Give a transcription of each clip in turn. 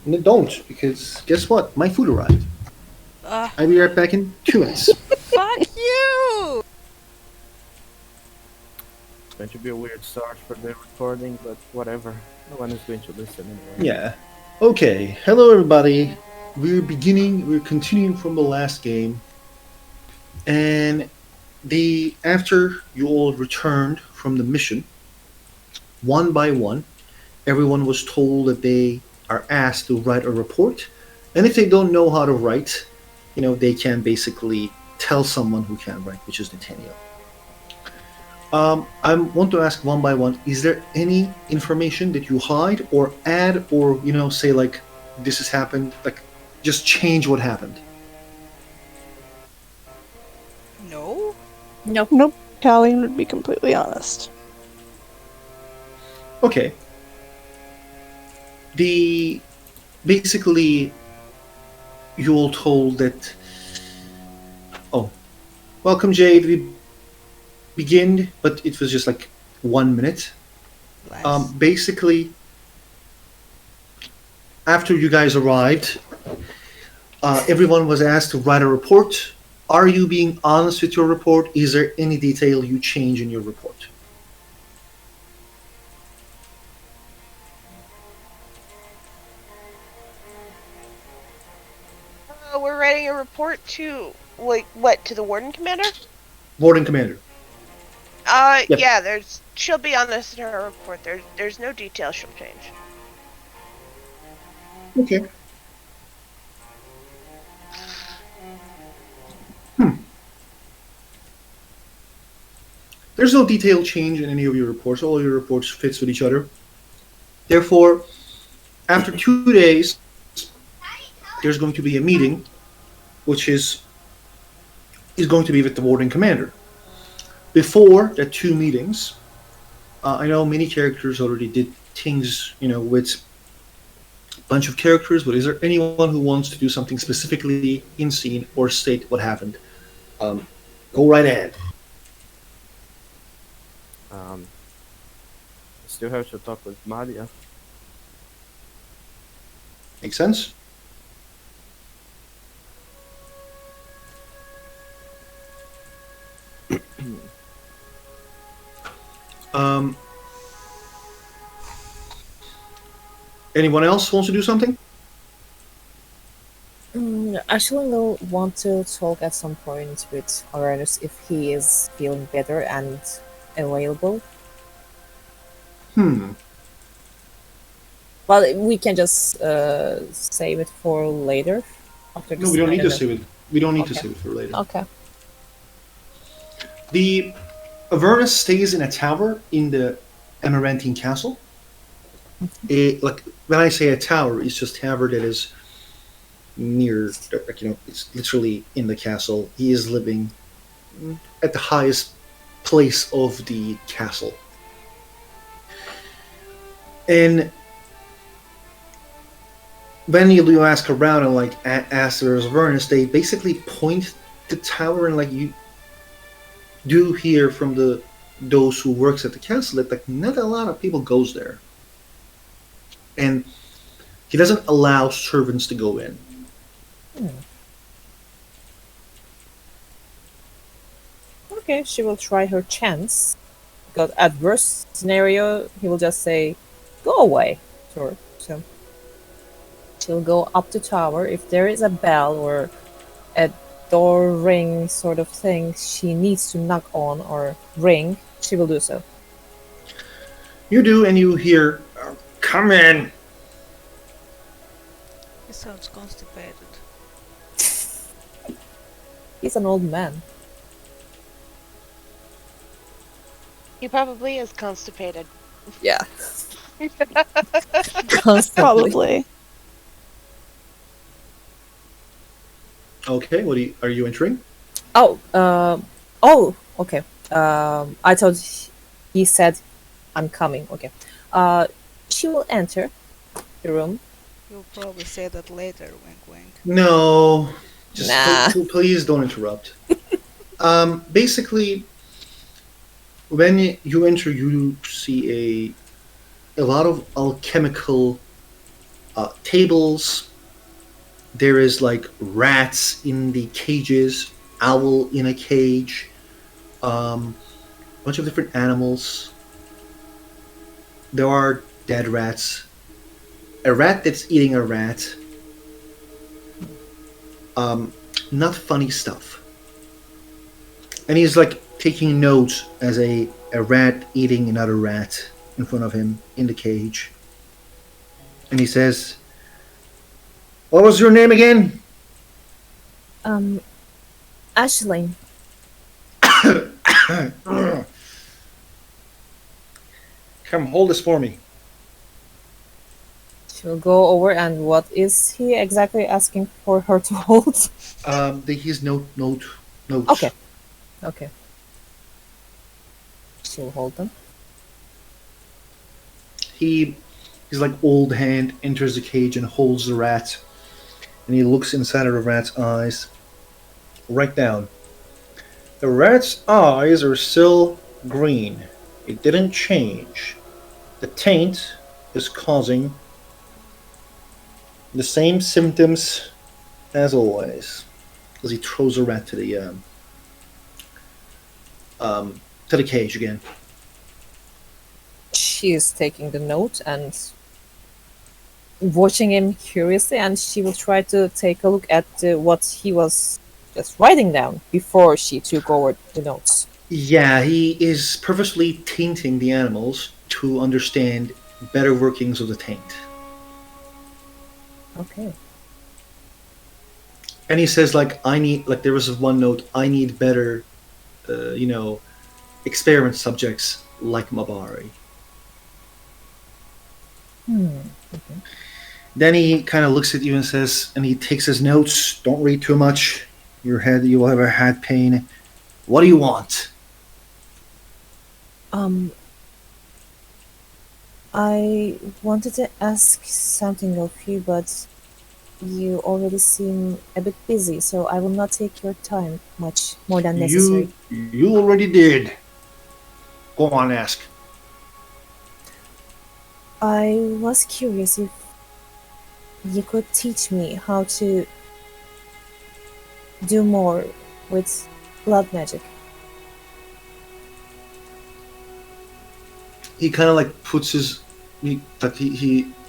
No, don't, because guess what? My food arrived. Uh, I'll be right back in 2 minutes. fuck you! It's going to be a weird start for the recording, but whatever. No one is going to listen anyway. Yeah. Okay. Hello, everybody. We're continuing from the last game, and after you all returned from the mission, one by one, everyone was told that they are asked to write a report, and if they don't know how to write, they can basically tell someone who can write, which is Nathaniel. I want to ask one by one: is there any information that you hide or add, or say like this has happened, like just change what happened? No? Nope. Nope. Colleen would be completely honest. Okay. The basically you all told that. Oh, welcome, Jade. We begin, but it was just like 1 minute. Less. Basically, after you guys arrived, everyone was asked to write a report. Are you being honest with your report? Is there any detail you change in your report? We're writing a report to, like, what, to the Warden Commander? Warden Commander. Yep. Yeah, she'll be honest in her report. There's no detail she'll change. Okay. There's no detailed change in any of your reports. All your reports fits with each other. Therefore, after 2 days, there's going to be a meeting, which is going to be with the Warden Commander. Before the two meetings, I know many characters already did things, with a bunch of characters, but is there anyone who wants to do something specifically in scene or state what happened? Go right ahead. Still have to talk with Maria. Make sense? um, Anyone else wants to do something? Actually, will want to talk at some point with Awareness if he is feeling better and available. Well, we can just save it for later. After No, we don't need to save it. We don't need to Okay. save it for later. Okay. The Avernus stays in a tower in the Amarantine castle. Like when I say a tower, it's just a tower that is near, like, it's literally in the castle. He is living at the highest place of the castle. And when you ask around and like ask there's Avernus, they basically point the tower, and like you do hear from those who works at the castle that like not a lot of people goes there, and he doesn't allow servants to go in. Okay, she will try her chance. Because at worst scenario, he will just say, "Go away," to her. So she'll go up the tower. If there is a bell or a door ring sort of thing she needs to knock on or ring, she will do so. You do, and you hear, "Come in." He sounds constipated. He's an old man. He probably is constipated. Yeah. Constantly. Probably. Okay, are you entering? Oh, okay. I thought he said, "I'm coming." Okay. She will enter the room. You'll probably say that later, wink wink. No, just Nah. please don't interrupt. Basically, when you enter, you see a lot of alchemical tables. There is like rats in the cages, owl in a cage, bunch of different animals. There are dead rats. A rat that's eating a rat. Not funny stuff. And he's like taking notes as a rat eating another rat in front of him in the cage. And he says, "What was your name again?" Ashley. Come, hold this for me. She'll go over, and what is he exactly asking for her to hold? His notes. Okay. Okay. She'll hold them. His like old hand enters the cage and holds the rat, and he looks inside of the rat's eyes. Write down. The rat's eyes are still green. It didn't change. The taint is causing the same symptoms as always. As he throws the rat to the cage again. She is taking the note and watching him curiously, and she will try to take a look at what he was just writing down before she took over the notes. Yeah, he is purposely tainting the animals to understand better workings of the taint. Okay. And he says, there was one note, I need better, experiment subjects like Mabari. Okay. Then he kind of looks at you and says, and he takes his notes, don't read too much. Your head, you will have a head pain. What do you want? I wanted to ask something of you, but you already seem a bit busy, so I will not take your time much more than necessary. You already did. Go on, ask. I was curious if you could teach me how to do more with blood magic. He kind of like puts he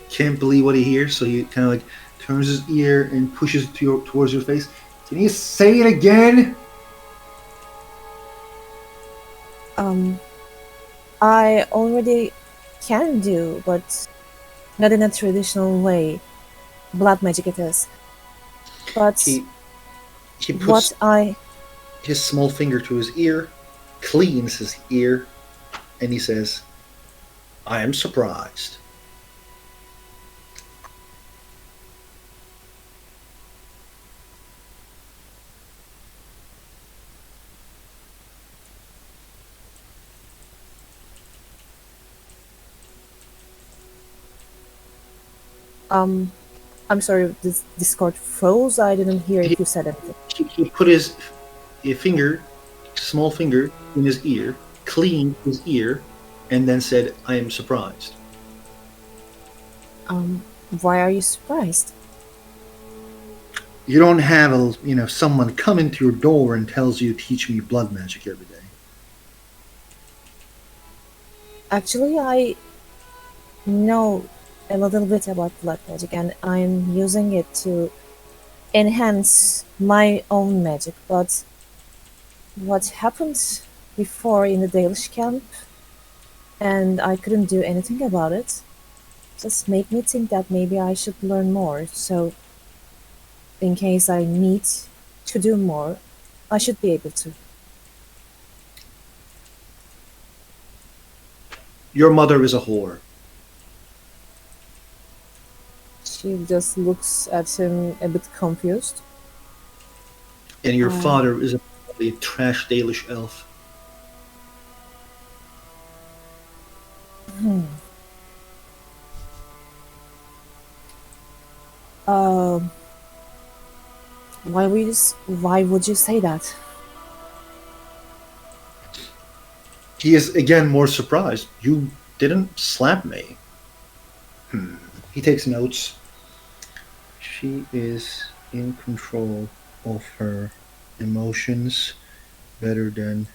can't believe what he hears, so he kind of like turns his ear and pushes it towards your face. Can you say it again? I already can do, but not in a traditional way. Blood magic it is. But He what puts I his small finger to his ear, cleans his ear, and he says, I am surprised. I'm sorry, this Discord froze. I didn't hear if you said anything. He put his small finger, in his ear, cleaned his ear, and then said, I am surprised. Why are you surprised? You don't have someone come into your door and tells you teach me blood magic every day. Actually, I know a little bit about blood magic, and I'm using it to enhance my own magic. But what happened before in the Dalish camp, and I couldn't do anything about it, just made me think that maybe I should learn more. So, in case I need to do more, I should be able to. Your mother is a whore. She just looks at him a bit confused. And your father is a trash Dalish elf. Why would you say that? He is again more surprised. You didn't slap me. He takes notes. She is in control of her emotions better than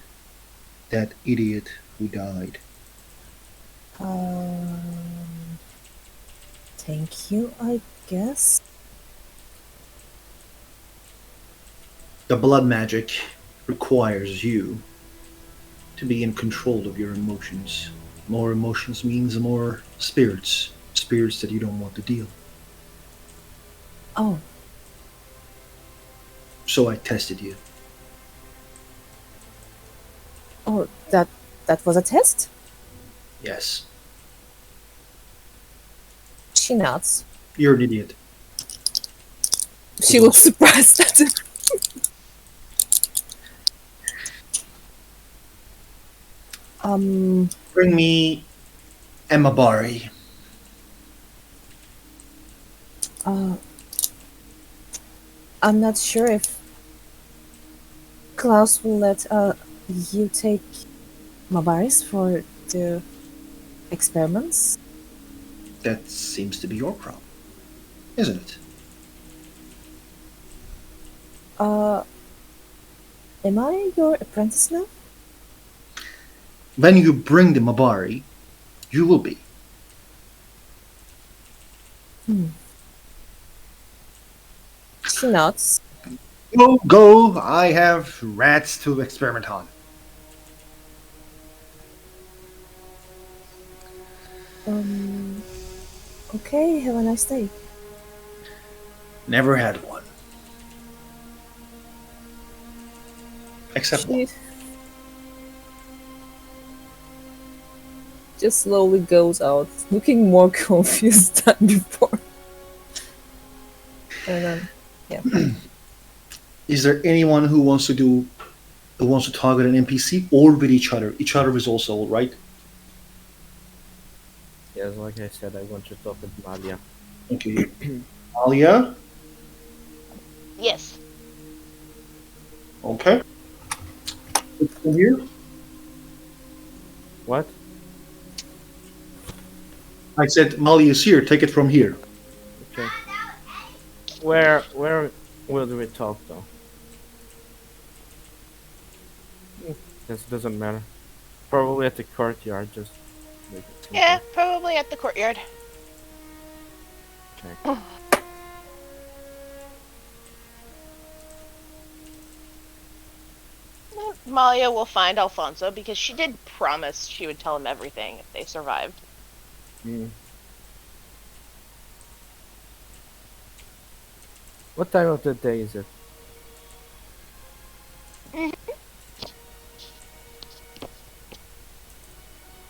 that idiot who died. Um, thank you, I guess. The blood magic requires you to be in control of your emotions. More emotions means more spirits. Spirits that you don't want to deal. Oh, So I tested you. oh, that was a test? Yes. She nods. You're an idiot. She looks surprised at it. Um, Bring me Emma Bari. uh, I'm not sure if Klaus will let you take Mabaris for the experiments. That seems to be your problem, isn't it? Uh, am I your apprentice now? When you bring the Mabari, you will be. She nods. Go, go! I have rats to experiment on. Okay, have a nice day. Never had one. Except one. She just slowly goes out, looking more confused than before. And then, yeah. Is there anyone who wants to target an NPC or with each other? Each other is also all right. Yes, like I said, I want to talk with Malia. Okay. Alia. Yes. Okay. It's from here. What? I said Malia is here. Take it from here. Okay. Where will we talk though? This doesn't matter. Probably at the courtyard, just make it simple. Yeah, probably at the courtyard. Okay. Malia will find Alfonso because she did promise she would tell him everything if they survived. Mm. What time of the day is it?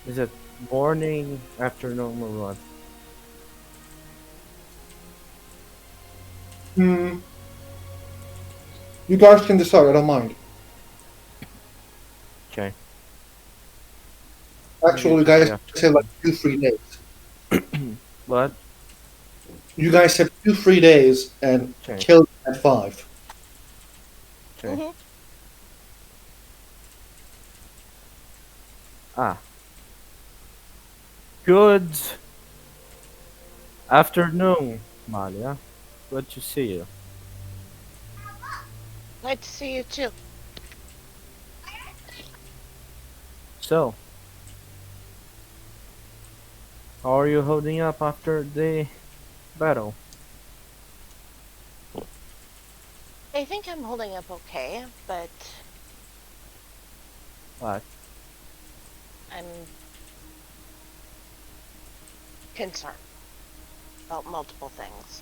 Is it morning, afternoon, or what? You guys can decide. I don't mind. Okay. Actually, you guys Yeah. said like 2-3 days. What? You guys said 2-3 days and Okay. killed at 5. Okay. Mhm. Ah. Good afternoon, Malia. Good to see you. Glad to see you too. So, how are you holding up after the battle? I think I'm holding up okay, but What? I'm concerned about multiple things.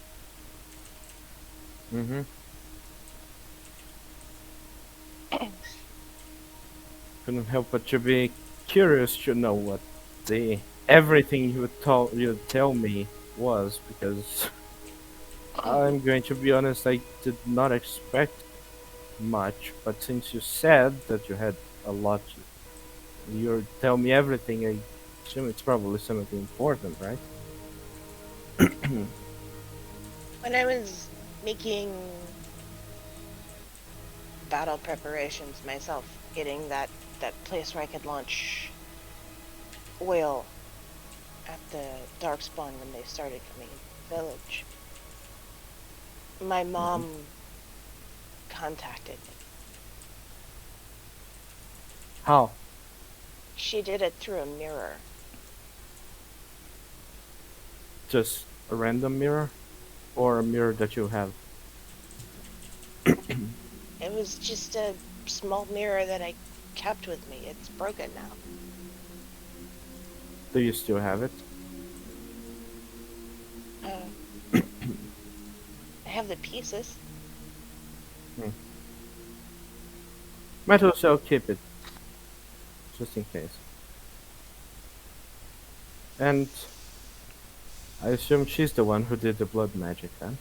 Mm-hmm. Couldn't help but to be curious to know what the everything you tell me was, because I'm going to be honest, I did not expect much, but since you said that you had a lot, you tell me everything, I assume it's probably something important, right? When I was making battle preparations myself, getting that place where I could launch oil at the Darkspawn when they started coming into the village, My mom contacted me. How? She did it through a mirror. Just a random mirror? Or a mirror that you have? It was just a small mirror that I kept with me. It's broken now. Do you still have it? Uh, I have the pieces. Might as well keep it. Just in case. And I assume she's the one who did the blood magic then.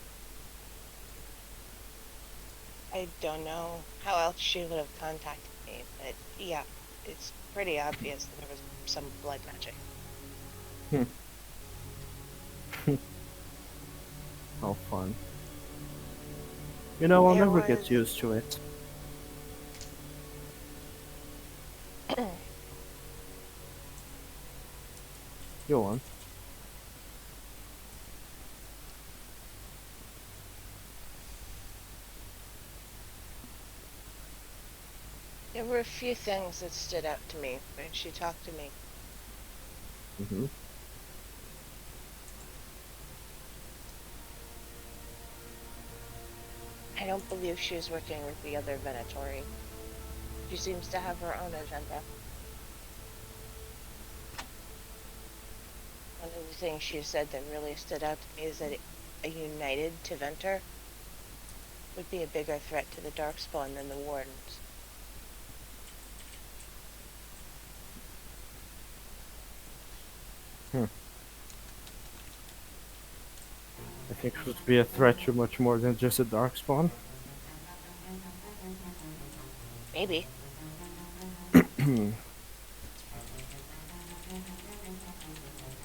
I don't know how else she would have contacted me, but yeah, it's pretty obvious that there was some blood magic. How fun. You know, I'll There never was- get used to it. Go on. There were a few things that stood out to me when she talked to me. Mm-hmm. I don't believe she was working with the other Venatori. She seems to have her own agenda. One of the things she said that really stood out to me is that a united Tevinter would be a bigger threat to the Darkspawn than the Wardens. I think it would be a threat to much more than just a darkspawn. Maybe.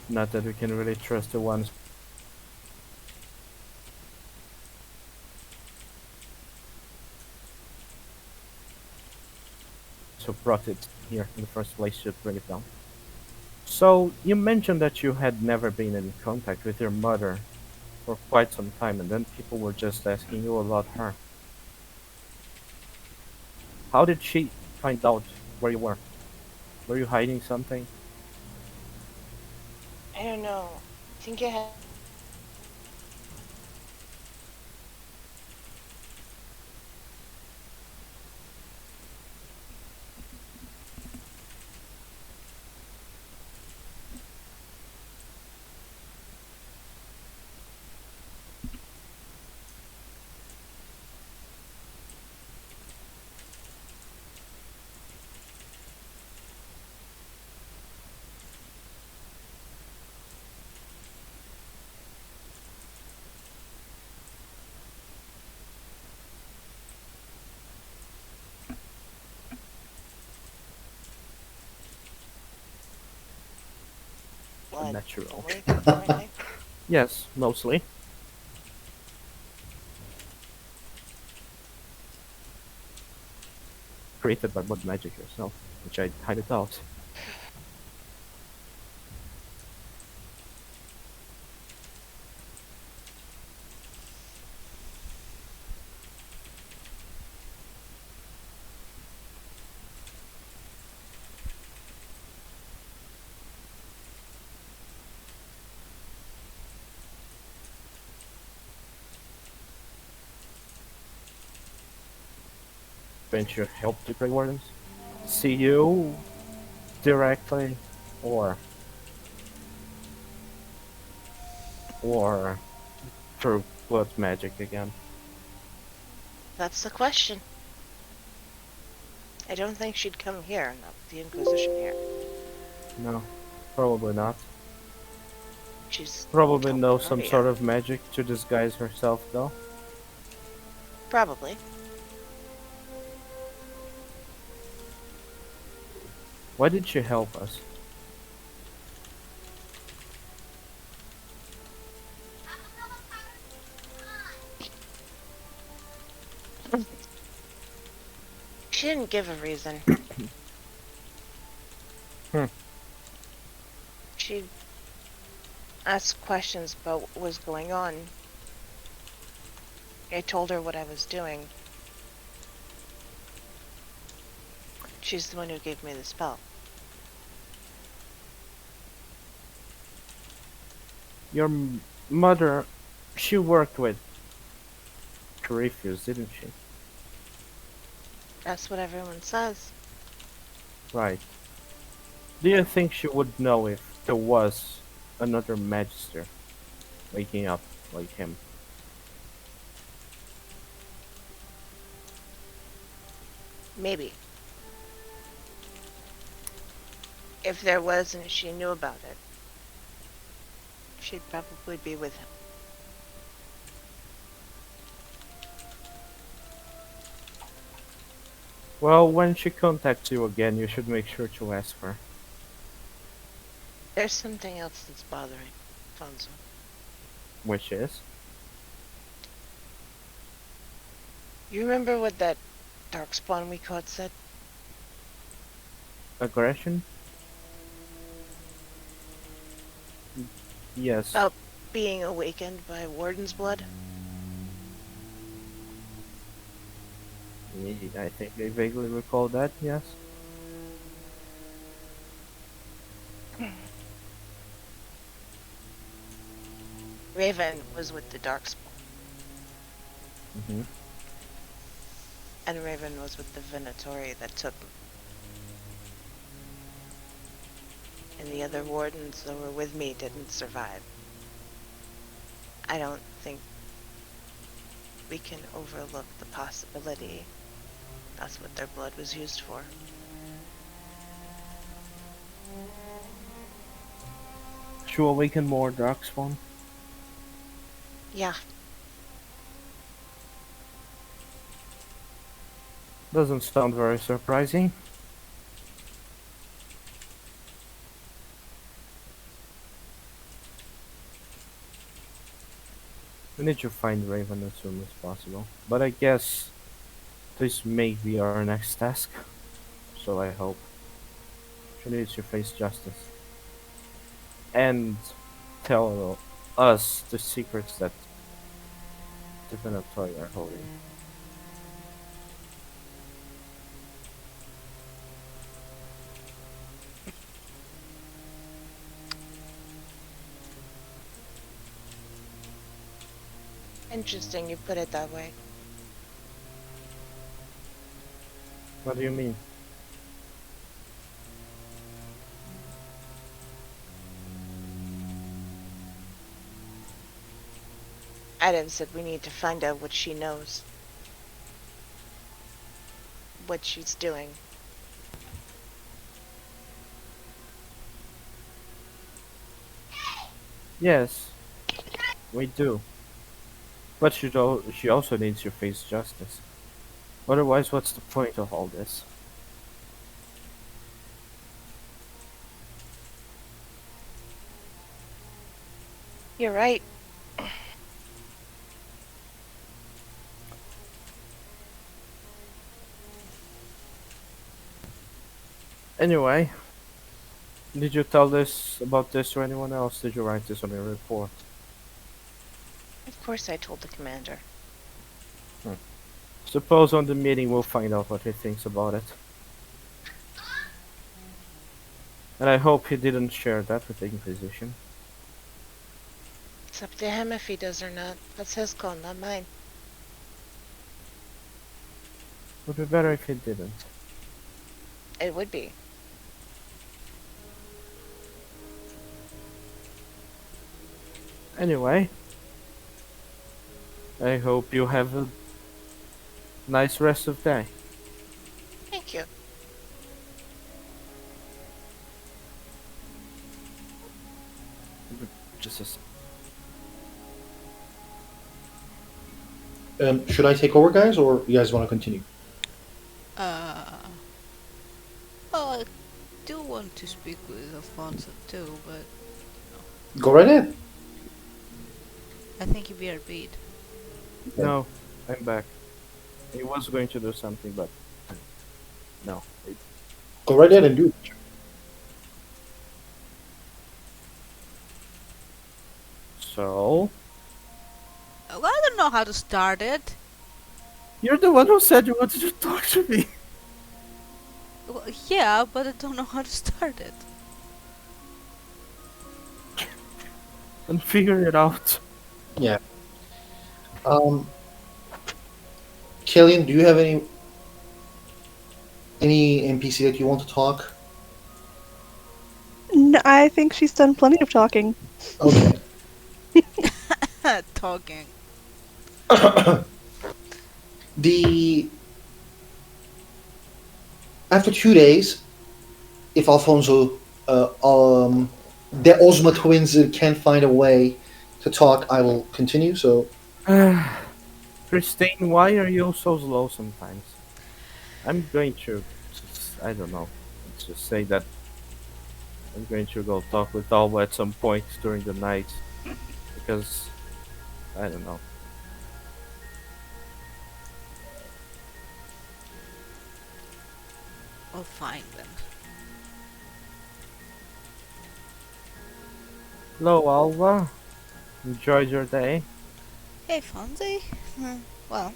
Not that we can really trust the ones who brought it here in the first place should bring it down. So, you mentioned that you had never been in contact with your mother for quite some time, and then people were just asking you about her. How did she find out where you were? Were you hiding something? I don't know. I think it had. Blood Natural. only, apparently. Yes, mostly. Created by blood magic yourself, which I highly doubt. Venture help the Grey Wardens? See you directly, or through blood magic again? That's the question. I don't think she'd come here, not with the Inquisition here. No, probably not. She's Probably know Tel'Aran'ia. some sort of magic to disguise herself, though. Probably. Why did she help us? She didn't give a reason. She asked questions about what was going on. I told her what I was doing. She's the one who gave me the spell. Your mother, she worked with Corypheus, didn't she? That's what everyone says. Right. Do you think she would know if there was another Magister waking up like him? Maybe. If there was and she knew about it, she'd probably be with him. Well, when she contacts you again, you should make sure to ask her. There's something else that's bothering Fonzo. Which is? You remember what that darkspawn we caught said? Aggression? Yes. About being awakened by Warden's blood? I think I vaguely recall that, yes. Raven was with the darkspawn, Hmm. and Raven was with the Venatori that took him. And the other wardens that were with me didn't survive. I don't think we can overlook the possibility that's what their blood was used for. To awaken more Darkspawn? Yeah, Doesn't sound very surprising. We need to find Raven as soon as possible. But I guess this may be our next task. So I hope. She needs to face justice. And tell us the secrets that the Venatori are holding. interesting you put it that way. What do you mean? Adam said we need to find out what she knows. What she's doing. Yes, we do. But she also needs to face justice. Otherwise, what's the point of all this? You're right. Anyway, did you tell this about this to anyone else? Did you write this on your report? Of course I told the commander. Suppose on the meeting we'll find out what he thinks about it. And I hope he didn't share that with the Inquisition. It's up to him if he does or not. That's his call, not mine. Would be better if he didn't. It would be. Anyway, I hope you have a nice rest of day. Thank you. Just a Should I take over, guys, or you guys want to continue? Well, I do want to speak with Alfonso too, but Go right ahead. I think he BRB'd. No, I'm back. He was going to do something, but no. Go right ahead and do it. So, Well, I don't know how to start it. You're the one who said you wanted to talk to me. Well, yeah, but I don't know how to start it. And figure it out. Yeah. Um, Killian, do you have any NPC that you want to talk? I think she's done plenty of talking. Okay. Talking. the After 2 days, if Alfonso, the Ozma twins can't find a way to talk, I will continue. So Christine, why are you so slow sometimes? I'm going to just, I don't know. Let's just say that I'm going to go talk with Alba at some point during the night because I don't know. I'll find them. Hello, Alba. Enjoyed your day? Hey, Fonzie. Well,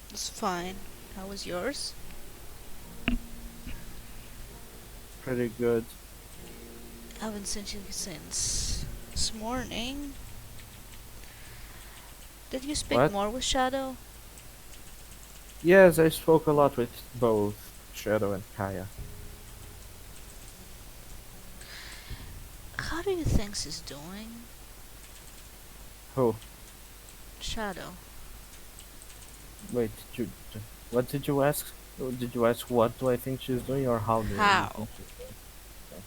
it's fine. How was yours? Pretty good. I haven't seen you since this morning. Did you speak What? more with Shadow? Yes, I spoke a lot with both Shadow and Kaya. How do you think she's doing? Who? Shadow. Wait, what did you ask? Did you ask what do I think she's doing or how do you How? think she's doing? Okay.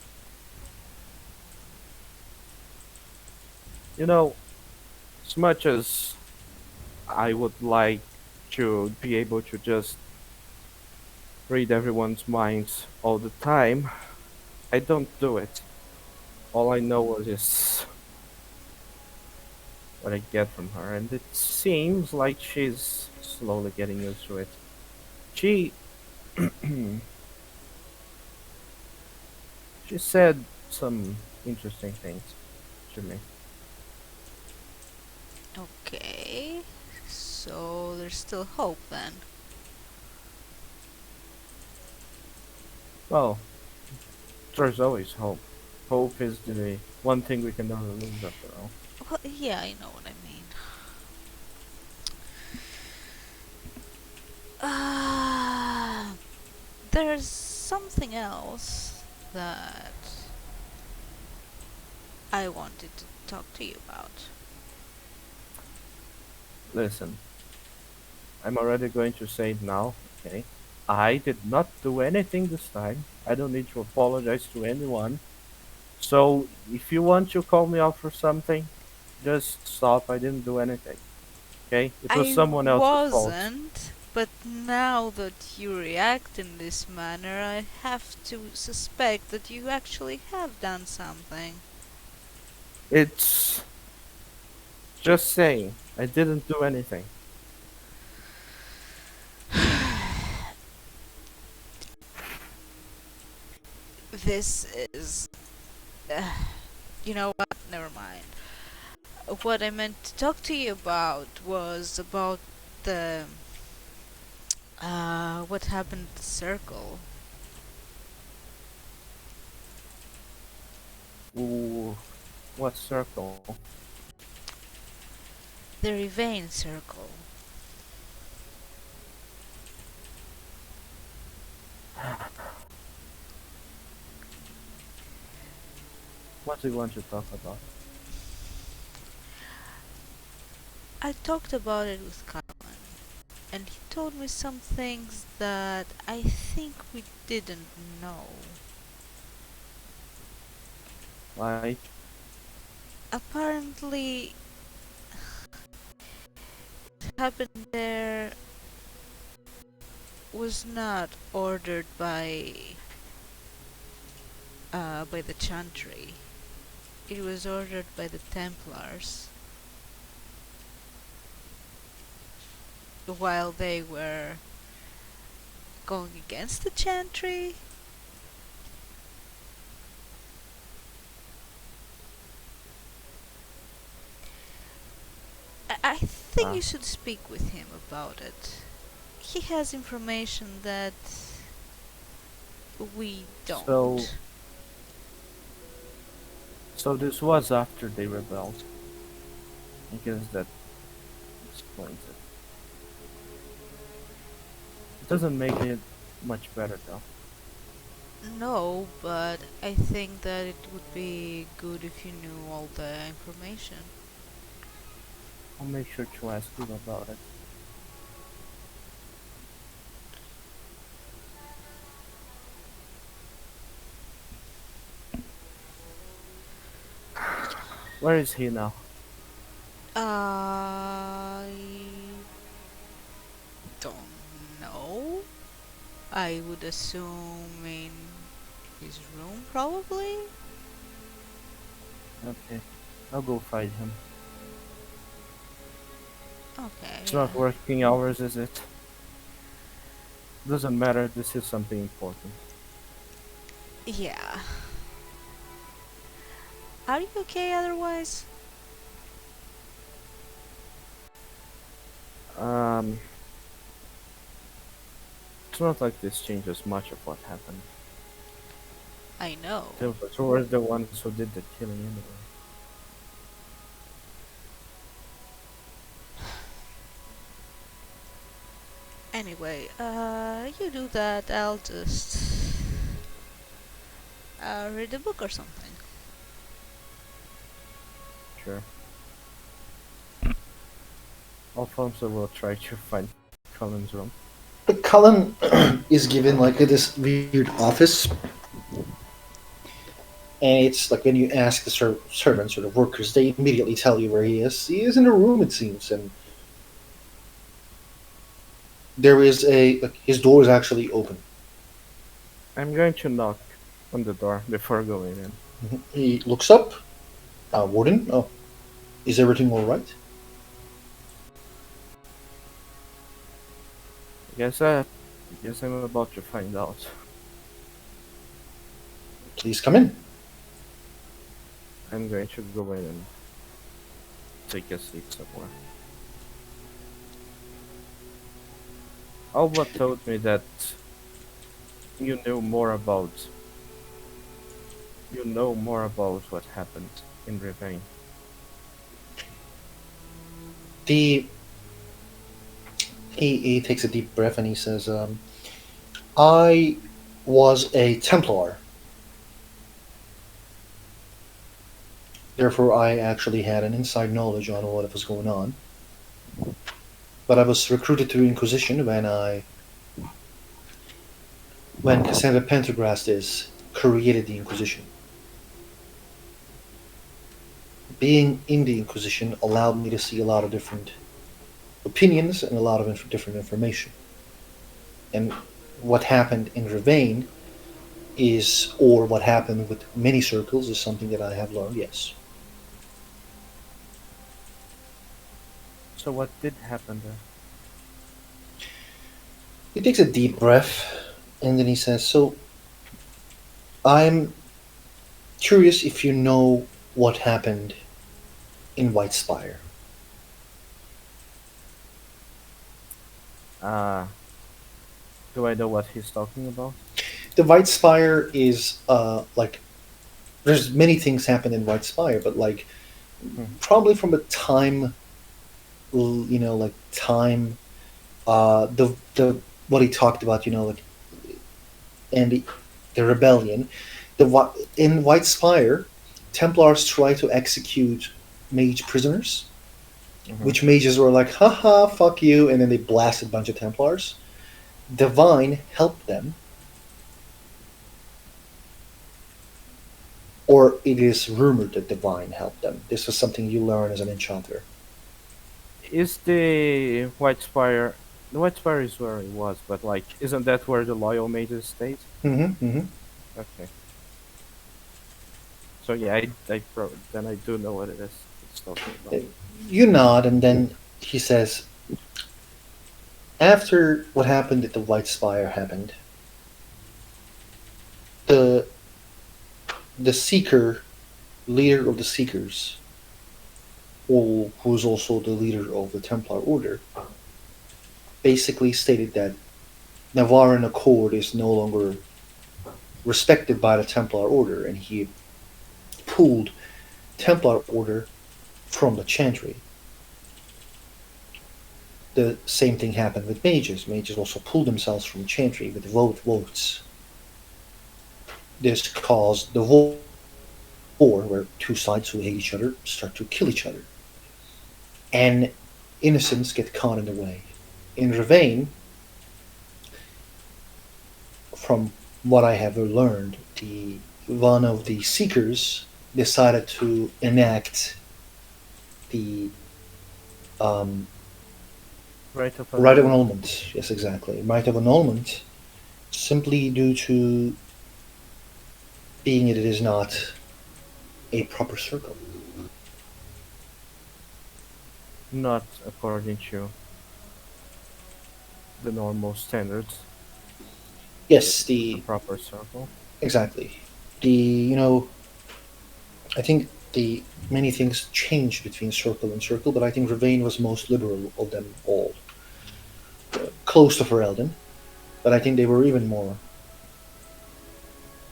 You know, as much as I would like to be able to just read everyone's minds all the time, I don't do it. All I know is what I get from her, and it seems like she's slowly getting used to it. She she said some interesting things to me. Okay. So there's still hope then. Well, there's always hope. Hope is the one thing we can never lose after all. Well, yeah, I know what I mean. There's something else that I wanted to talk to you about. Listen, I'm already going to say it now, okay? I did not do anything this time. I don't need to apologize to anyone. So, if you want to call me out for something, just stop. I didn't do anything, okay? It was I someone else's fault. wasn't, but now that you react in this manner, I have to suspect that you actually have done something. It's just saying, I didn't do anything. This is. You know what? Never mind. What I meant to talk to you about was about the. What happened at the circle. Ooh, what circle? The Revane circle. What do you want to talk about? I talked about it with Carmen, and he told me some things that I think we didn't know. Like, Apparently, what happened there was not ordered by the Chantry. It was ordered by the Templars while they were going against the Chantry. I think you should speak with him about it. He has information that we don't. So this was after they rebelled. I guess that explains it. It doesn't make it much better though. No, but I think that it would be good if you knew all the information. I'll make sure to ask him about it. Where is he now? I don't know. I would assume in his room, probably? Okay, I'll go find him. Okay. It's not working hours, is it? Doesn't matter, this is something important. Yeah. Are you okay otherwise? It's not like this changes much of what happened. I know. Silvers were the ones who did the killing anyway. Anyway, you do that, I'll just read a book or something. Sure. Alfonso will try to find Colin's room. But Cullen is given like this weird office, and it's like when you ask the servants or the workers, they immediately tell you where he is. He is in a room, it seems, and there is his door is actually open. I'm going to knock on the door before going in. He looks up. Warden, oh, is everything all right? I guess I'm about to find out. Please come in. I'm going to go in and take a seat somewhere. Alba told me that you know more about what happened in Ravine. He takes a deep breath and he says, I was a Templar. Therefore, I actually had an inside knowledge on what was going on. But I was recruited to the Inquisition when Cassandra Pendergast created the Inquisition. Being in the Inquisition allowed me to see a lot of different opinions and a lot of different information. And what happened in Ravine or what happened with many circles, is something that I have learned, yes. So what did happen there? He takes a deep breath and then he says, so I'm curious if you know what happened in White Spire. Do I know what he's talking about? The White Spire is there's many things happen in White Spire, but probably from a time, the what he talked about, and the rebellion. In White Spire, Templars try to execute mage prisoners, which mages were like, haha, fuck you, and then they blasted a bunch of Templars. Divine helped them, or it is rumored that Divine helped them. This was something you learn as an enchanter. Is the White Spire is where it was, but isn't that where the loyal mages stayed? Okay. So yeah, then I do know what it is it's talking about. You nod, and then he says, after what happened at the White Spire happened, the Seeker, leader of the Seekers, who is also the leader of the Templar Order, basically stated that Navaran Accord is no longer respected by the Templar Order, and he pulled Templar Order from the Chantry. The same thing happened with mages. Mages also pulled themselves from Chantry with votes. This caused the war, where two sides who hate each other start to kill each other. And innocents get caught in the way. In Ravane, from what I have learned, one of the Seekers decided to enact the Right of right of annulment. Yes, exactly. Right of annulment, simply due to being it is not a proper circle. Not according to the normal standards, Yes, the proper circle. exactly. I think the many things changed between Circle and Circle, but I think Ravane was most liberal of them all. Close to Ferelden, but I think they were even more.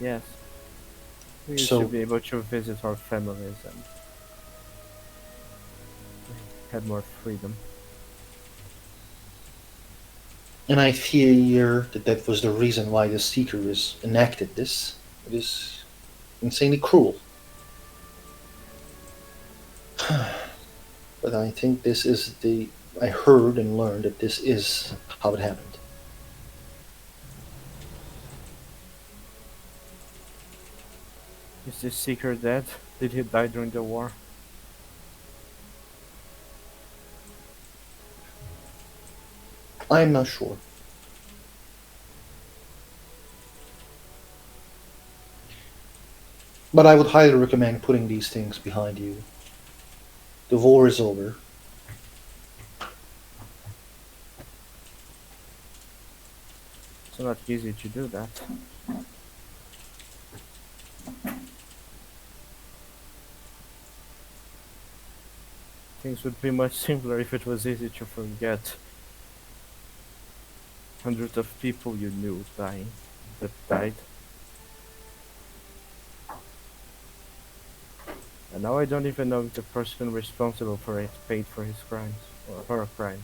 Yes, we used to So, be able to visit our families and had more freedom. and I fear that that was the reason why the Seeker is enacted this. It is insanely cruel. But I think this is the. I heard and learned that this is how it happened. Is this seeker dead? Did he die during the war? I'm not sure. But I would highly recommend putting these things behind you. The war is over. It's not easy to do that. Things would be much simpler if it was easy to forget hundreds of people you knew that died. And now I don't even know if the person responsible for it paid for his crimes or her crimes.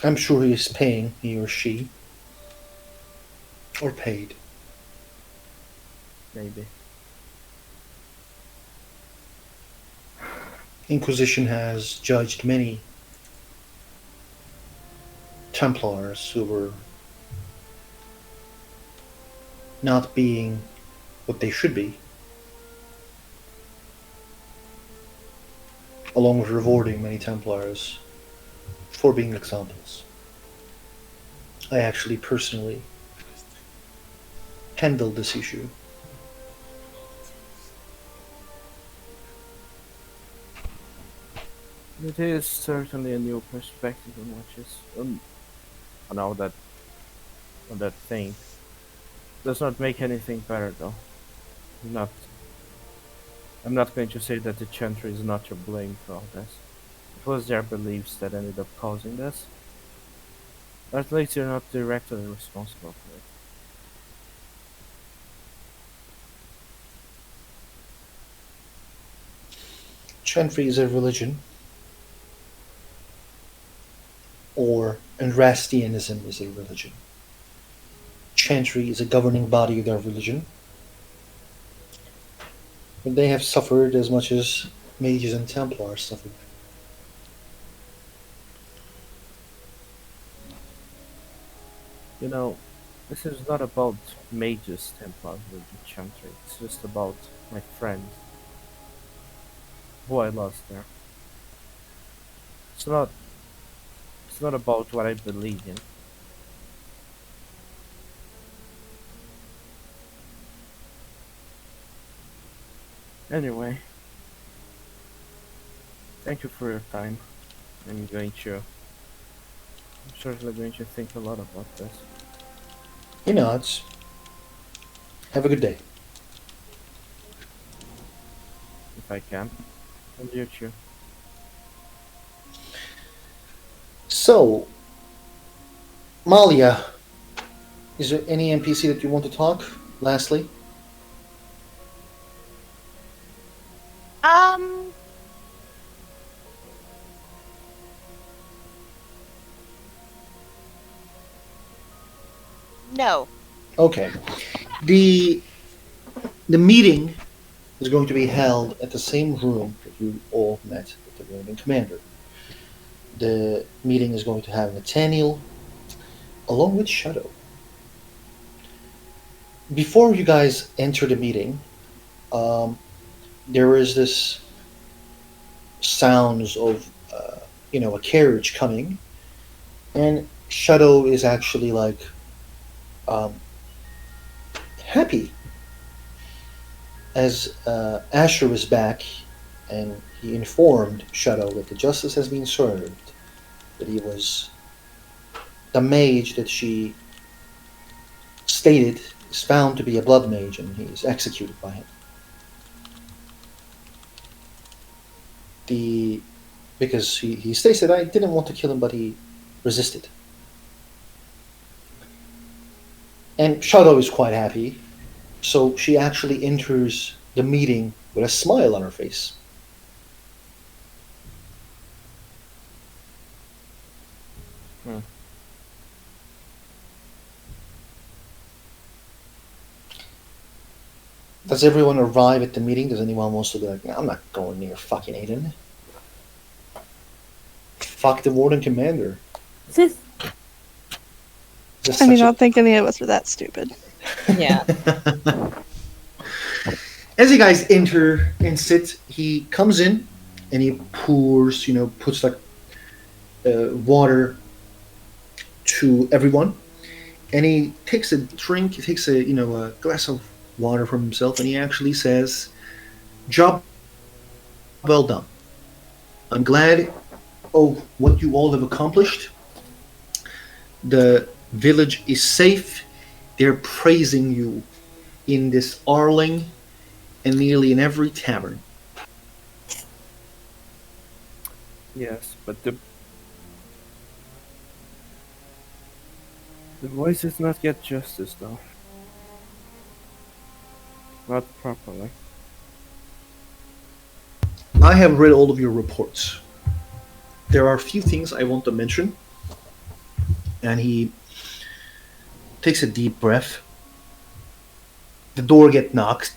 I'm sure he is paying, he or she, or paid. Maybe. Inquisition has judged many Templars who were not being what they should be, along with rewarding many Templars for being examples. I actually personally handled this issue. It is certainly a new perspective on what is on all that on that thing. Does not make anything better though. Not I'm not going to say that the Chantry is not to blame for all this. It was their beliefs that ended up causing this. But at least you're not directly responsible for it. Chantry is a religion, or Andrastianism is a religion. Chantry is a governing body of their religion, but they have suffered as much as mages and Templars suffered. You know, this is not about mages Templar with the Chantry. It's just about my friends who I lost there. It's not it's not about what I believe in. Anyway, thank you for your time. I'm certainly going to think a lot about this. He nods. Have a good day. If I can. And you too. So, Malia, is there any NPC that you want to talk? Lastly, Um, no. okay. The the meeting is going to be held at the same room that you all met with the Ronin commander. The meeting is going to have Nathaniel along with Shadow. Before you guys enter the meeting, there is this sounds of a carriage coming, and Shadow is actually like um, happy as Asher is back, and he informed Shadow that the justice has been served, that he was the mage that she stated is found to be a blood mage, and he is executed by him. Because he states that I didn't want to kill him, but he resisted. And Shadow is quite happy, so she actually enters the meeting with a smile on her face. Does everyone arrive at the meeting? Does anyone wants to be like, "Nah, I'm not going near fucking Aiden. Fuck the warden commander." Just I mean, I such don't think any of us are that stupid. Yeah. As you guys enter and sit, he comes in and he pours, puts like water to everyone, and he takes a drink. He takes a glass of water from himself, and he actually says, "Job well done. I'm glad of what you all have accomplished. The village is safe. They're praising you in this Arling and nearly in every tavern." Yes, but the voices not get justice though. Not properly. I have read all of your reports. There are a few things I want to mention. And he takes a deep breath. The door gets knocked,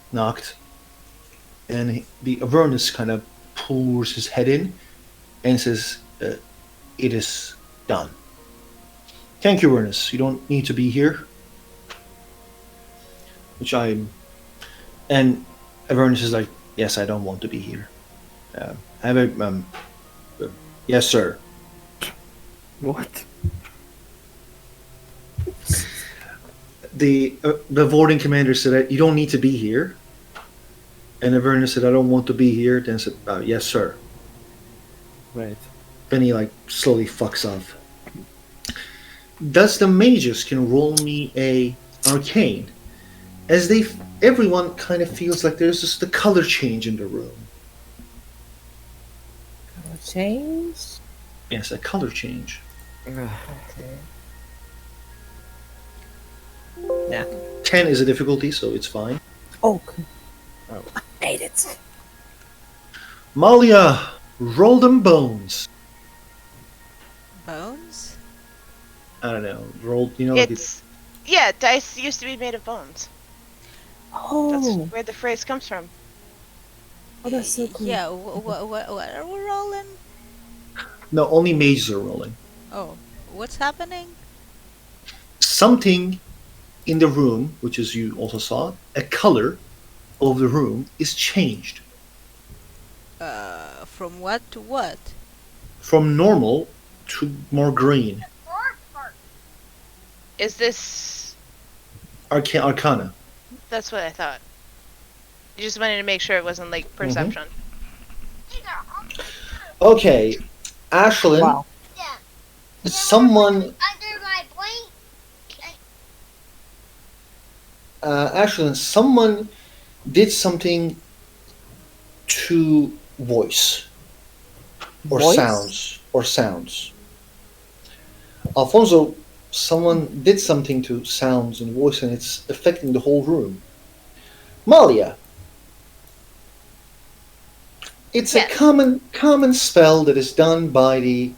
and the Avernus kind of pulls his head in and says, "It is done. Thank you, Avernus. You don't need to be here." And Avernus is like, "Yes, I don't want to be here. Yes, sir." What? The warden commander said that you don't need to be here, and Avernus said, "I don't want to be here." Then said, "Yes, sir." Right. Then he slowly fucks off. Does the mages can roll me a arcane, as everyone kind of feels like there's just a color change in the room. Change? Yes, a color change. Okay. Yeah. 10 is a difficulty, so it's fine. Oh. Oh. I made it. Malia, roll them bones. Bones? I don't know. Roll, Yeah, dice used to be made of bones. Oh. That's where the phrase comes from. Oh, that's so cool. Yeah, what are we rolling? No, only mages are rolling. Oh, what's happening? Something in the room, which as you also saw, a color of the room is changed. From what to what? From normal to more green. Is this... Arcana. That's what I thought. You just wanted to make sure it wasn't perception. Okay, Ashlyn, Wow. someone... Under my blanket. Ashlyn, someone did something to voice or Voice? sounds. Alfonso, someone did something to sounds and voice, and it's affecting the whole room. Malia, it's Yes. a common spell that is done by the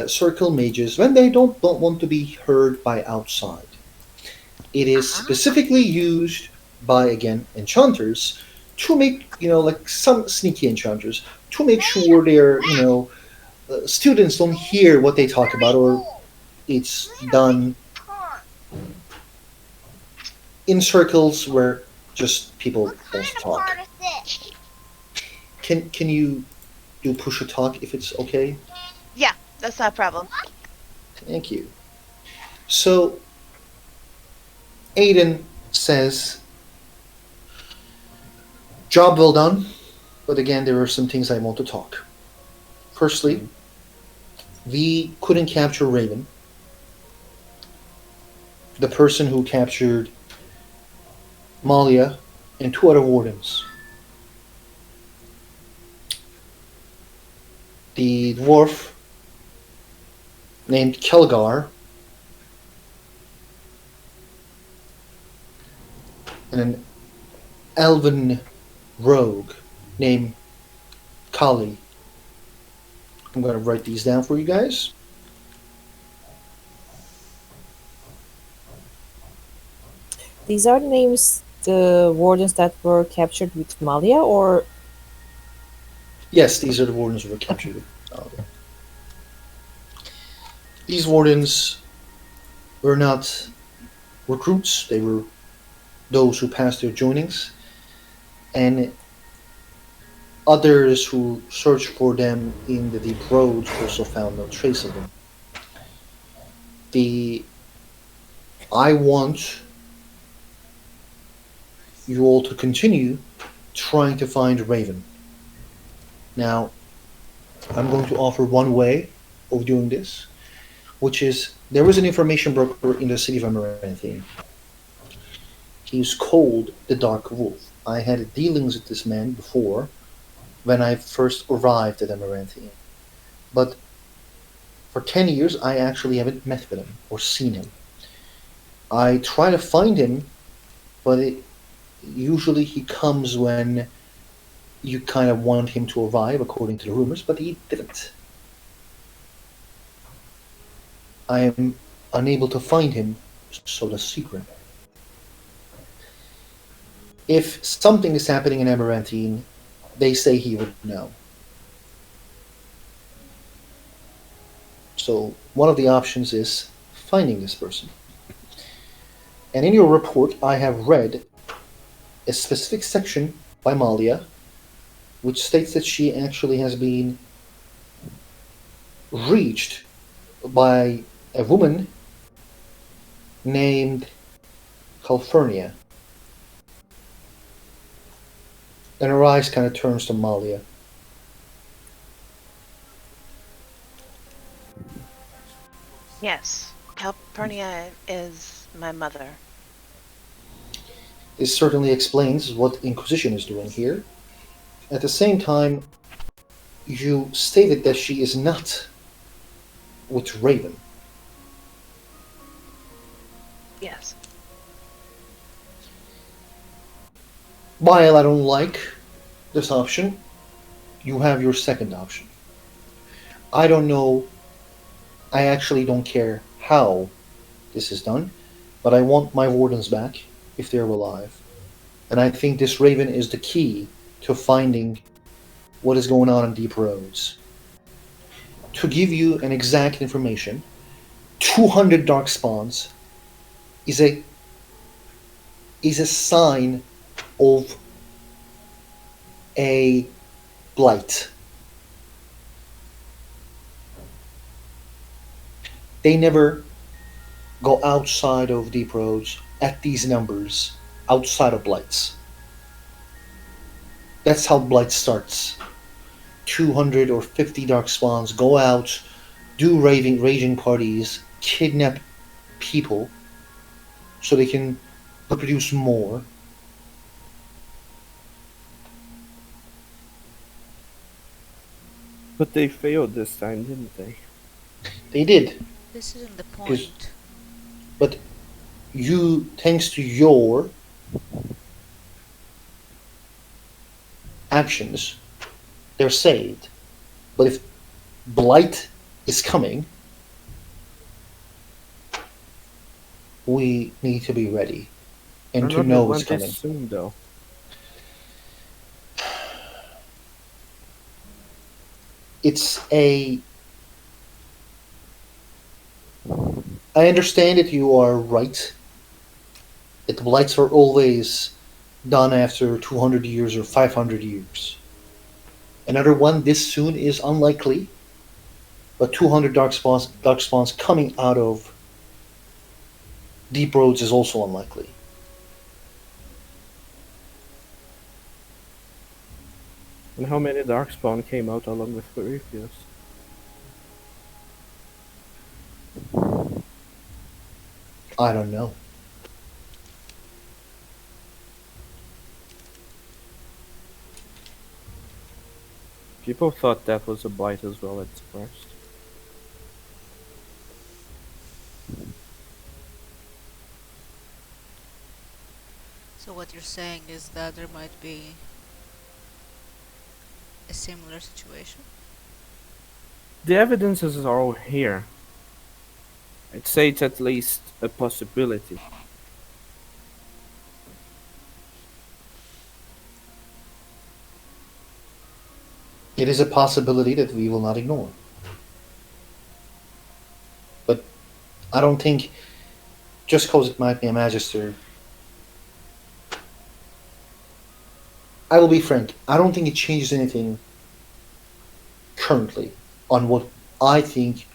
circle mages when they don't want to be heard by outside. It is specifically used by again enchanters to make like some sneaky enchanters to make sure their students don't hear what they talk about, or it's done in circles where just people also talk. Can you do push a talk if it's okay? Yeah, that's not a problem. Thank you. So Aiden says, "Job well done, but again there are some things I want to talk. Firstly, we couldn't capture Raven, the person who captured Malia and two other wardens. The dwarf named Kelgar and an elven rogue named Kali. I'm going to write these down for you guys. These are the names the wardens that were captured with Malia, or Yes, these are the wardens who were captured. These wardens were not recruits, they were those who passed their joinings, and others who searched for them in the deep roads also found no trace of them. I want you all to continue trying to find Raven. Now, I'm going to offer one way of doing this, which is there was an information broker in the city of Amaranthine. He's called the Dark Wolf. I had dealings with this man before when I first arrived at Amaranthine. But for 10 years, I actually haven't met with him or seen him. I try to find him, but usually he comes when you kind of want him to arrive, according to the rumors, but he didn't. I am unable to find him, so the secret. If something is happening in Amaranthine, they say he would know. So one of the options is finding this person. And in your report, I have read a specific section by Malia, which states that she actually has been reached by a woman named Calphurnia. And her eyes kind of turns to Malia. Yes, Calpurnia is my mother. This certainly explains what Inquisition is doing here. At the same time, you stated that she is not with Raven. Yes. While I don't like this option, you have your second option. I don't know, I actually don't care how this is done, but I want my wardens back if they're alive. And I think this Raven is the key to finding what is going on in Deep Roads. To give you an exact information, 200 dark spawns is a sign of a blight. They never go outside of Deep Roads at these numbers, outside of blights. That's how blight starts. 200 or 50 dark spawns go out, do raging parties, kidnap people, so they can produce more. But they failed this time, didn't they? They did, This isn't the because point. but you, thanks to your actions, they're saved. But if blight is coming, we need to be ready and to Another know it's one this coming. soon, though. It's a. I understand that you are right. That the blights are always done after 200 years or 500 years. Another one this soon is unlikely, but 200 dark spawns coming out of deep roads is also unlikely. And how many Darkspawn came out along with Corypheus? I don't know. People thought that was a blight as well at first. So what you're saying is that there might be a similar situation? The evidences are all here. I'd say it's at least a possibility. It is a possibility that we will not ignore. But I don't think, just because it might be a magister, I will be frank, I don't think it changes anything currently on what I think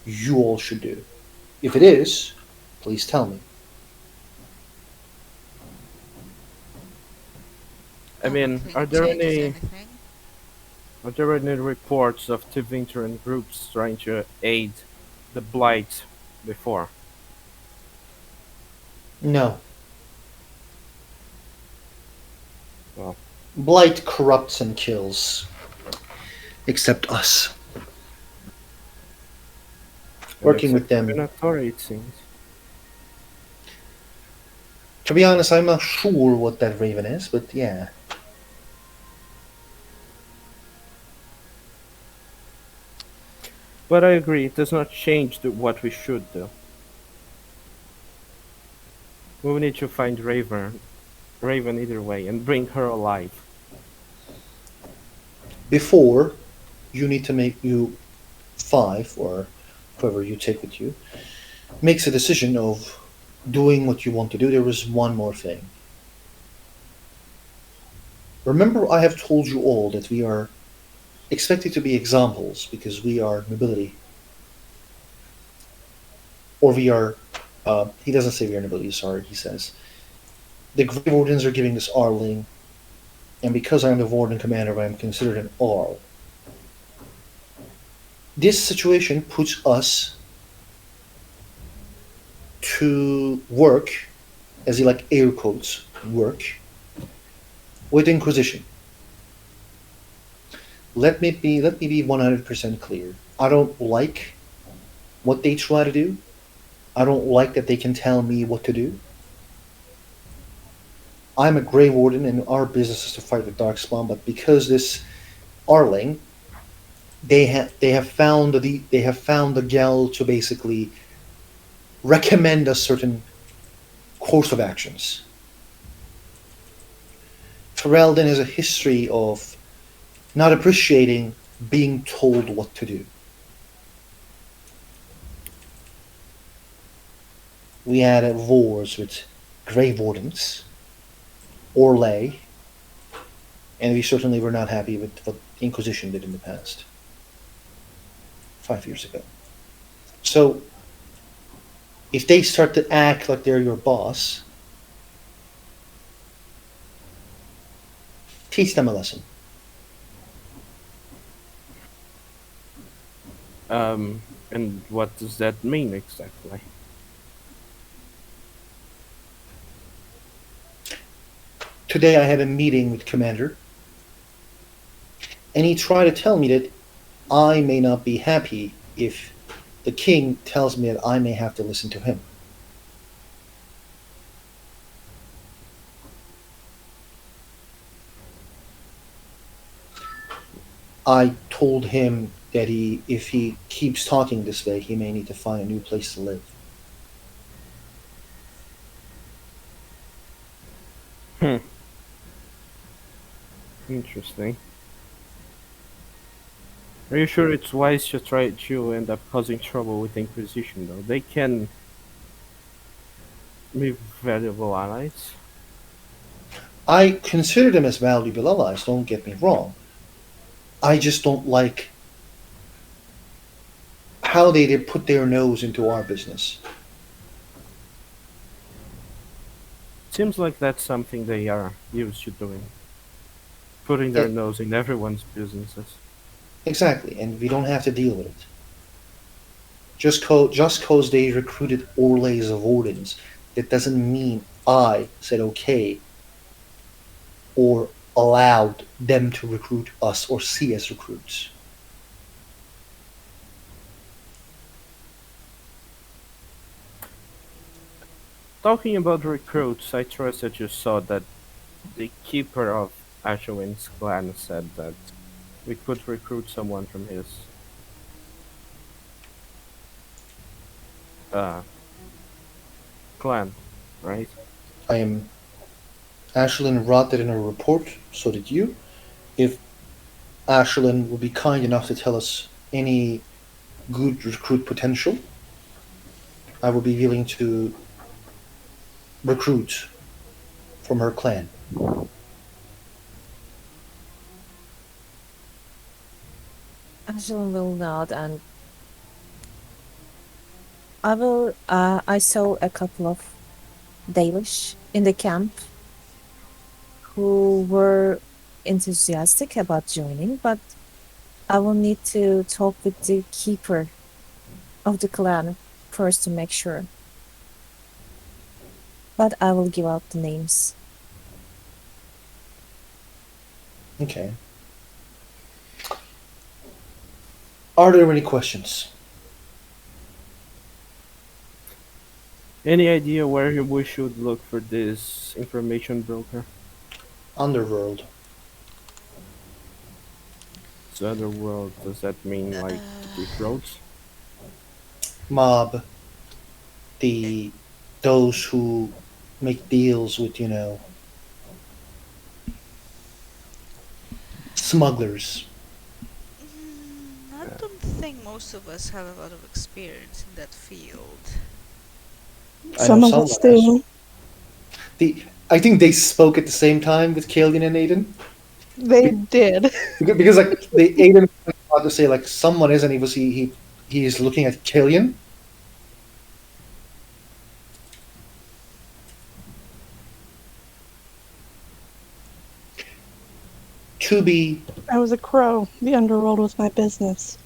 you all should do. If it is, please tell me. I mean, think are it there changes any anything. reports of Tevinter groups trying to aid the blight before? No. Well, Blight corrupts and kills. Except us. Working with them. Minotauri, it seems. To be honest, I'm not sure what that raven is, but yeah. But I agree, it does not change what we should do. We will need to find Raven either way, and bring her alive. Before, you need to make you five, or whoever you take with you, makes a decision of doing what you want to do. There is one more thing. Remember, I have told you all that we are expected to be examples because we are nobility. Or we are, he doesn't say we are nobility, sorry, he says. The Grey Wardens are giving this Arling, and because I am the Warden Commander, I am considered an Arl. This situation puts us to work, as he like air quotes, work, with Inquisition. Let me be 100% clear. I don't like what they try to do. I don't like that they can tell me what to do. I'm a Grey Warden, and our business is to fight the Darkspawn. But because this Arling, they have found the Gel to basically recommend a certain course of actions. Ferelden has a history of not appreciating being told what to do. We had wars with Grey Wardens, Orlais, and we certainly were not happy with what Inquisition did in the past. 5 years ago. So, if they start to act like they're your boss, teach them a lesson. And what does that mean exactly? today I had a meeting with Commander, and he tried to tell me that I may not be happy if the king tells me that I may have to listen to him. I told him that if he keeps talking this way, he may need to find a new place to live. Interesting. Are you sure it's wise to try to end up causing trouble with the Inquisition, though? They can be valuable allies. I consider them as valuable allies, don't get me wrong. I just don't like how they put their nose into our business. Seems like that's something they are used to doing. Putting their Eh, nose in everyone's businesses. Exactly, and we don't have to deal with it. Just cause they recruited Orlays of Ordens, that doesn't mean I said okay or allowed them to recruit us or see as recruits. Talking about recruits, I trust that you saw that the keeper of Ashwin's clan said that we could recruit someone from his uh, clan, right? I am Ashlyn wrote that in her report, so did you. If Ashlyn will be kind enough to tell us any good recruit potential, I will be willing to recruit from her clan. Angela will nod, and I saw a couple of Dalish in the camp who were enthusiastic about joining, but I will need to talk with the keeper of the clan first to make sure. But I will give out the names. Okay. Are there any questions? Any idea where we should look for this information broker? Underworld. The other world, does that mean like the deep roads? Mob. Those who make deals with, smugglers. I don't think most of us have a lot of experience in that field. I know Some of someone us has. do. I think they spoke at the same time with Kalian and Aiden. They did. Because like Aiden was about to say like someone is, and he is looking at Kalian. To be I was a crow. The underworld was my business.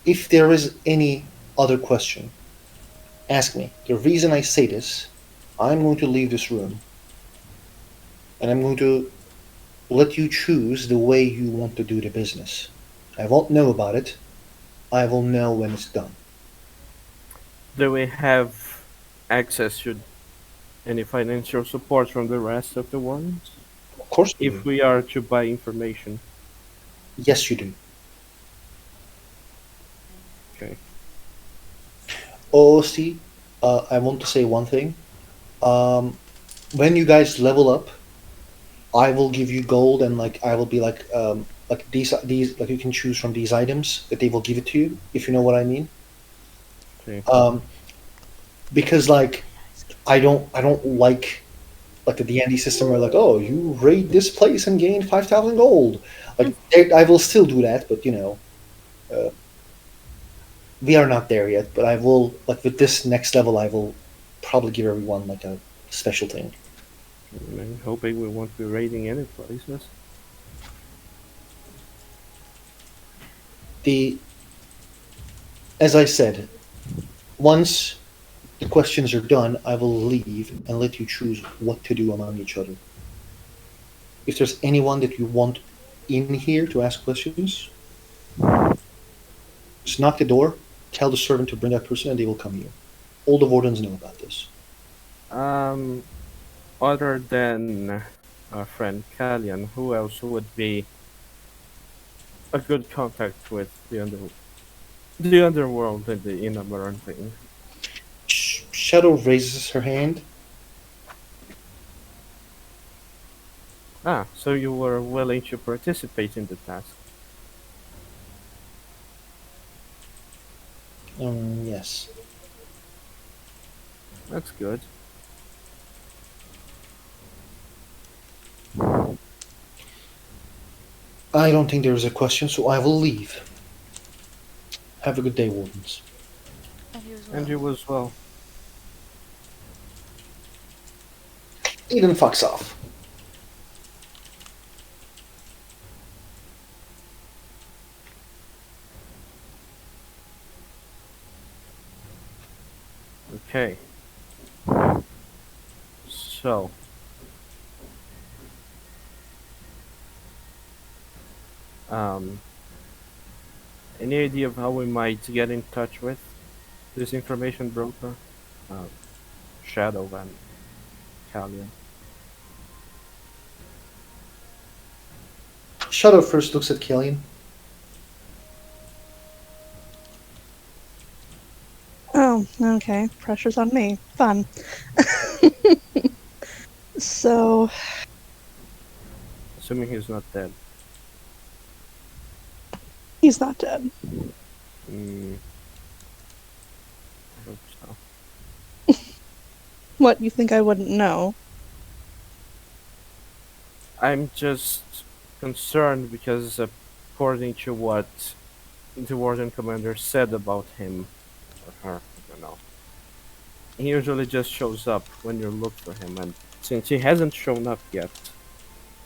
if there is any other question, ask me. The reason I say this, I'm going to leave this room, and I'm going to let you choose the way you want to do the business. I won't know about it. I will know when it's done. Do we have access to any financial support from the rest of the ones? Of course, you If do. we are to buy information. Yes, you do. Okay. OOC, I want to say one thing. When you guys level up, I will give you gold, and like I will be like these like you can choose from these items that they will give it to you, if you know what I mean. Okay. Because like I don't like the D&D system where like, oh, you raid this place and gain 5,000 gold. Like I will still do that, but uh, we are not there yet. But I will, like, with this next level, I will probably give everyone like a special thing. I'm hoping we won't be raiding any places. The As I said, once the questions are done, I will leave and let you choose what to do among each other. If there's anyone that you want in here to ask questions, just knock the door, tell the servant to bring that person, and they will come here. All the wardens know about this. Um, other than our friend Kalian, who else would be a good contact with the underworld and the Inabaran thing? Shadow raises her hand. Ah, so you were willing to participate in the task. Yes. That's good. I don't think there is a question, so I will leave. Have a good day, wardens. And you as well. And you as well. Eden fucks off. Okay. So. Any idea of how we might get in touch with this information broker? Uh, Shadow and Kalian. Shadow first looks at Killian. Oh, okay. Pressure's on me. Fun. So, Assuming he's not dead. he's not dead. I hope so. What, you think I wouldn't know? I'm just concerned because according to what the Warden Commander said about him, or her, I don't know, he usually just shows up when you look for him, and since he hasn't shown up yet,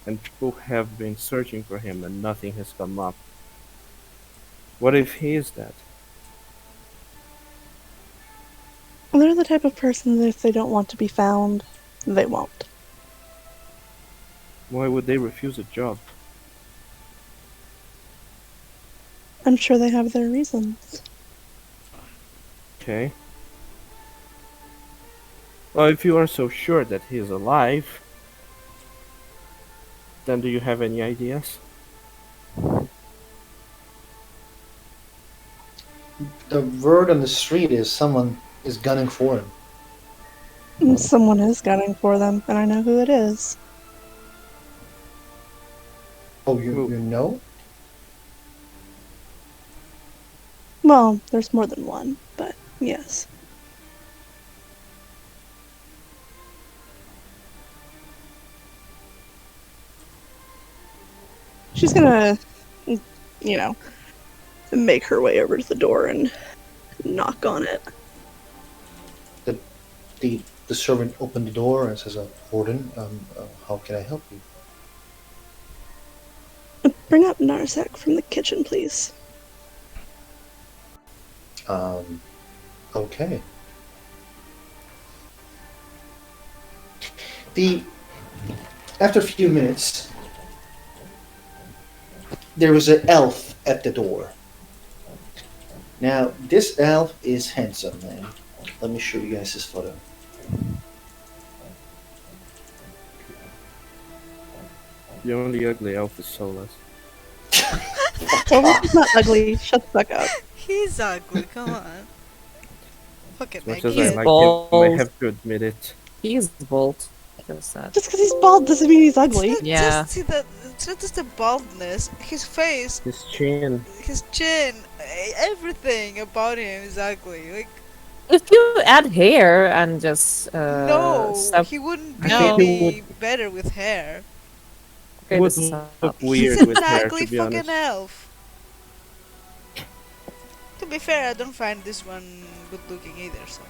and people have been searching for him and nothing has come up, what if he is dead? They're the type of person that if they don't want to be found, they won't. Why would they refuse a job? I'm sure they have their reasons. Okay. Well, if you are so sure that he is alive, then do you have any ideas? The word on the street is someone is gunning for him. Someone is gunning for them, and I know who it is. Oh, you know? Well, there's more than one, but yes. She's gonna, make her way over to the door and knock on it. The servant opened the door and says, "Warden, how can I help you?" Bring up Narsak from the kitchen, please. Okay. After a few minutes, there was an elf at the door. Now, this elf is handsome, man. Let me show you guys his photo. The only ugly elf is Solus. Well, he's not ugly. Shut the fuck up. He's ugly, come on. Fucking As much Maggie. as I like him, I Bald. have to admit it. He's bald. Feels sad. Just because he's bald doesn't mean he's ugly. It's not Yeah. just it's not just the baldness. His face, His chin. his chin, everything about him is ugly. Like, If you add hair and just no, stuff, he wouldn't I be think he any better with hair. okay, would this look weird He's with an hair, ugly to be fucking honest. elf. To be fair, I don't find this one good looking either, so.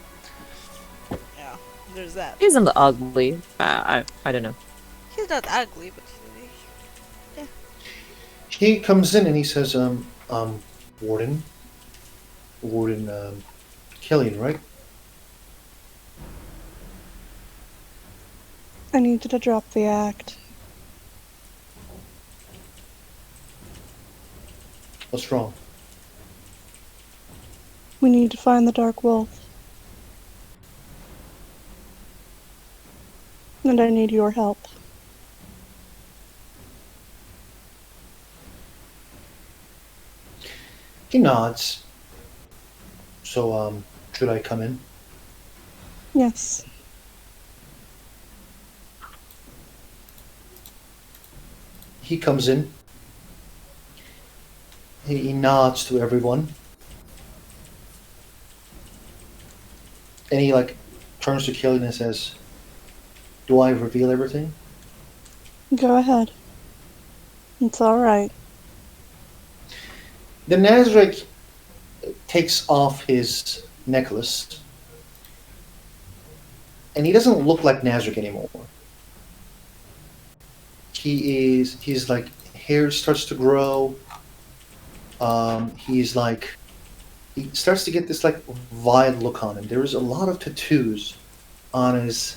Yeah, there's that. He isn't ugly. I don't know. He's not ugly, but. He comes in and he says, Warden, Killian, right? I need you to drop the act. What's wrong? We need to find the Dark Wolf. And I need your help. He nods. So, should I come in? Yes. He comes in. He nods to everyone. And he, like, turns to Killian and says, "Do I reveal everything?" Go ahead. It's alright. The Nazarick takes off his necklace. And he doesn't look like Nazarick anymore. He's like, hair starts to grow. He's like, he starts to get this like wild look on him. There is a lot of tattoos on his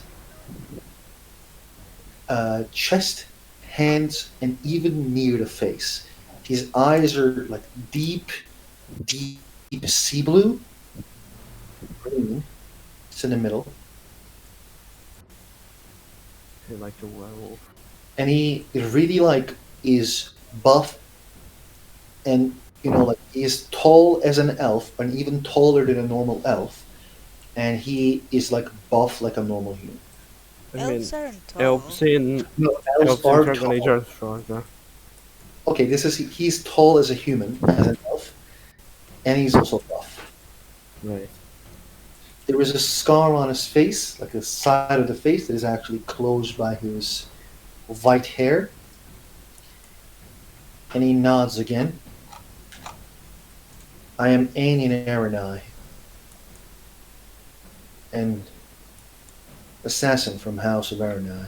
chest, hands, and even near the face. His eyes are like deep sea blue, green. It's in the middle, You're like a werewolf. and he really like is buff, and like he is tall as an elf, and even taller than a normal elf, and he is like buff like a normal human. I mean, Elves aren't tall. elves in No, elves in are Dragon Age tall. are shorter. Okay, he's tall as a human, as an elf, and he's also buff. Right. There is a scar on his face, like the side of the face, that is actually closed by his white hair. And he nods again. I am Ainian Aranai, and assassin from House of Aranai.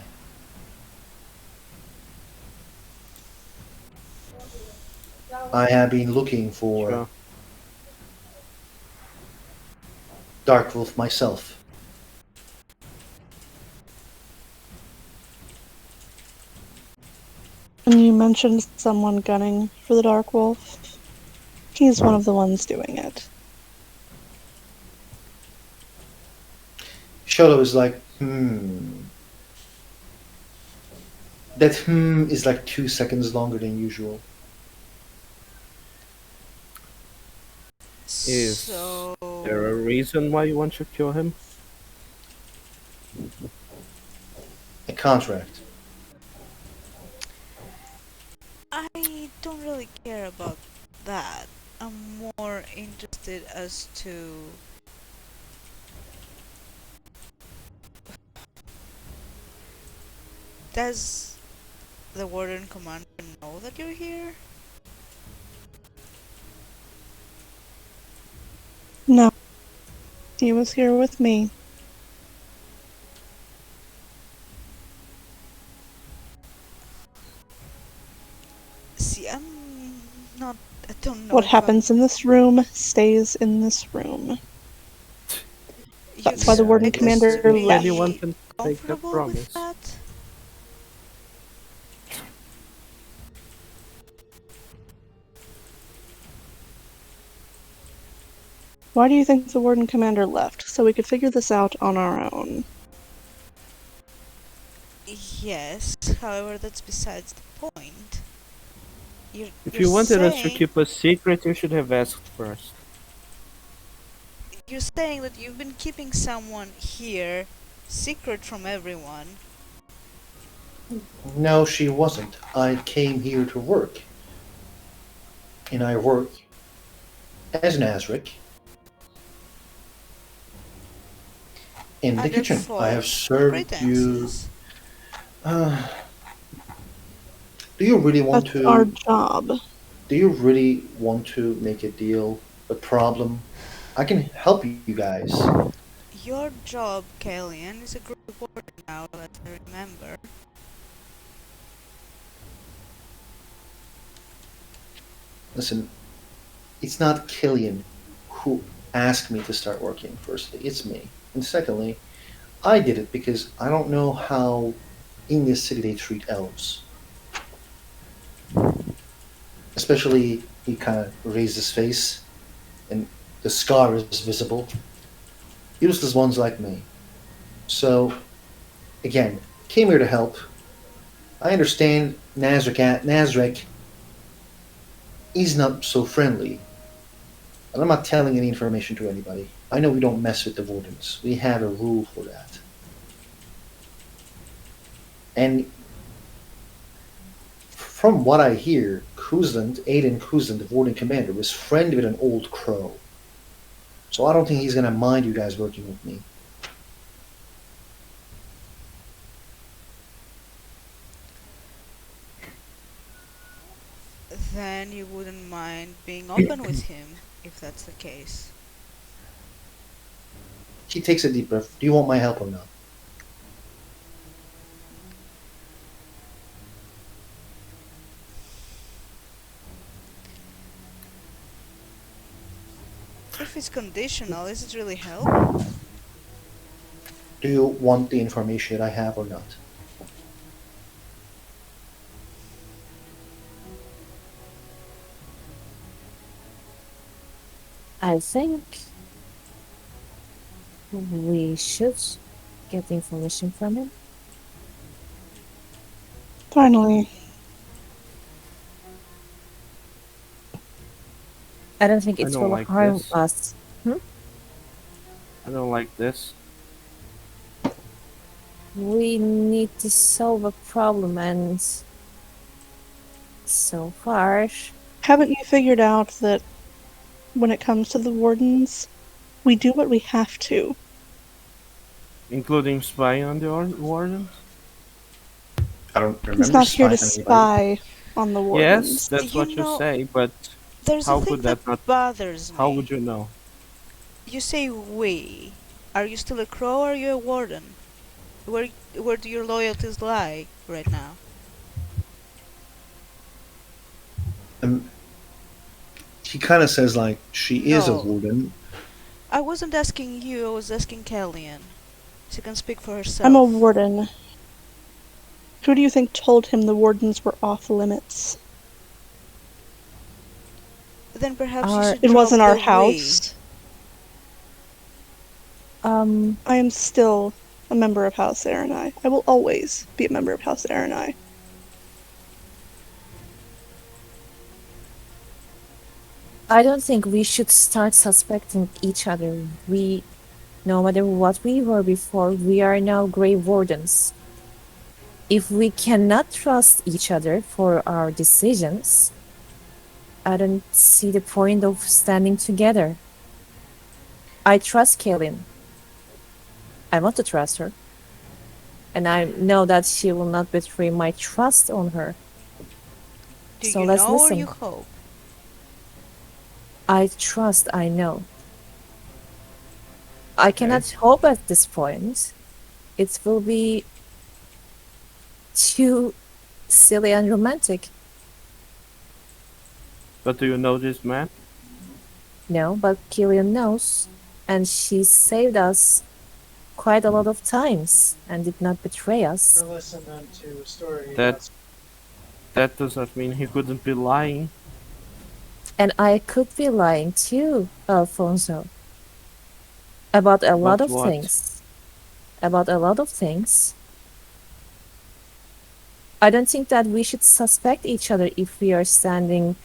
I have been looking for Sure. Darkwolf myself. And you mentioned someone gunning for the Dark Wolf. He's one of the ones doing it. Shoto is like, That is like 2 seconds longer than usual. Is So there a reason why you want to kill him? A contract. I don't really care about that. I'm more interested as to does the Warden Commander know that you're here? No. He was here with me. See, I'm not. I don't know. What if I'm- happens in this room stays in this room. You That's why the Warden expect Commander us to be left. Anyone can take that comfortable promise. with that? Why do you think the Warden Commander left? So we could figure this out on our own. Yes, however, that's besides the point. If You're you wanted us to saying- keep a secret, you should have asked first. You're saying that you've been keeping someone here secret from everyone. No, she wasn't. I came here to work. And I work as Nazarick in the Under kitchen. I have false served you. pretenses. Do you really want That's to? our job. Do you really want to make a deal, a problem? I can help you guys. Your job, Kellyan, is a good word now that I remember. Listen, it's not Killian who asked me to start working, firstly. It's me. And secondly, I did it because I don't know how in this city they treat elves. Especially, he kind of raised his face, and the scar is visible. Useless ones like me. So, again, came here to help. I understand Nazrek is not so friendly, and I'm not telling any information to anybody. I know we don't mess with the Wardens. We have a rule for that. And from what I hear, Aiden Kuzland, the Warden Commander, was friend with an old crow. So I don't think he's gonna mind you guys working with me. Then you wouldn't mind being open with him, if that's the case. He takes a deep breath. Do you want my help or not? If it's conditional, is it really help? Do you want the information that I have or not? I think we should get the information from him. Finally. I don't think I it don't will like harm this. us. I don't like this. We need to solve a problem, and so far, Haven't you figured out that when it comes to the Wardens, we do what we have to? Including spying on the Wardens? I don't remember. He's not here to spying on anybody. spy on the Yes, Wardens. that's You what you know- say, but There's How a thing could that not- bothers me. how would you know? You say we. Are you still a crow or are you a warden? Where do your loyalties lie right now? He kind of says like she is No. a warden. I wasn't asking you, I was asking Kellyanne. She can speak for herself. I'm a warden. Who do you think told him the Wardens were off limits? Then perhaps Our- you should It wasn't drop our the house. I am still a member of House Aranai. I will always be a member of House Aranai. I don't think we should start suspecting each other. No matter what we were before, we are now Grey Wardens. If we cannot trust each other for our decisions, I don't see the point of standing together. I trust Kaylin. I want to trust her. And I know that she will not betray my trust on her. Do So you let's know or listen. you hope? I trust I know. I cannot hope at this point. It will be too silly and romantic. But do you know this man? No, but Killian knows. And she saved us quite a lot of times and did not betray us. Listening to a story That- That does not mean he couldn't be lying. And I could be lying too, Alfonso. About a lot About of what? things. About a lot of things. I don't think that we should suspect each other if we are sitting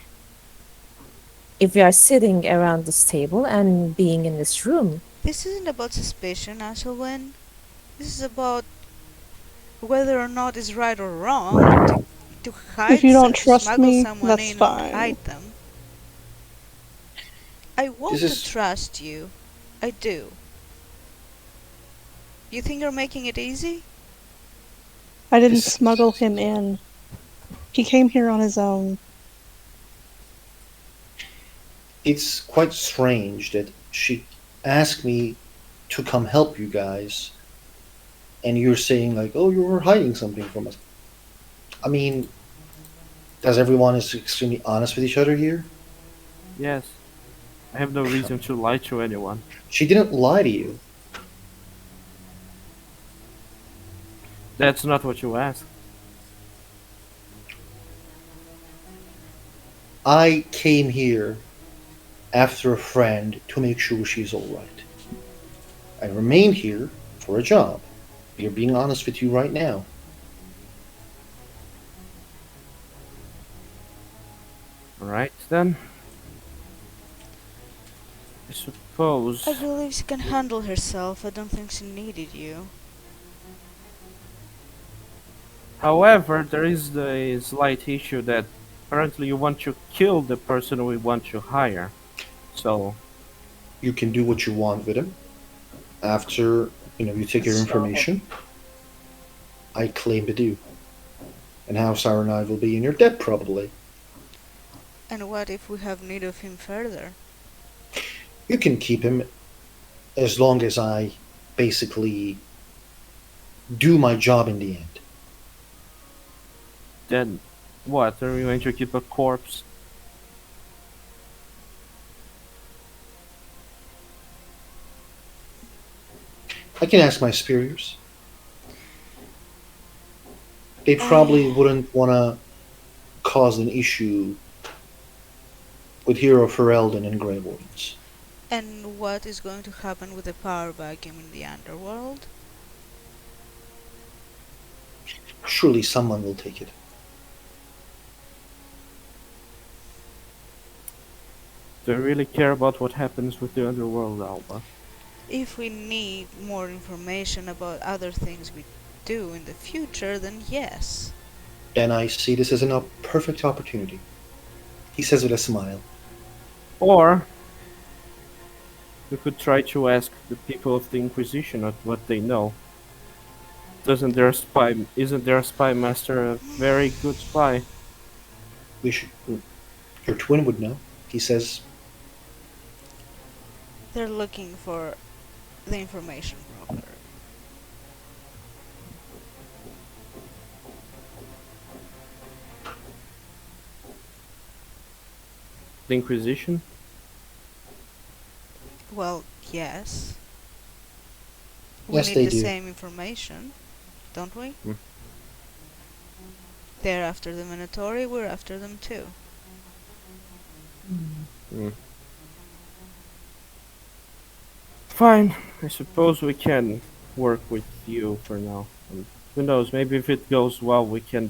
around this table and being in this room. This isn't about suspicion, Ashelwyn. This is about whether or not it's right or wrong to hide you don't to trust smuggle me, someone that's in fine. and hide them. I want This is- to trust you. I do. You think you're making it easy? I didn't This- smuggle him in. He came here on his own. It's quite strange that she asked me to come help you guys, and you're saying like, "Oh, you're hiding something from us." I mean, does everyone is extremely honest with each other here? Yes. I have no reason to lie to anyone. She didn't lie to you. That's not what you asked. I came here after a friend to make sure she's all right. I remained here for a job. You're being honest with you right now. Alright then. I suppose. I believe she can handle herself. I don't think she needed you. However, there is the slight issue that apparently you want to kill the person we want to hire. So, You can do what you want with him. After, you take your information, I claim to do. And Househour and I will be in your debt, probably. And what if we have need of him further? You can keep him as long as I basically do my job in the end. then what? Are you going to keep a corpse? I can ask my superiors. They probably wouldn't want to cause an issue with Hero Ferelden and Grey Wardens. And what is going to happen with the power vacuum in the underworld? Surely someone will take it. Do you really care about what happens with the underworld, Alba? If we need more information about other things we do in the future, then yes. And I see this as a perfect opportunity. He says with a smile. Or you could try to ask the people of the Inquisition what they know. Isn't their spy master a very good spy? We should. Your twin would know. He says, They're looking for the information broker. The Inquisition? Well, yes. We Yes, need they the do. same information, don't we? Mm. They're after the Minotauri, we're after them too. Mm. Fine, I suppose we can work with you for now. And who knows, maybe if it goes well we can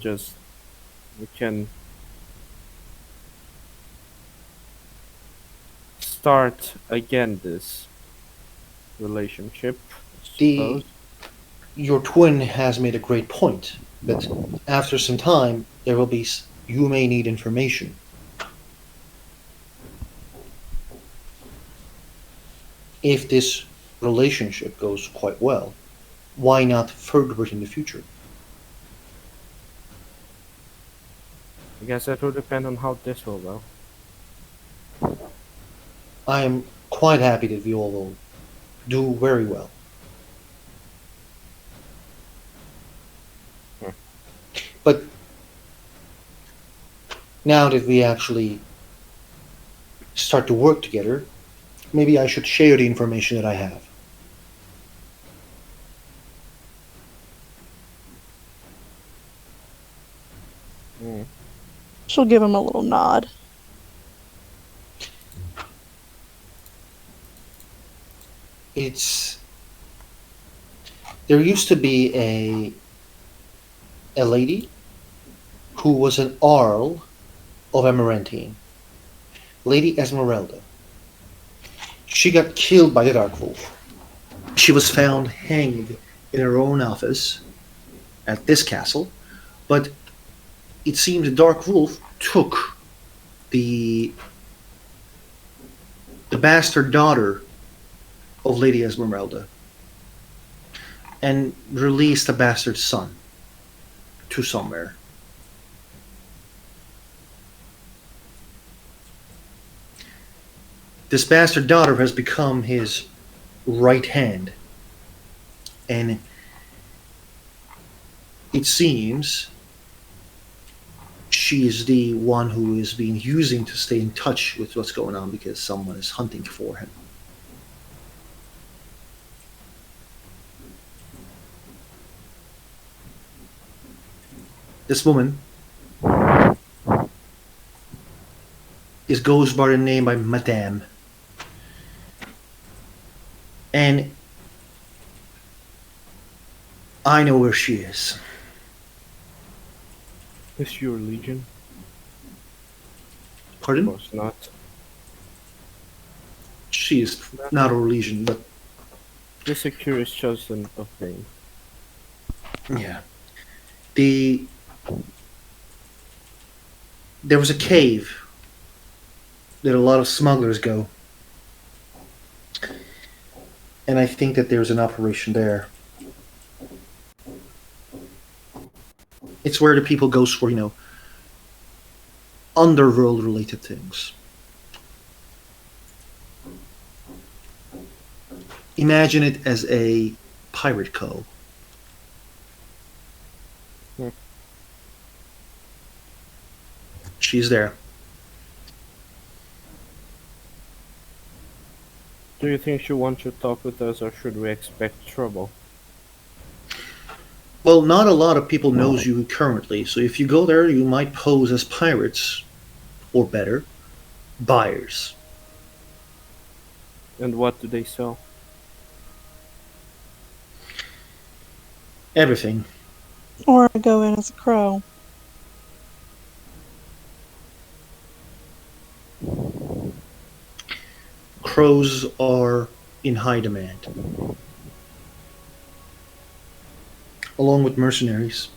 start again this relationship, I The- suppose. your twin has made a great point, but after some time, there will be. You may need information. If this relationship goes quite well, why not further it in the future? I guess that will depend on how this will go. I am quite happy that we all will do very well. But now that we actually start to work together, maybe I should share the information that I have. Mm. She'll give him a little nod. It's there used to be a lady who was an Arl of Emerantine, Lady Esmeralda. She got killed by the Dark Wolf. She was found hanged in her own office at this castle, but it seems the Dark Wolf took the bastard daughter of Lady Esmeralda and released the bastard son to somewhere. This bastard daughter has become his right hand, and it seems she is the one who is being using to stay in touch with what's going on because someone is hunting for him. This woman goes by the name by Madame. And I know where she is. Is she your legion? Of Pardon? course not. She is not a legion, but Just a curious chosen of name. yeah. There was a cave that a lot of smugglers go. And I think that there's an operation there. It's where the people go for, underworld related things. Imagine it as a pirate cove. Hmm. She's there. Do you think she wants to talk with us, or should we expect trouble? Well, not a lot of people knows you currently, so if you go there, you might pose as pirates, or better, buyers. And what do they sell? Everything. Or I go in as a crow. Crows are in high demand, along with mercenaries,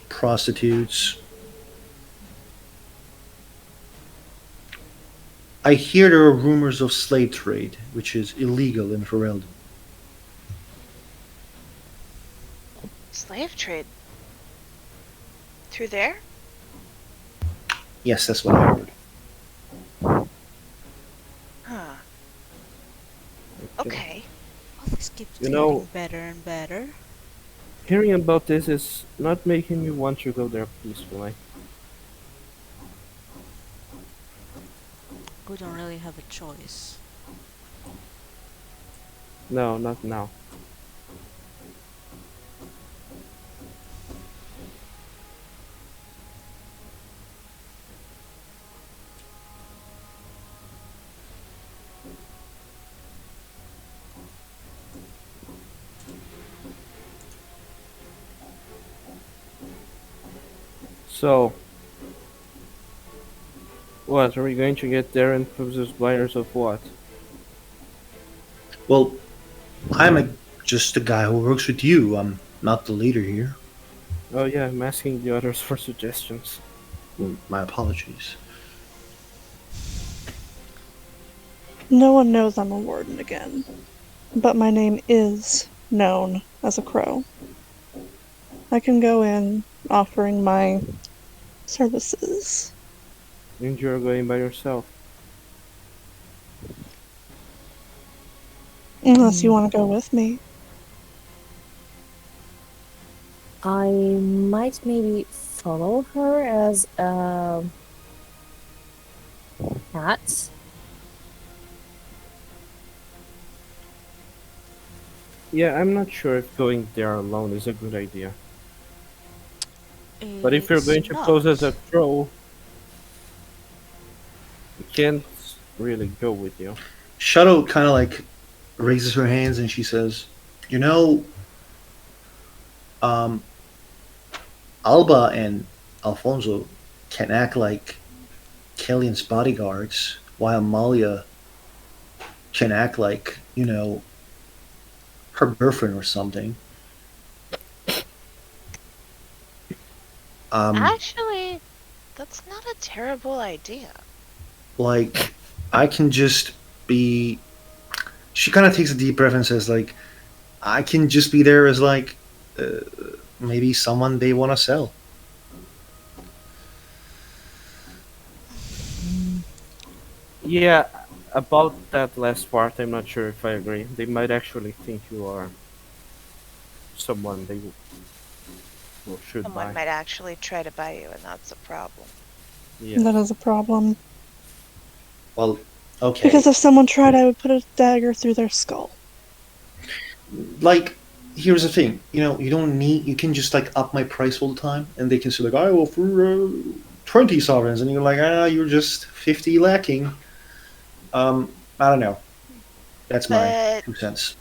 prostitutes. I hear there are rumors of slave trade, which is illegal in Ferelden. Slave trade. Through there? Yes, that's what I heard. Huh. Okay. Well, this keeps You know- getting better and better. Hearing about this is not making me want to go there peacefully. We don't really have a choice. No, not now. So, what, are we going to get there and pose as buyers of what? Well, just a guy who works with you. I'm not the leader here. Oh yeah, I'm asking the others for suggestions. My apologies. No one knows I'm a warden again, but my name is known as a crow. I can go in offering my services. And you're going by yourself. Unless you want to go with me. I might maybe follow her as a cat. Yeah, I'm not sure if going there alone is a good idea. But if you're It's going to not. pose as a crow, you can't really go with you. Shadow kind of like raises her hands and she says, "You know, Alba and Alfonso can act like Kellyan's bodyguards, while Malia can act like, her girlfriend or something." Actually, that's not a terrible idea. Like, I can just be. She kind of takes a deep breath and says, like, I can just be there as, like, maybe someone they want to sell. Yeah, about that last part, I'm not sure if I agree. They might actually think you are someone they should Someone buy. might actually try to buy you, and that's a problem. Yeah. That is a problem. Well, okay. Because if someone tried, I would put a dagger through their skull. Like, here's the thing. You don't need. You can just like up my price all the time, and they can say like, I will for 20 sovereigns, and you're like, you're just 50 lacking. I don't know. That's my But 2 cents.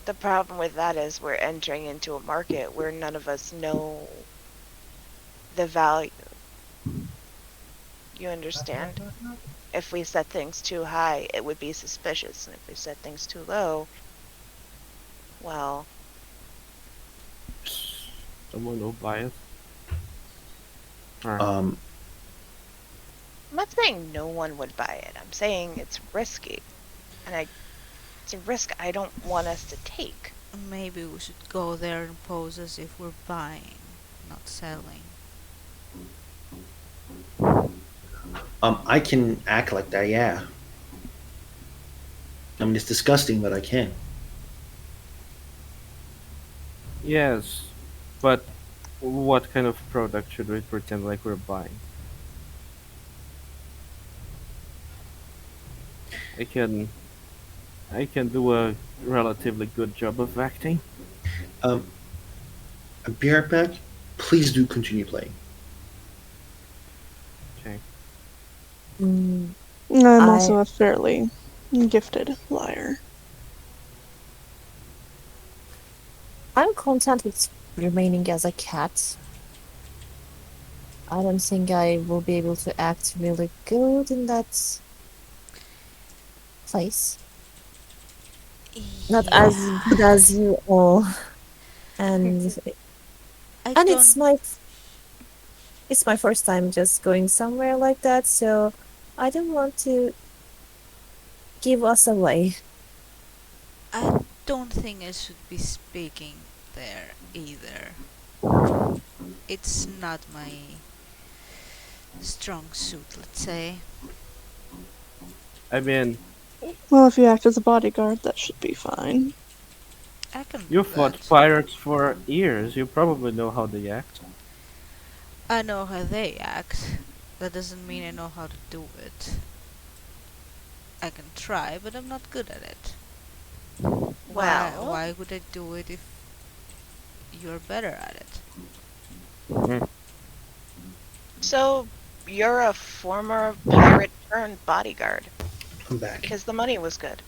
the problem with that is we're entering into a market where none of us know the value. You understand? If we set things too high, it would be suspicious, and if we set things too low, well, Someone will buy it. Or, Um, I'm not saying no one would buy it. I'm saying it's risky, and it's a risk I don't want us to take. Maybe we should go there and pose as if we're buying, not selling. I can act like that, yeah. I mean, it's disgusting, but I can. yes, but what kind of product should we pretend like we're buying? I can I can do a relatively good job of acting. Um, I'll be right back. Please do continue playing. Okay. Mm, I'm I- also a fairly gifted liar. I'm content with remaining as a cat. I don't think I will be able to act really good in that place. Not as Yeah. good as you all. And I and don't. it's my first time just going somewhere like that, so I don't want to give us away. I don't think I should be speaking there either. It's not my strong suit, let's say. I mean, Well, if you act as a bodyguard, that should be fine. I can you do fought that. pirates for years. You probably know how they act. I know how they act. That doesn't mean I know how to do it. I can try, but I'm not good at it. Why? Well, Why would I do it if you're better at it? Mhm. so you're a former pirate turned bodyguard I'm back. because the money was good.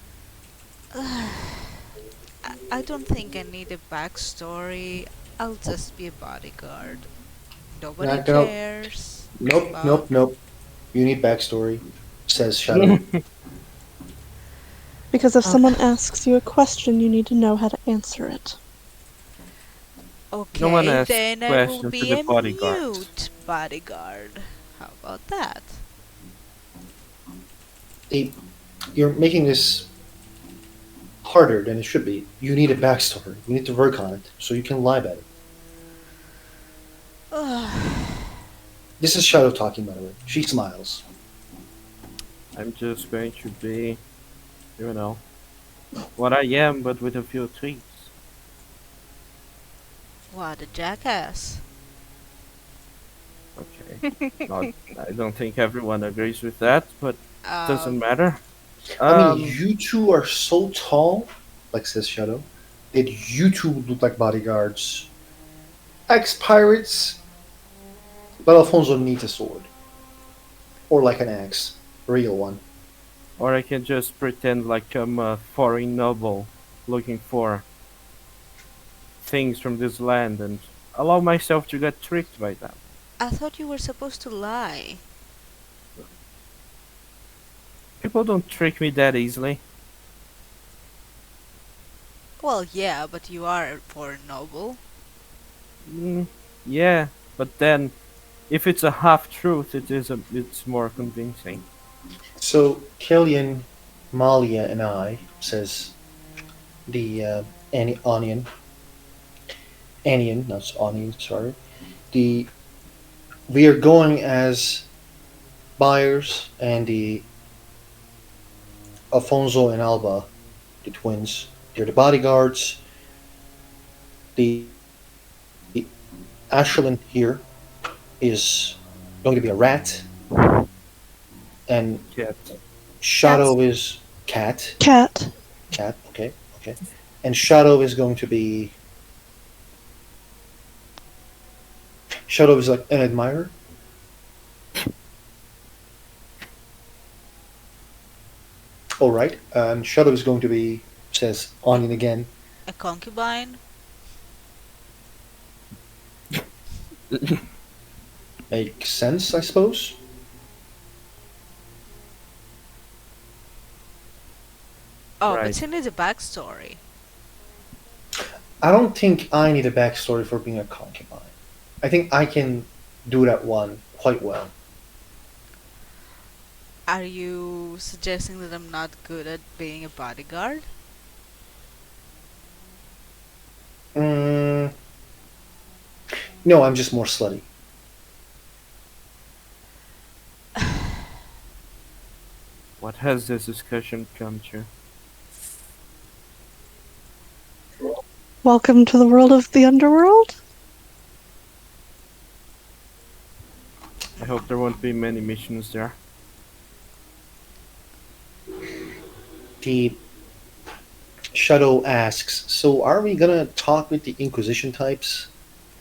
I don't think I need a backstory. I'll just be a bodyguard. Nobody Back up. cares. Nope, about- nope, nope. You need backstory, says Shadow. Because if Oh. someone asks you a question, you need to know how to answer it. Okay, No one asks then I will questions to be the a bodyguards. mute bodyguard. How about that? You're making this harder than it should be. You need a backstory. You need to work on it so you can lie better. This is Shadow talking, by the way. She smiles. I'm just going to be, you know, what I am, but with a few tweaks. What a jackass. Okay. Not, I don't think everyone agrees with that, but doesn't Um, matter. I mean, you two are so tall, like says Shadow, that you two would look like bodyguards. Ex-pirates. But Alfonso needs a sword. Or like an axe. A real one. Or I can just pretend like I'm a foreign noble looking for things from this land and allow myself to get tricked by them. I thought you were supposed to lie. People don't trick me that easily. Well, yeah, but you are a foreign noble. Yeah, but then if it's a half truth, it's more convincing. So, Killian, Malia, and I, says the Onion. Anion, not Onion, sorry. We are going as buyers, and the Alfonso and Alba, the twins, they're the bodyguards. The Asherlin here is going to be a rat, and Yet. Shadow is Cat. Cat. Cat. Okay. Okay. And Shadow is going to be. Shadow is like an admirer. All right. Shadow is going to be, says Onion again. A concubine? Makes sense, I suppose. Oh, Right. but she needs a backstory. I don't think I need a backstory for being a concubine. I think I can do that one quite well. Are you suggesting that I'm not good at being a bodyguard? Mm, no, I'm just more slutty. What has this discussion come to? Welcome to the world of the underworld. I hope there won't be many missions there. The Shadow asks, so are we gonna talk with the Inquisition types?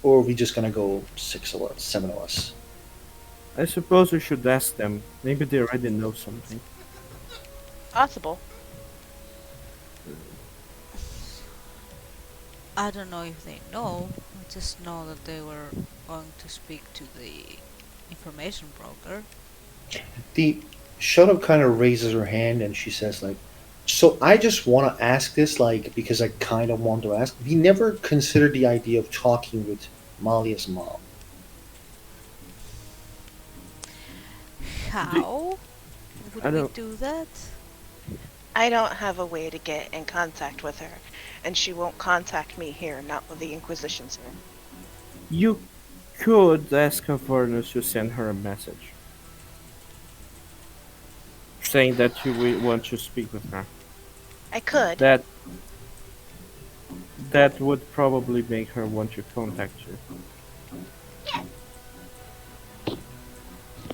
Or are we just gonna go 6 of us, 7 of us? I suppose we should ask them. Maybe they already know something. Possible. I don't know if they know. I just know that they were going to speak to the information broker. The Shadow kind of raises her hand and she says, like, so I just want to ask this, like, because I kind of want to ask. We never considered the idea of talking with Malia's mom. How I would we don't- do that? I don't have a way to get in contact with her, and she won't contact me here, not with the Inquisition, sir. You could ask Avernus to send her a message. Saying that you want to speak with her. I could. That would probably make her want to contact you.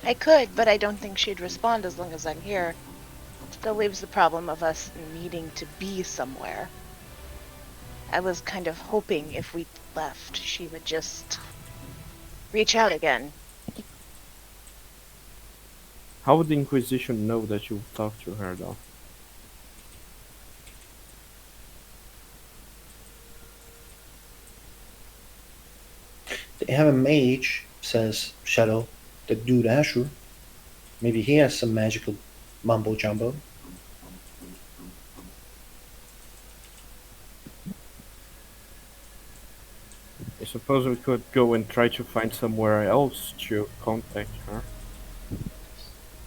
I could, but I don't think she'd respond as long as I'm here. Still leaves the problem of us needing to be somewhere. I was kind of hoping if we left, she would just reach out again. How would the Inquisition know that you talked to her, though? They have a mage, says Shadow, the dude Asher. Maybe he has some magical mumbo jumbo. I suppose we could go and try to find somewhere else to contact her.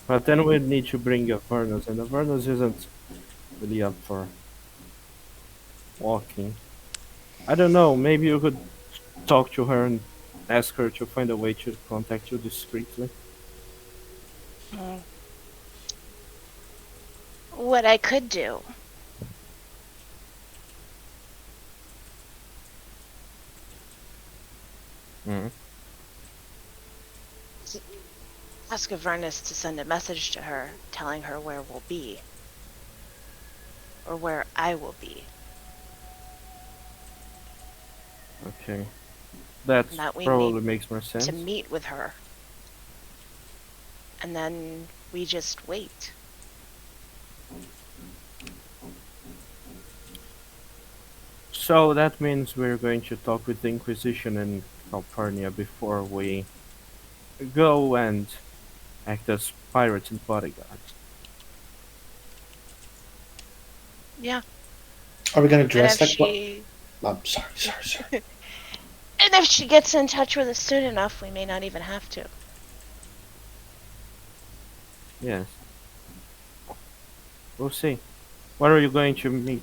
But then we'd need to bring Avernus, and Avernus isn't really up for walking. I don't know, maybe you could talk to her and ask her to find a way to contact you discreetly. What I could do. Mm. Ask Avernus to send a message to her, telling her where we'll be. Or where I will be. Okay. That That we probably need makes more sense. To meet with her. And then we just wait. So that means we're going to talk with the Inquisition in Calpurnia before we go and act as pirates and bodyguards. Yeah. Are we gonna And dress if like she I'm sorry. and if she gets in touch with us soon enough, we may not even have to. Yes. We'll see. What are you going to meet?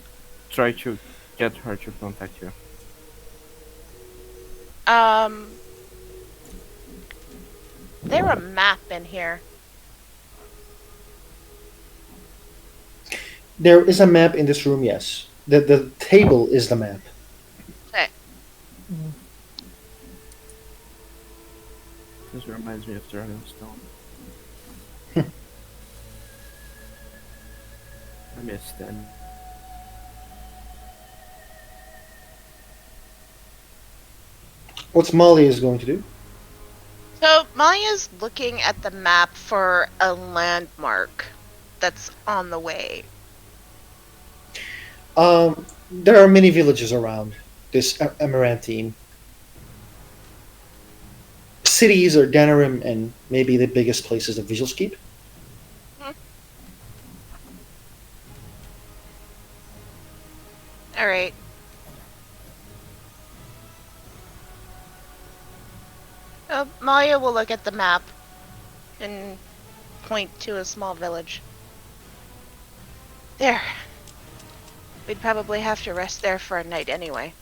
Try to get her to contact you. There a map in here. There is a map in this room, yes. The table is the map. This reminds me of Dragonstone. I missed that. What's Molly is going to do? So Maya's looking at the map for a landmark that's on the way. There are many villages around this Amaranthine. Cities are Danarim, and maybe the biggest place is the Visualscape. All right. Maya will look at the map and point to a small village. There. We'd probably have to rest there for a night anyway.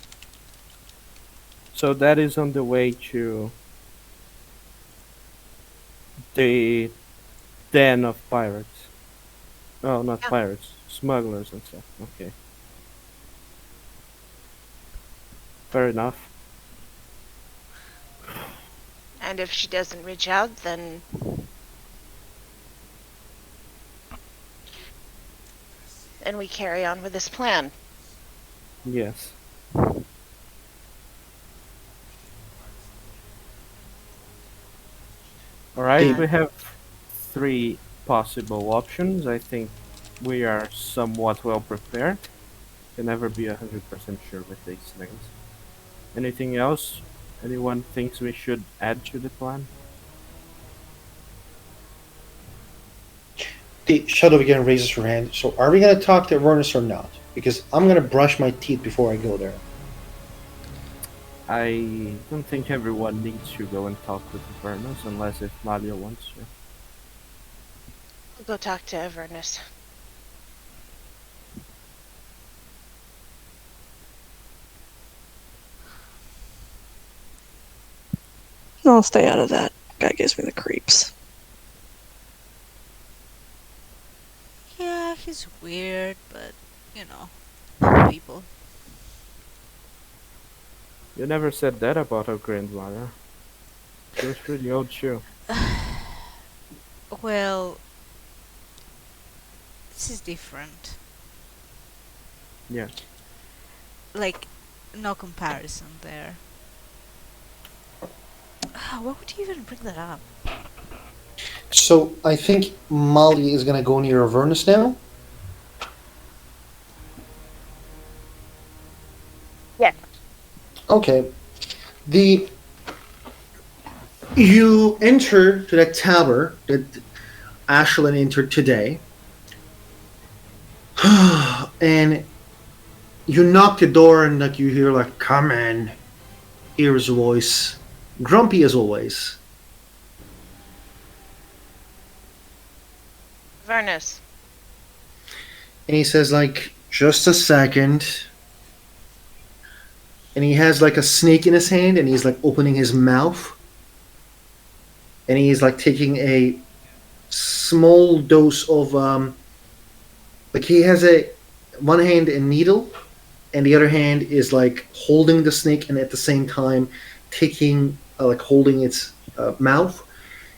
So that is on the way to the den of pirates. Oh, not Yeah. pirates, smugglers and stuff. Okay. Fair enough. And if she doesn't reach out, then we carry on with this plan. Yes. Alright, Yeah. we have three possible options. I think we are somewhat well prepared. Can never be 100% sure with these things. Anything else anyone thinks we should add to the plan? The Shadow again raises her hand. So, are we going to talk to Avernus or not? Because I'm going to brush my teeth before I go there. I don't think everyone needs to go and talk with Avernus unless if Malia wants to. We'll go talk to Avernus. I'll stay out of that. Guy gives me the creeps. Yeah, he's weird, but you know, people. You never said that about our grandmother. She was pretty old too. Well, this is different. Yeah. Like, no comparison there. Why would you even bring that up? So, I think Molly is going to go near Avernus now. Yes. Okay. You enter to that tower that Ashlyn entered today, and you knock the door, and like you hear like, "Come in." Hear his voice, grumpy as always. Avernus. And he says like, "Just a second." And he has like a snake in his hand, and he's like opening his mouth. And he's like taking a small dose of like he has a one hand a needle, and the other hand is like holding the snake, and at the same time taking like holding its mouth,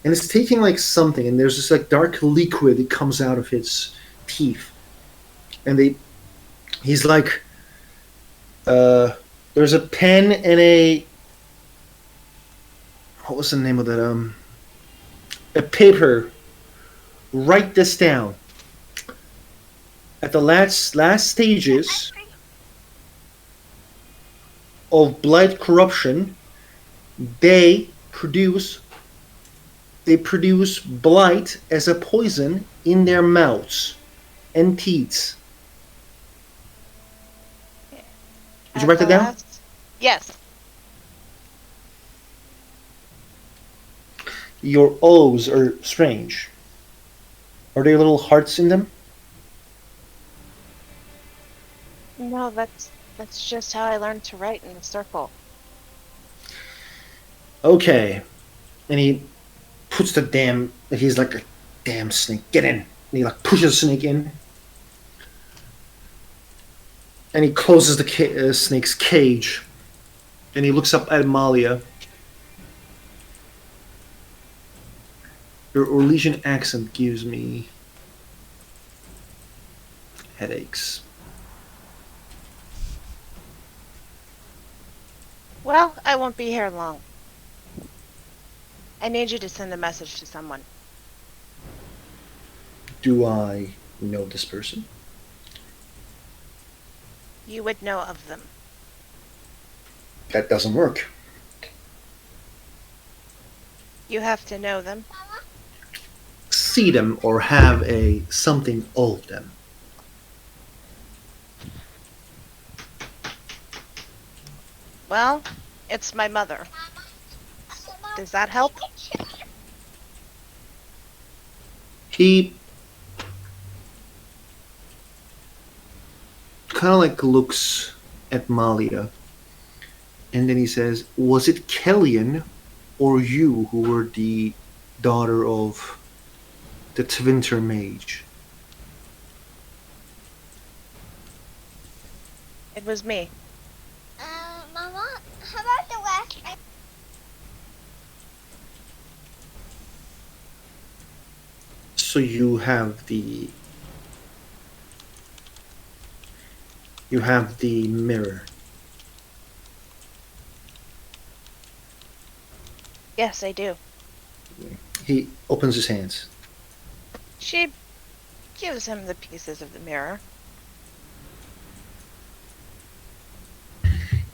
and it's taking like something, and there's this like dark liquid that comes out of his teeth, and he's like there's a pen and a what was the name of that a paper. Write this down. At the last stages of blood corruption, they produce blight as a poison in their mouths and teeth. Did you write that down? Yes. Your O's are strange. Are there little hearts in them? No, that's just how I learned to write in the circle. Okay. And he puts the damn. He's like a damn snake. Get in. And he like pushes the snake in. And he closes the snake's cage. And he looks up at Malia. Your Orlesian accent gives me headaches. Well, I won't be here long. I need you to send a message to someone. Do I know this person? You would know of them. That doesn't work. You have to know them. See them or have a something of them. Well, it's my mother. Does that help? He kind of like looks at Malia, and then he says, "Was it Kellyan or you who were the daughter of the Twinter Mage?" It was me. Mama, how about the last? So you have the mirror. Yes, I do. He opens his hands. She gives him the pieces of the mirror.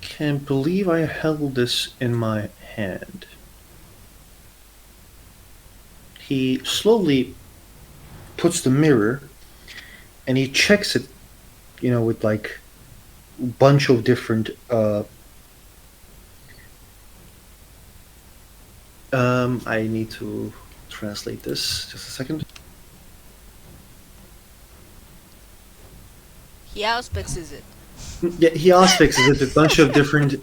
Can't believe I held this in my hand. He slowly puts the mirror and he checks it, with like a bunch of different I need to translate this just a second. He auspexes it. Yeah, he auspexes it with a bunch of different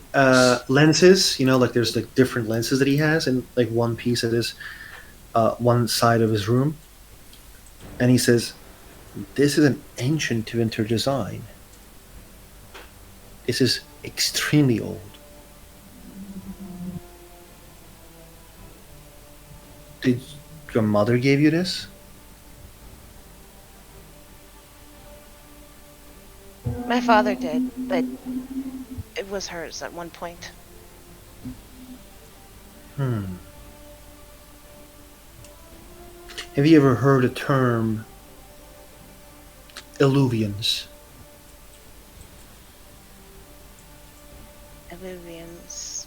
lenses. Like there's like different lenses that he has in like one piece of his one side of his room, and he says, "This is an ancient winter design. This is extremely old." Did your mother give you this? My father did, but it was hers at one point. Have you ever heard the term Illuvians? Illuvians.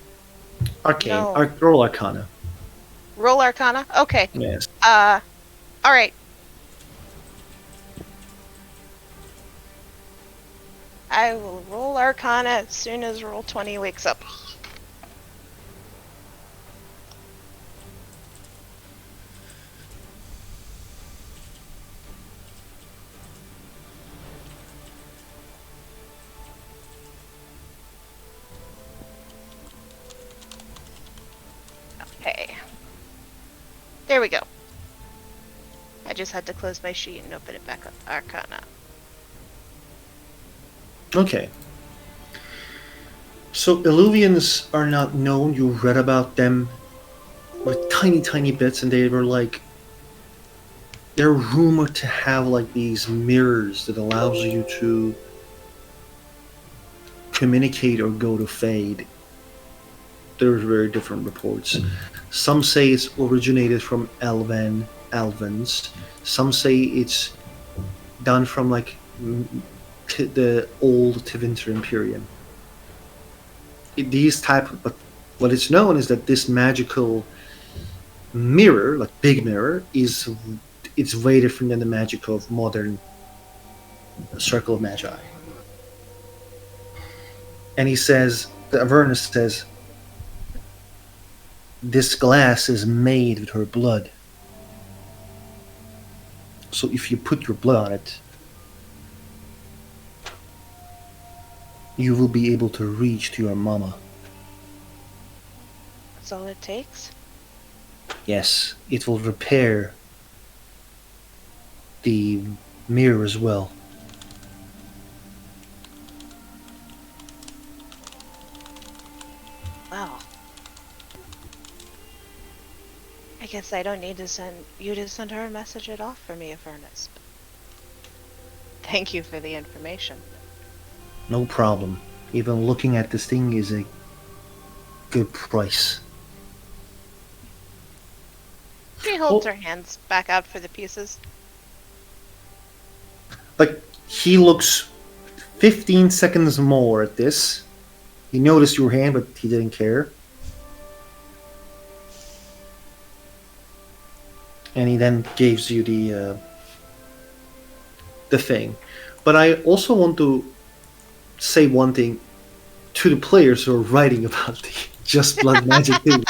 Arcane. No. Roll Arcana. Roll Arcana? Okay. Yes. Alright. I will roll Arcana as soon as Roll20 wakes up. Okay. There we go. I just had to close my sheet and open it back up. Arcana. Okay. So Illuvians are not known. You read about them with tiny, tiny bits, and they were like, they're rumored to have like these mirrors that allows you to communicate or go to fade. There's very different reports. Some say it's originated from Elvens. Some say it's done from like the old Tevinter Imperium. But what it's known is that this magical mirror, like big mirror, it's way different than the magic of modern Circle of Magi. And he says, the Avernus says, this glass is made with her blood. So if you put your blood on it, you will be able to reach to your mama. That's all it takes? Yes, it will repair the mirror as well. Wow. I guess I don't need to send her a message at all for me, Avernus. Thank you for the information. No problem. Even looking at this thing is a good price. She holds her hands back out for the pieces. Like, he looks 15 seconds more at this. He noticed your hand, but he didn't care. And he then gives you the thing. But I also want to say one thing to the players who are writing about the Just Blood Magic thing.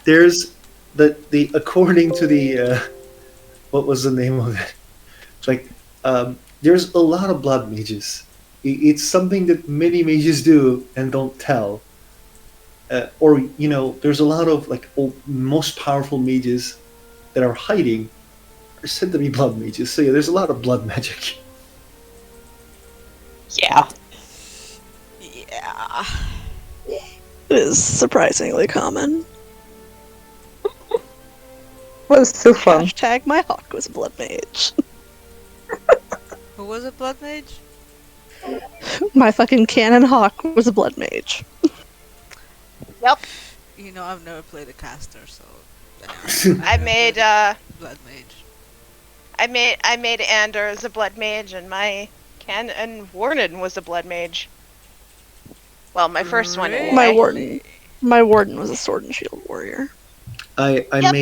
There's the according to the what was the name of it? Like there's a lot of blood mages. It's something that many mages do and don't tell. Or you know, there's a lot of like most powerful mages that are hiding are said to be blood mages. So yeah, there's a lot of blood magic. Yeah. Yeah. It is surprisingly common. Well, it's so fun. Hashtag my hawk was a blood mage. Who was a blood mage? My fucking cannon hawk was a blood mage. Yep. You know, I've never played a caster, so I made blood mage. I made Ander as a blood mage, and my and Warden was a blood mage. Well, my first one. Really? Anyway. My warden was a sword and shield warrior. I Yep.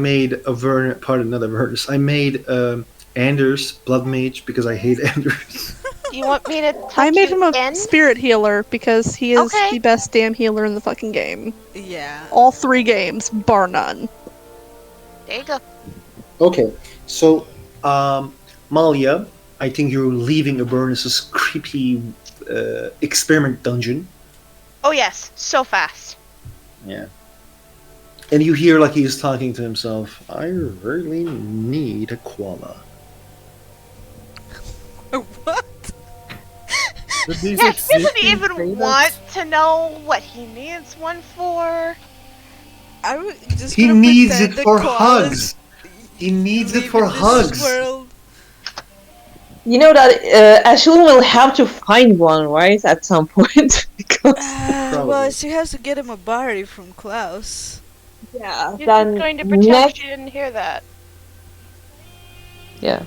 made a Vernon, pardon, not a Vernus. I made Anders blood mage because I hate Anders. Do you want me to touch I made you him a again? spirit healer because he is Okay. the best damn healer in the fucking game. Yeah. All 3 games, bar none. There you go. Okay, so Malia, I think you're leaving Avernus's creepy experiment dungeon. Oh yes, so fast. Yeah. And you hear like he's talking to himself, I really need a koala. What? But these Yeah, he doesn't existing even things- want to know what he needs one for. Are we just He gonna needs pretend it the for koalas hugs. He needs it live for in this hugs. world? You know that Ashlyn will have to find one, right? At some point. Because Well, Probably. she has to get him a bari from Klaus. yeah, He's then just going to pretend next, she didn't hear that. yeah.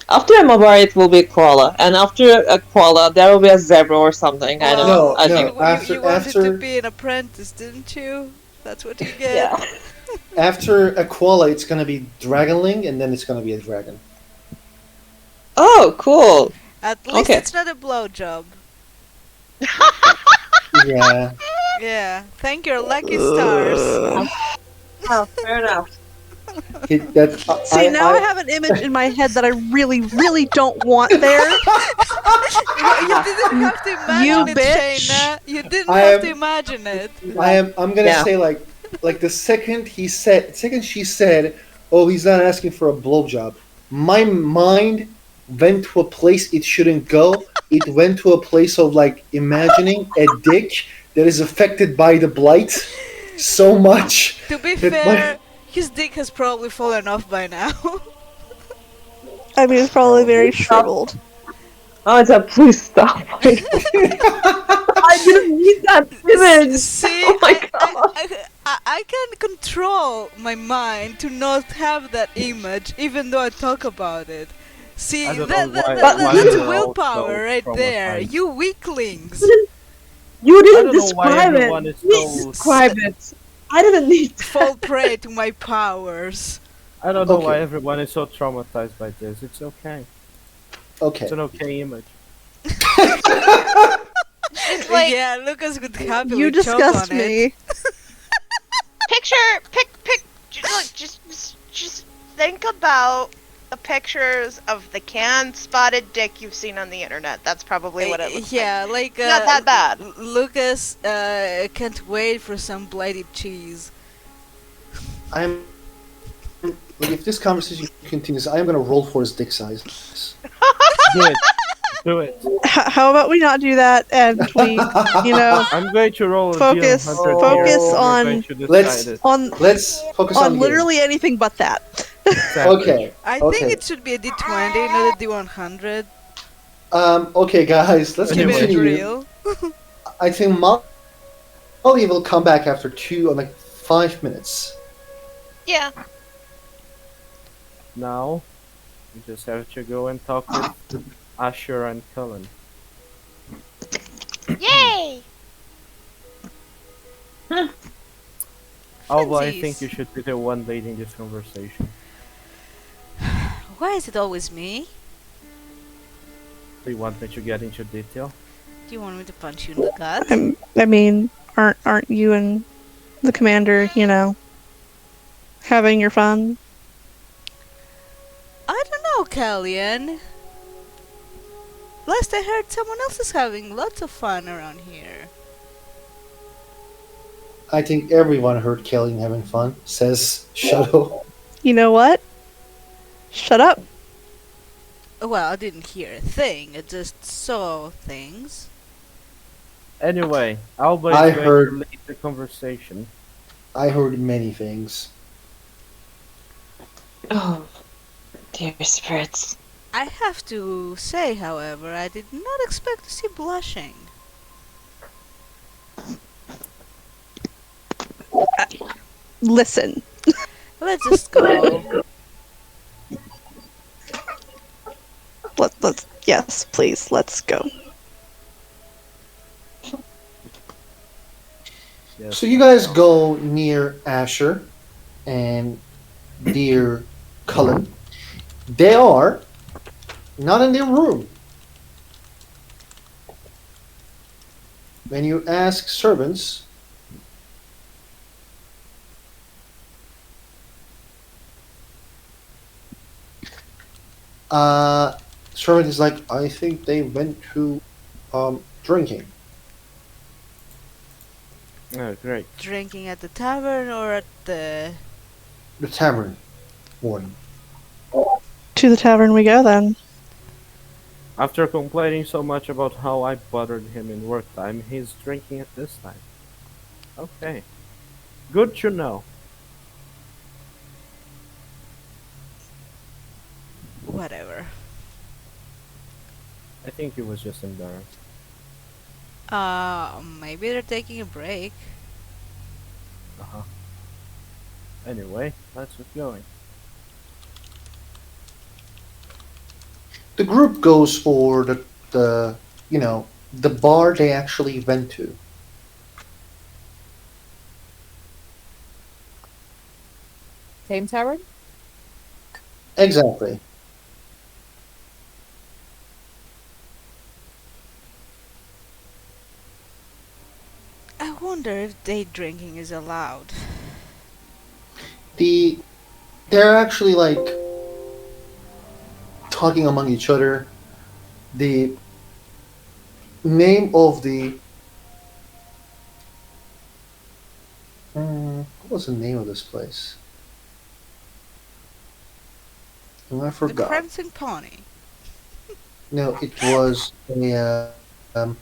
After a Mabar, it will be a koala, and after a koala, there will be a zebra or something. I don't know. No, I no. think. You wanted to after- be an apprentice, didn't you? That's what you get. Yeah. After a koala, it's gonna be Dragonling, and then it's gonna be a dragon. Oh, cool. At least Okay. it's not a blowjob. Yeah. Yeah. Thank your lucky stars. Oh, fair enough. See, now I have an image in my head that I really, really don't want there. You didn't have to imagine You it, bitch. Shayna. You didn't I have am- to imagine it. I'm gonna Yeah. say like the second she said, "Oh, he's not asking for a blowjob," my mind went to a place it shouldn't go. It went to a place of like imagining a dick that is affected by the blight so much. To be That fair, his dick has probably fallen off by now. I mean, it's probably very shriveled. Oh, it's a please stop. I didn't need that image. See, Oh my God. I can control my mind to not have that image, even though I talk about it. See, I don't that, know that, why- that, why that's we're all willpower so right there. traumatized. You weaklings. You I didn't don't know why describe everyone it. is Please so describe it. I didn't need that. Fall prey to my powers. I don't know why Okay. everyone is so traumatized by this. It's okay. Okay. It's an okay image. It's like Yeah, Lucas would happily You choke disgust on it. me. just think about the pictures of the canned spotted dick you've seen on the internet. That's probably what it looks Yeah, like Not that bad. Lucas can't wait for some blighted cheese. I'm like if this conversation continues, I am gonna roll for his dick size. Do it. Do it. How about we not do that and we, you know, I'm going to roll a Focus- D100 focus here, and we're on- going to decide Let's- it. on Let's focus on on the game. literally anything but that. Exactly. Okay. I Okay. think it should be a D20, not a D100. Okay, guys, let's Keep it Anyway. continue. real. I think Molly will come back after 5 minutes. Yeah. Now, you just have to go and talk with Asher and Cullen. Yay! Although I think Funsies. you should be the one leading this conversation. Why is it always me? Do you want me to get into detail? Do you want me to punch you in the gut? I mean, aren't you and the commander, having your fun? I don't know, Kellyanne. Last I heard, someone else is having lots of fun around here. I think everyone heard Kelly having fun, says Shadow. You know what? Shut up. Well, I didn't hear a thing. I just saw things. Anyway, Alba I is going heard- to lead the conversation. I heard many things. Oh, dear spirits. I have to say, however, I did not expect to see blushing. Listen. Let's just go. Yes, please, let's go. Yes, So you guys go near Asher and dear Cullen. They are not in their room. When you ask servants, servant is like, I think they went to drinking. Oh, great. Drinking at the tavern or at the... The tavern, warden. To the tavern we go then. After complaining so much about how I bothered him in work time, he's drinking at this time. Okay. Good to know. Whatever. I think he was just embarrassed. Maybe they're taking a break. Uh-huh. Anyway, let's get going. The group goes for the bar they actually went to. Tame Tavern? Exactly. I wonder if day drinking is allowed. They're actually like talking among each other. The name of what was the name of this place? Oh, I The forgot. Crimson Pony. No, it was a God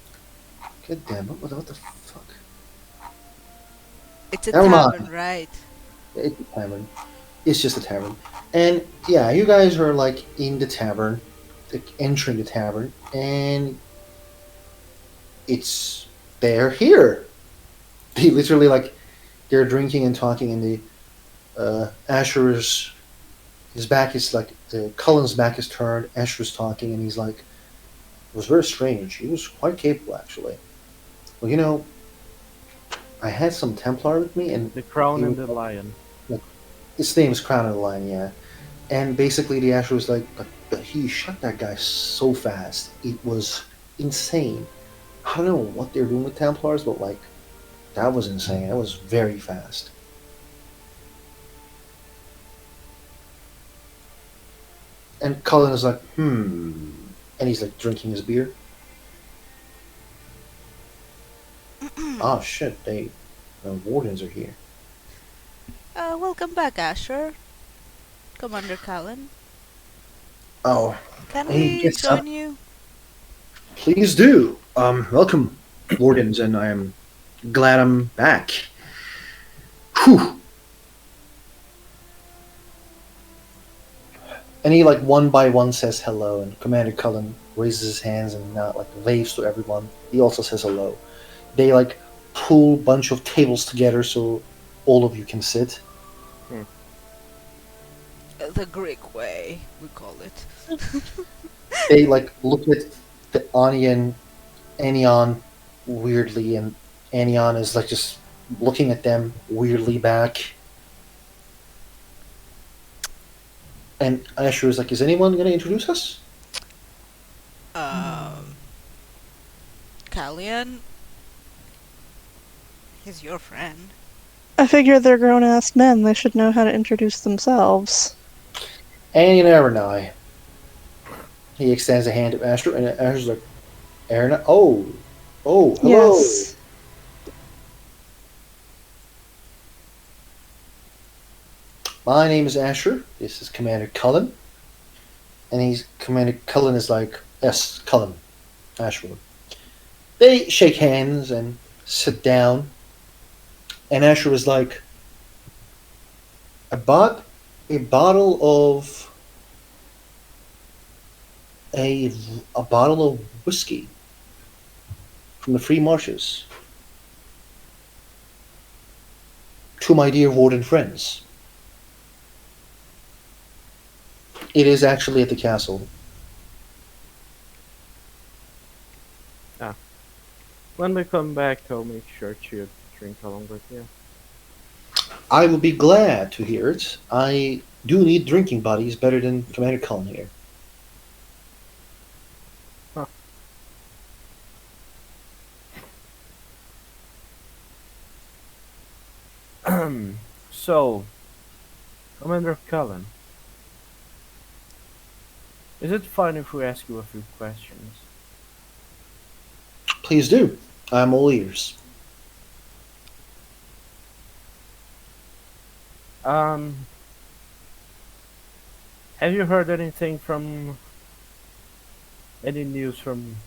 damn, what the fuck? It's a Never mind. tavern, right? It's a tavern. It's just a tavern. And yeah, you guys are like in the tavern, like entering the tavern, and they're here. They literally they're drinking and talking, and Asher's his back is Cullen's back is turned. Asher's talking, and he's like, it was very strange. He was quite capable, actually. Well, I had some Templar with me, and The Crown he and was the Lion. his name is Crown of the Line, yeah. And basically, the Asher was like, he shot that guy so fast. It was insane. I don't know what they're doing with Templars, but that was insane. That was very fast. And Cullen is like, and he's like drinking his beer. Oh shit, the wardens are here. Welcome back, Asher. Commander Cullen. Oh, Can Hey, we yes, join you? please do. Welcome, wardens, and I am glad I'm back. Whew. And he one by one says hello, and Commander Cullen raises his hands and like waves to everyone. He also says hello. They like pull a bunch of tables together so all of you can sit. The Greek way, we call it. They like look at the Anion weirdly, and Anion is like just looking at them weirdly back. And Asher is like, "Is anyone going to introduce us?" Callian, he's your friend. I figure they're grown-ass men. They should know how to introduce themselves. Anion Aranai. He extends a hand to Asher, and Asher's like, "Aranai, oh, hello." Yes. My name is Asher. This is Commander Cullen. And Commander Cullen is like, "Yes, Cullen." Asher. They shake hands and sit down. And Asher is like, "I bought a bottle of a bottle of whiskey from the Free Marshes to my dear warden friends. It is actually at the castle." When we come back, I'll make sure to drink along with you. I will be glad to hear it. I do need drinking buddies better than Commander Cullen here. So, Commander Cullen, is it fine if we ask you a few questions? Please do. I'm all ears. Have you heard anything from... any news from...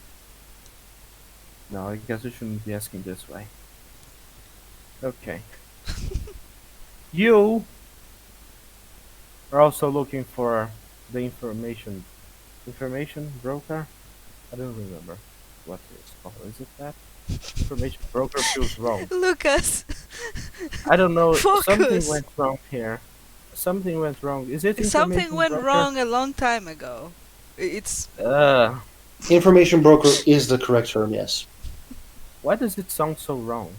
No, I guess I shouldn't be asking this way. Okay. You are also looking for the information broker? I don't remember what it's called. Is it that? Information broker feels wrong. Lucas! I don't know. Something Focus. went wrong here. Something went wrong. Is it Something information went broker? wrong a long time ago. It's... Information broker is the correct term, yes. Why does it sound so wrong?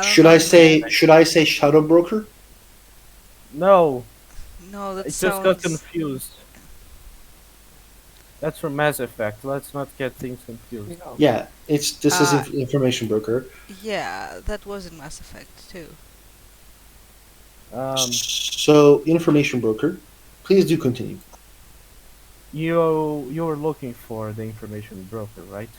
Should I say shadow broker? No, No, that I just got sounds... confused. That's from Mass Effect. Let's not get things confused. Yeah, this is information broker. Yeah, that was in Mass Effect too. So information broker, please do continue. You're looking for the information broker, right?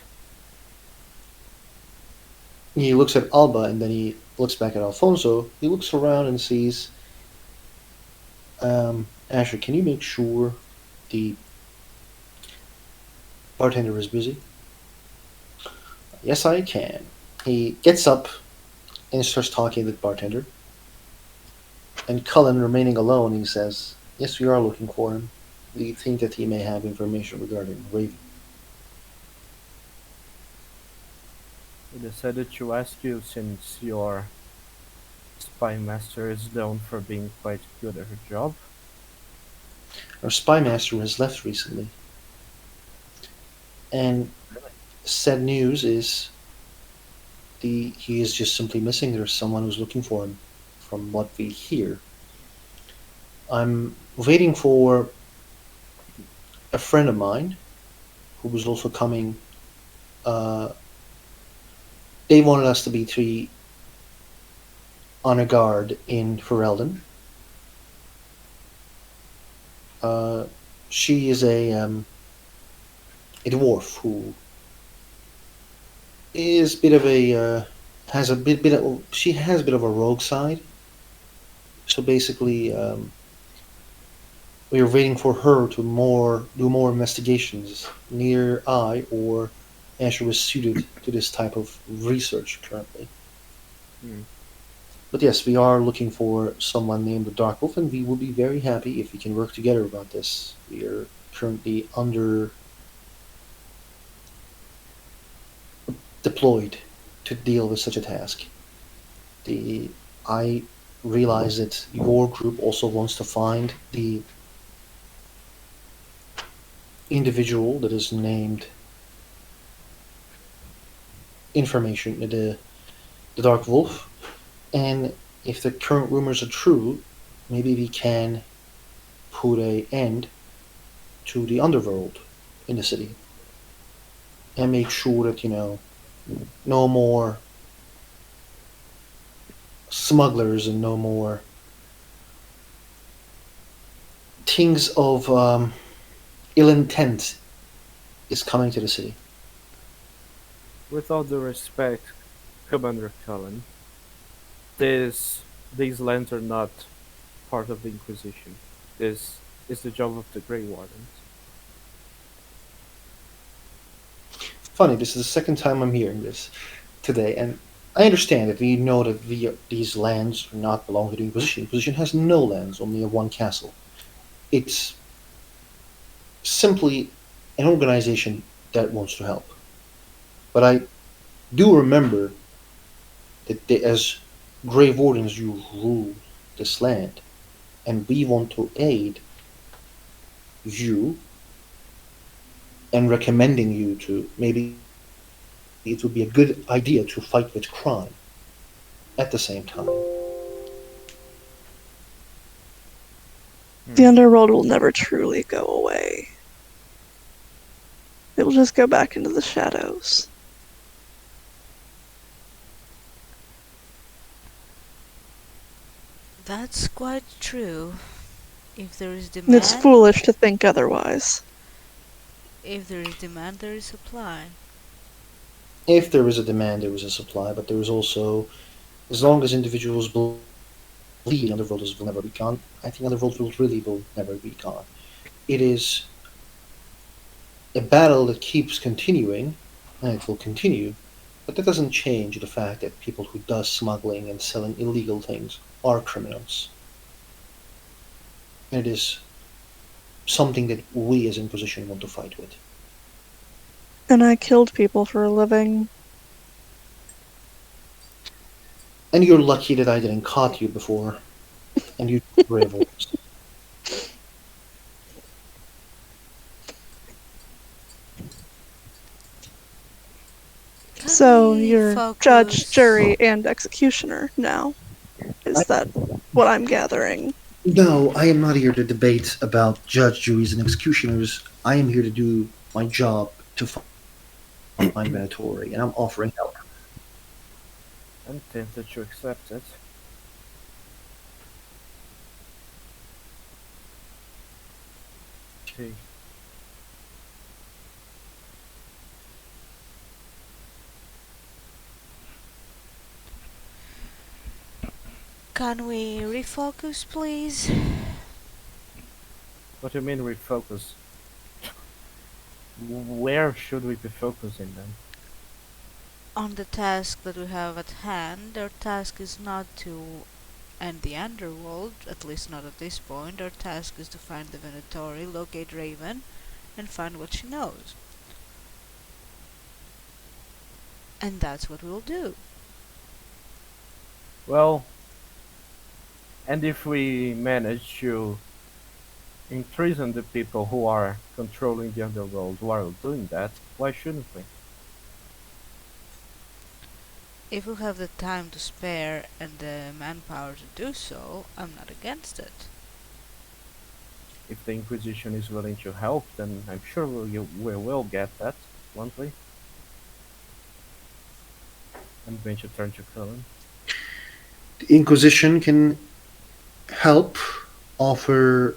He looks at Alba and then he looks back at Alfonso. He looks around and sees, Asher, can you make sure the bartender is busy? Yes, I can. He gets up and starts talking to the bartender. And Cullen, remaining alone, he says, "Yes, we are looking for him. We think that he may have information regarding Raven." I decided to ask you since your spy master is known for being quite good at her job. Our spy master has left recently. And sad news is he is just simply missing. There's someone who's looking for him, from what we hear. I'm waiting for a friend of mine who was also coming. They wanted us to be three on a guard in Ferelden. She is a dwarf who is a bit of a she has a bit of a rogue side. So basically, we are waiting for her to do more investigations. Neither I or Asher was suited to this type of research currently. But yes, we are looking for someone named the Dark Wolf, and we will be very happy if we can work together about this. We are currently under deployed to deal with such a task. The I realize that your group also wants to find the individual that is named information, the Dark Wolf, and if the current rumors are true, maybe we can put a end to the underworld in the city and make sure that no more smugglers and no more things of ill intent is coming to the city. With all due respect, Commander Cullen, this these lands are not part of the Inquisition. This is the job of the Grey Wardens. Funny, this is the second time I'm hearing this today, and I understand that we know that these lands do not belong to the Inquisition. The Inquisition has no lands, only one castle. It's simply an organization that wants to help. But I do remember that as Grey Wardens, you rule this land, and we want to aid you and recommending you to maybe it would be a good idea to fight with crime at the same time. The underworld will never truly go away. It will just go back into the shadows. That's quite true. If there is And it's demand, foolish to think otherwise. if there is demand, there is supply. If there is a demand, there is a supply, but there is also, as long as individuals believe the underworld will never be gone, I think underworld will never be gone. It is a battle that keeps continuing, and it will continue, but that doesn't change the fact that people who does smuggling and selling illegal things are criminals. And it is something that we as Inquisition want to fight with. And I killed people for a living. And you're lucky that I didn't caught you before, and you brave wolves. Can So we you're focus? judge, jury, and executioner now. Is that what I'm gathering? No, I am not here to debate about judge, juries, and executioners. I am here to do my job to find Venatori, and I'm offering help. I'm tempted to accept it. Okay. Can we refocus, please? What do you mean refocus? Where should we be focusing then? On the task that we have at hand. Our task is not to end the underworld, at least not at this point. Our task is to find the Venatori, locate Raven, and find what she knows. And that's what we'll do. Well, and if we manage to imprison the people who are controlling the underworld while doing that, why shouldn't we? If we have the time to spare and the manpower to do so, I'm not against it. If the Inquisition is willing to help, then I'm sure we will get that, won't we? I'm going to turn to Cullen. The Inquisition can help offer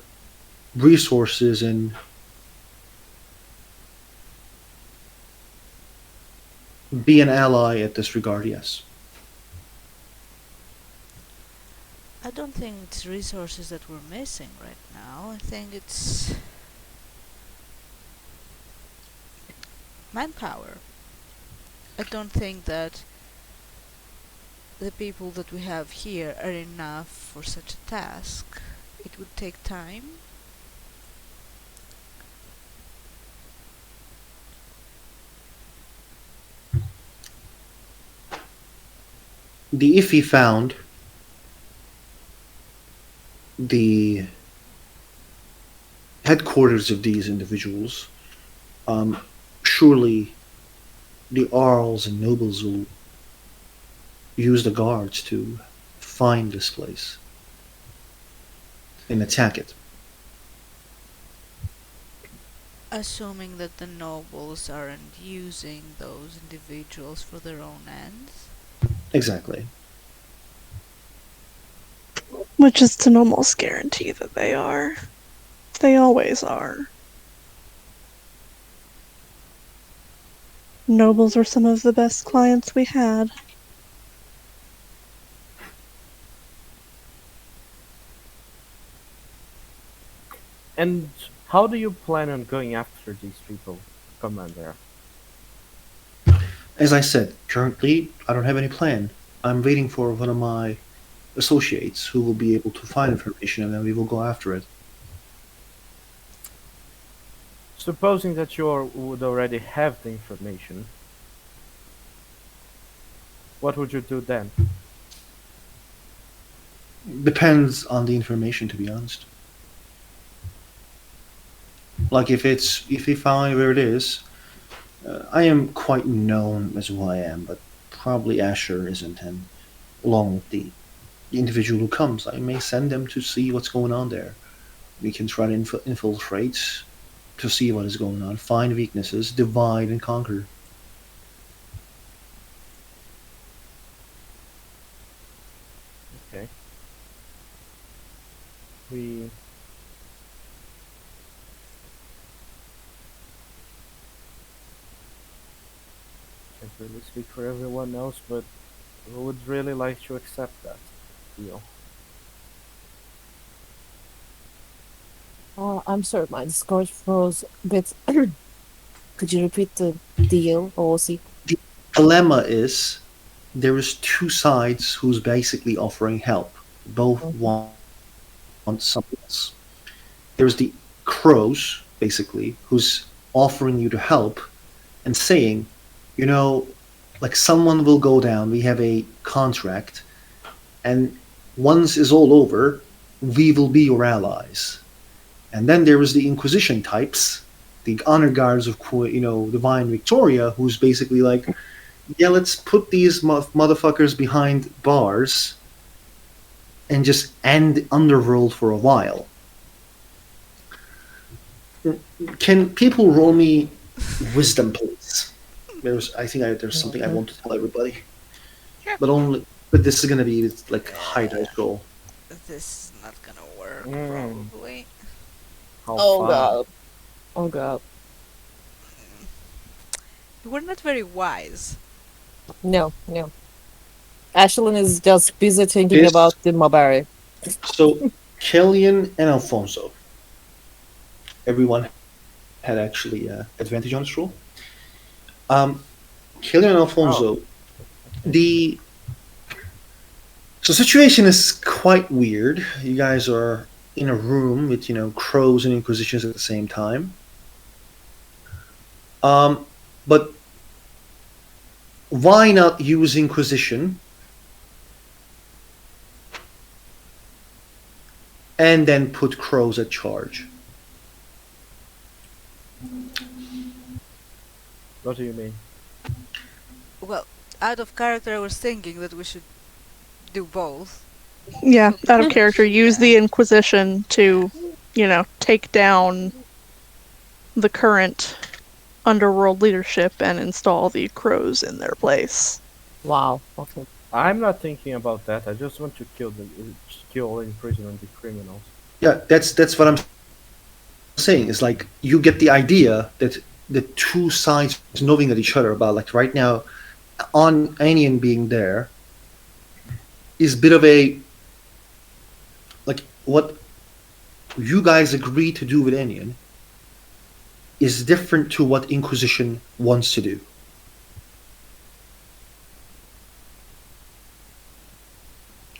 resources and be an ally at this regard, yes. I don't think it's resources that we're missing right now. I think it's manpower. I don't think that the people that we have here are enough for such a task. It would take time. the if he found the headquarters of these individuals, surely the Arls and nobles will use the guards to find this place and attack it. Assuming that the nobles aren't using those individuals for their own ends. Exactly. Which is an almost guarantee that they are. They always are. Nobles were some of the best clients we had. And how do you plan on going after these people, Commander? As I said, currently I don't have any plan. I'm waiting for one of my associates who will be able to find information, and then we will go after it. Supposing that would already have the information, what would you do then? Depends on the information, to be honest. Like if we find where it is, I am quite known as who I am, but probably Asher isn't, and along with the individual who comes, I may send them to see what's going on there. We can try to infiltrate to see what is going on, find weaknesses, divide and conquer. Okay. We can't really speak for everyone else, but we would really like to accept that deal. I'm sorry, my Discord froze a bit. Could you repeat the deal, OC? The dilemma is there is two sides who's basically offering help. Both want something else. There's the crows, basically, who's offering you to help and saying, you know, like someone will go down, we have a contract, and once is all over, we will be your allies. And then there was the Inquisition types, the honor guards of Divine Victoria, who's basically like, yeah, let's put these motherfuckers behind bars and just end Underworld for a while. Can people roll me wisdom, please? There's something I want to tell everybody, Sure. but this is gonna be like high dice roll. This is not gonna work, Mm. probably. How Oh fun. god. Oh god. You were not very wise. No, no. Ashlyn is just busy thinking This- about the Mabari. So, Killian and Alfonso. Everyone had actually advantage on this roll. Killian and Alfonso. The situation is quite weird. You guys are in a room with crows and inquisitions at the same time. But why not use Inquisition and then put crows at charge? What do you mean? Well, out of character, I was thinking that we should do both. Yeah, out of character, use the Inquisition to, take down the current underworld leadership and install the crows in their place. Wow. Okay. I'm not thinking about that. I just want to kill and imprison the criminals. Yeah, that's what I'm saying. It's like you get the idea that the two sides knowing at each other about, like, right now, on Anian being there is a bit of a, like, what you guys agree to do with Anian is different to what Inquisition wants to do.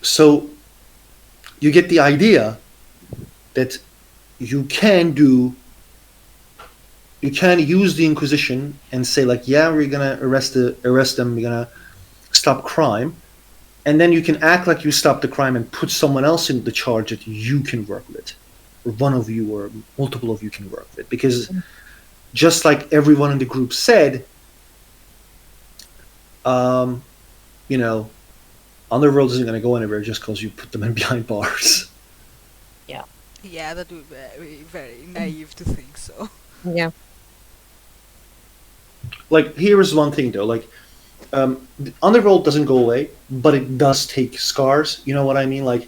So you get the idea that you can use the Inquisition and say, like, yeah, we're gonna arrest them, we're gonna stop crime, and then you can act like you stopped the crime and put someone else in the charge that you can work with, or one of you or multiple of you can work with. Because just like everyone in the group said, um, you know, Underworld isn't going to go anywhere just because you put them in behind bars. Yeah, that would be very, very naive to think so. Yeah. Like, here is one thing though, like, the Underworld doesn't go away, but it does take scars. You know what I mean? Like,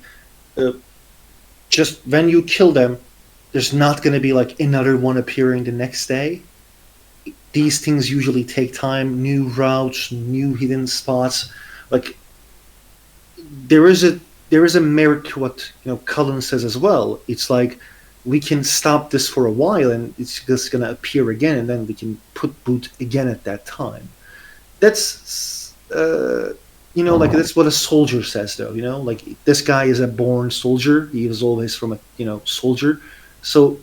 just when you kill them, there's not going to be like another one appearing the next day. These things usually take time, new routes, new hidden spots. Like, there is a merit to what Cullen says as well. It's like we can stop this for a while, and it's just going to appear again, and then we can put boot again at that time. That's like that's what a soldier says, though. Like, this guy is a born soldier. He was always from a soldier, so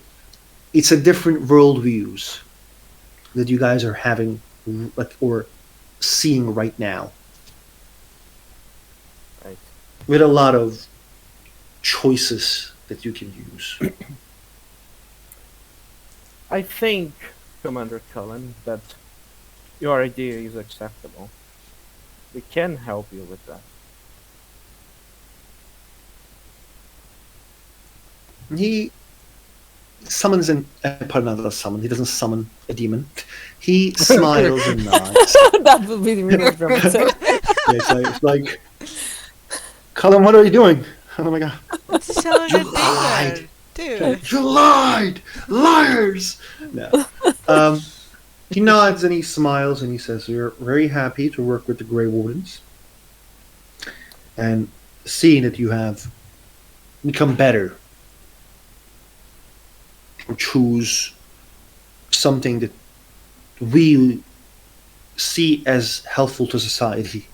it's a different world views that you guys are having, like, or seeing right now, Right. with a lot of choices that you can use. I think, Commander Cullen, that your idea is acceptable. We can help you with that. He summons pardon, not summon. He doesn't summon a demon. He smiles and nods. That would be really dramatic. It's like, Cullen, what are you doing? Oh my god. So You lied. dude. You lied! Liars! No. He nods and he smiles and he says, "We're very happy to work with the Grey Wardens. And seeing that you have become better, or choose something that we see as helpful to society."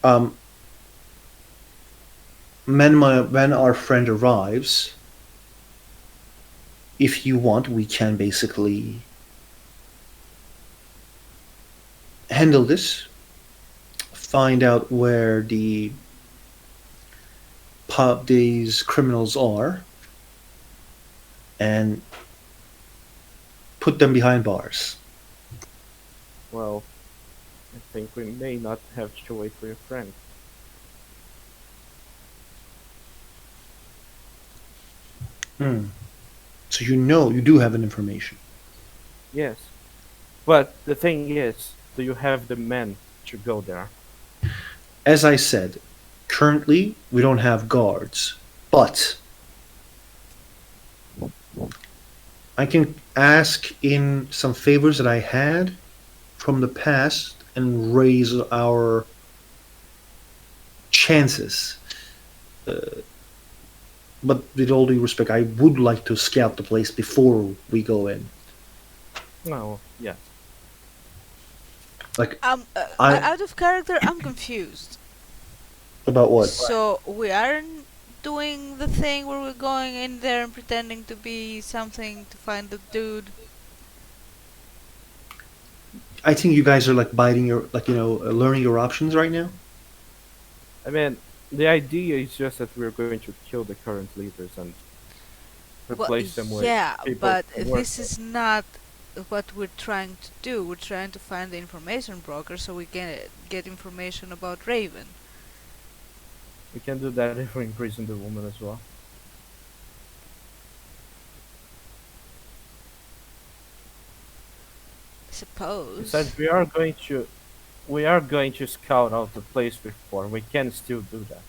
um, when our friend arrives, if you want, we can basically handle this, find out where these criminals are, and put them behind bars. Well, I think we may not have to wait for your friend. So you do have an information. Yes. But the thing is, do you have the men to go there? As I said, currently we don't have guards, but I can ask in some favors that I had from the past and raise our chances. But with all due respect, I would like to scout the place before we go in. No, yes. Like, Out of character, I'm confused. about what? So we aren't doing the thing where we're going in there and pretending to be something to find the dude. I think you guys are like learning your options right now. I mean, the idea is just that we're going to kill the current leaders and replace them with yeah, people but who work this is not what we're trying to do. We're trying to find the information broker so we can get information about Raven. We can do that if we imprison the woman as well. Suppose. Besides, we are going to scout out the place before. We can still do that.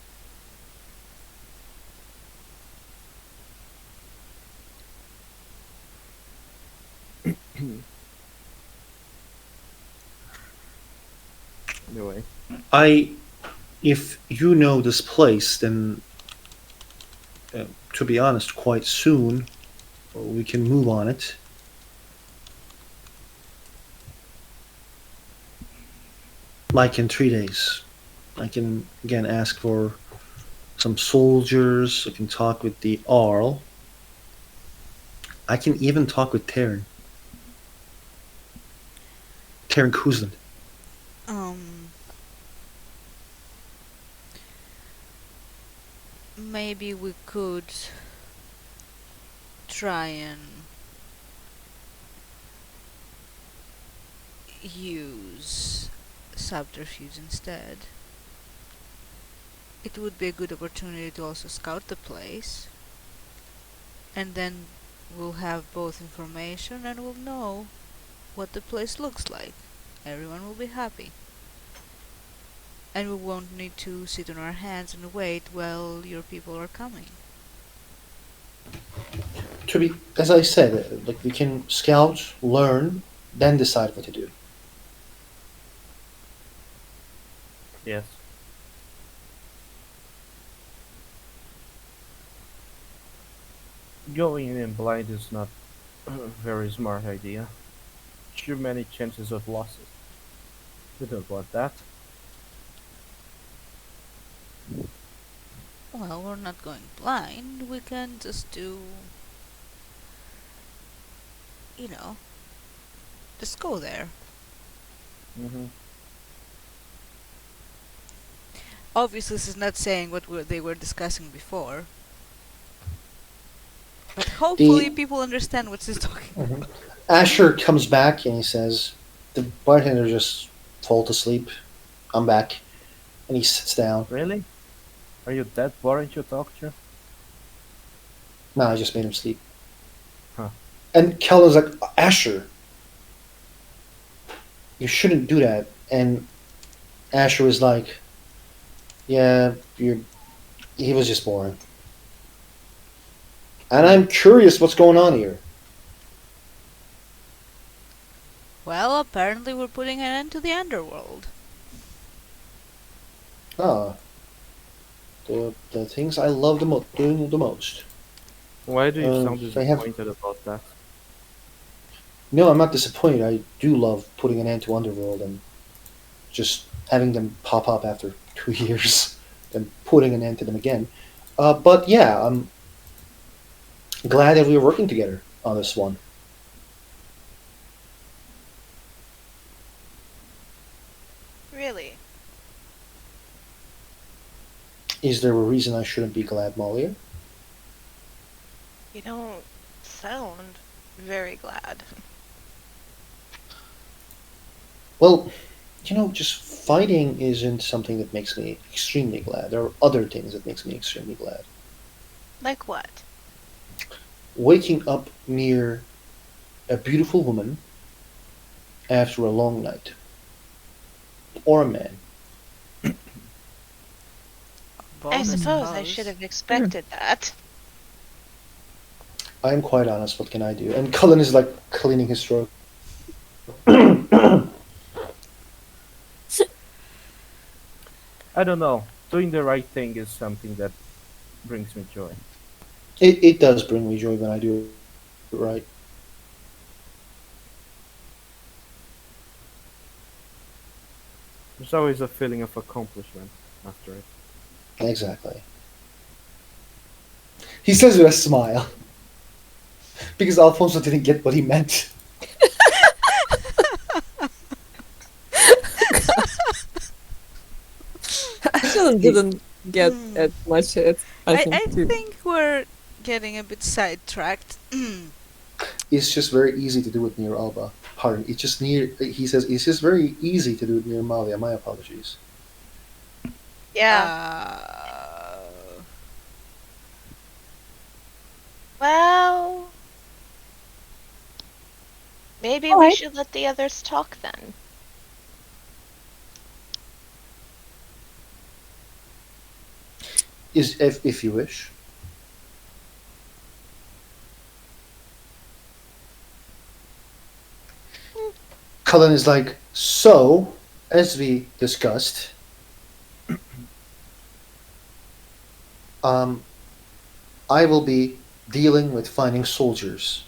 Anyway, If you know this place, then to be honest, quite soon we can move on it. Like in 3 days. I can again ask for some soldiers. I can talk with the Arl. I can even talk with Terran. Karen Kuzland. Um, maybe we could try and use subterfuge instead. It would be a good opportunity to also scout the place, and then we'll have both information and we'll know what the place looks like. Everyone will be happy. And we won't need to sit on our hands and wait while your people are coming. To be, as I said, like we can scout, learn, then decide what to do. Yes. Going in blind is not a very smart idea. Too many chances of losses. We don't want that. Well, we're not going blind. We can just do, you know, just go there. Mm-hmm. Obviously, this is not saying what they were discussing before. But hopefully people understand what she's talking about. Mhm. Asher comes back and he says, "The bartender just fall to sleep. I'm back," and he sits down. Really? Are you that boring to talk to? No, I just made him sleep. Huh. And Kellen's like, "Asher, you shouldn't do that." And Asher was like, "Yeah, he was just boring." And I'm curious what's going on here. Well, apparently we're putting an end to the underworld. Ah, the things I love doing the most. Why do you sound I have disappointed about that? no. I'm not disappointed. I do love putting an end to Underworld and just having them pop up after 2 years, and putting an end to them again. But yeah, I'm glad that we were working together on this one. Really? Is there a reason I shouldn't be glad, Malia? You don't sound very glad. Well, just fighting isn't something that makes me extremely glad. There are other things that makes me extremely glad. Like what? Waking up near a beautiful woman after a long night. Or a man. I suppose I should have expected that. I am quite honest, what can I do? And Cullen is like cleaning his throat. I don't know. Doing the right thing is something that brings me joy. It does bring me joy when I do it right. There's always a feeling of accomplishment after it. Exactly. He says with a smile. Because Alfonso didn't get what he meant. Ashton didn't get it much hit. I I think. think we're getting a bit sidetracked. It's just very easy to do it near Alba. Pardon. It's just near. He says it's just very easy to do it near Malia. My apologies. Yeah. Well, maybe we Alright. should let the others talk then. If you wish. Cullen is like, so, as we discussed, I will be dealing with finding soldiers,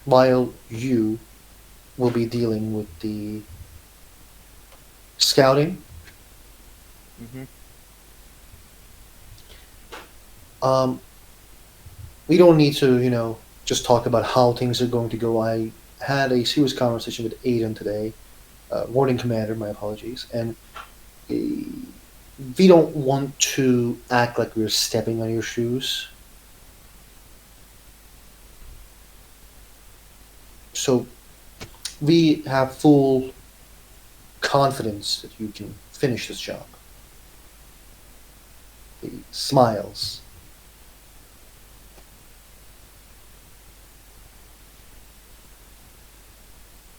while you will be dealing with the scouting. Mm-hmm. We don't need to, just talk about how things are going to go. I had a serious conversation with Aiden today, warning commander. My apologies, and uh, we don't want to act like we're stepping on your shoes. So we have full confidence that you can finish this job. He smiles.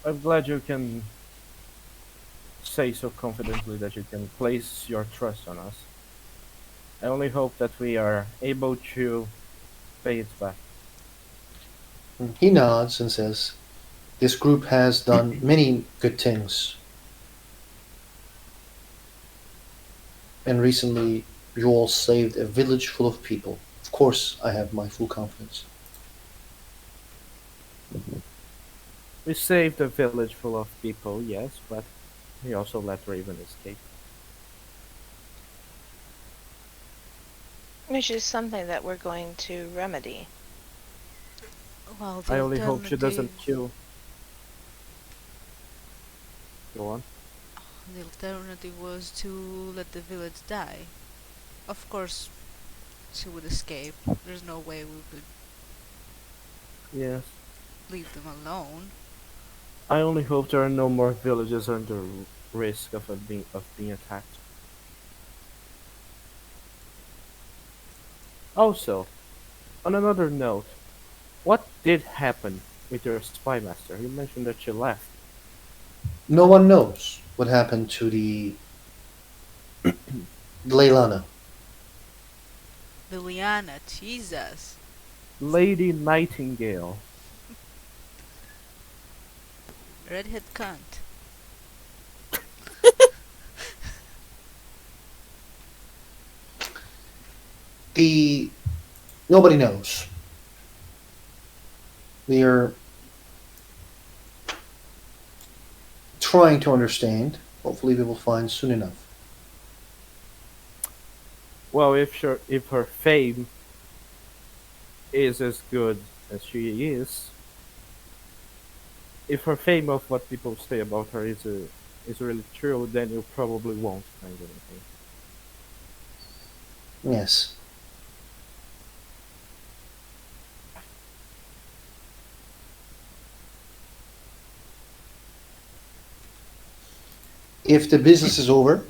I'm glad you can say so confidently that you can place your trust on us. I only hope that we are able to pay it back. He nods and says, "This group has done many good things, and recently you all saved a village full of people. Of course, I have my full confidence." We saved a village full of people, yes, but we also let Raven escape. Which is something that we're going to remedy. Well, I the only hope she doesn't alternative, kill. Go on. the alternative was to let the village die. Of course, she would escape. There's no way we could Yes. leave them alone. I only hope there are no more villages under risk of being attacked. Also, on another note, what did happen with your spy master? You mentioned that she left. No one knows what happened to the Leilana. Liliana, Jesus. Lady Nightingale. Redhead cunt. The nobody knows. We are trying to understand. Hopefully, we will find soon enough. Well, if her fame is as good as she is, if her fame of what people say about her is really true, then you probably won't find anything. Yes. If the business is over,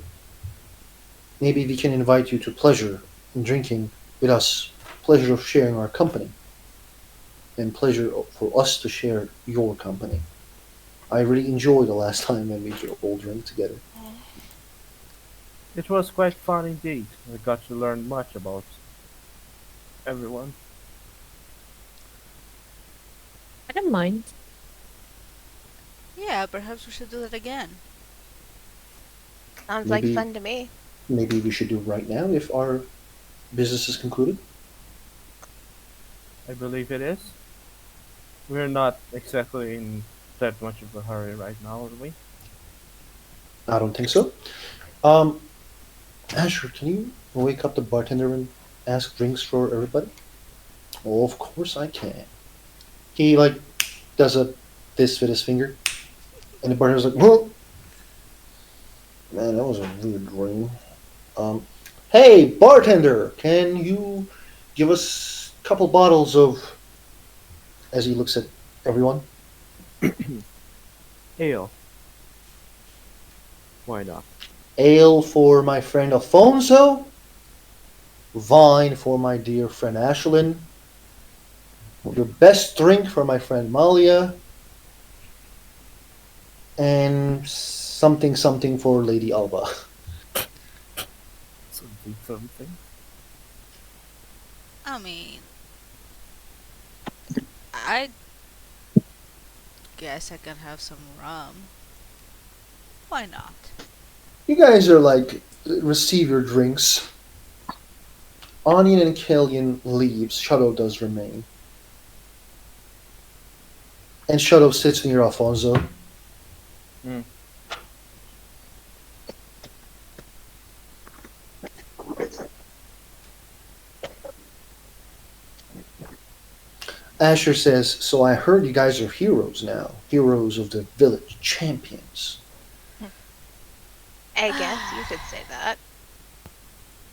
maybe we can invite you to pleasure in drinking with us. Pleasure of sharing our company, and pleasure for us to share your company. I really enjoyed the last time when we all drank together. It was quite fun indeed. I got to learn much about everyone. I don't mind. Yeah, perhaps we should do that again. Sounds like Maybe fun to me. maybe we should do it right now if our business is concluded. I believe it is. We're not exactly in that much of a hurry right now, are we? I don't think so. Um, Asher, can you wake up the bartender and ask drinks for everybody? Oh, of course I can. He like does a this with his finger, and the bartender's like, "Whoa, man, that was a weird dream." Um, hey, bartender, can you give us a couple bottles of? As he looks at everyone, Ale. Why not? ale for my friend Alfonso, wine for my dear friend Ashlyn, your best drink for my friend Malia, and something something for Lady Alba. Something, something. I mean, I guess I can have some rum. Why not? You guys are like, receive your drinks. Onion and Killian leaves. Shadow does remain. And Shadow sits near Alfonso. Mm. Asher says, "So I heard you guys are heroes now, heroes of the village, champions. I guess you could say that.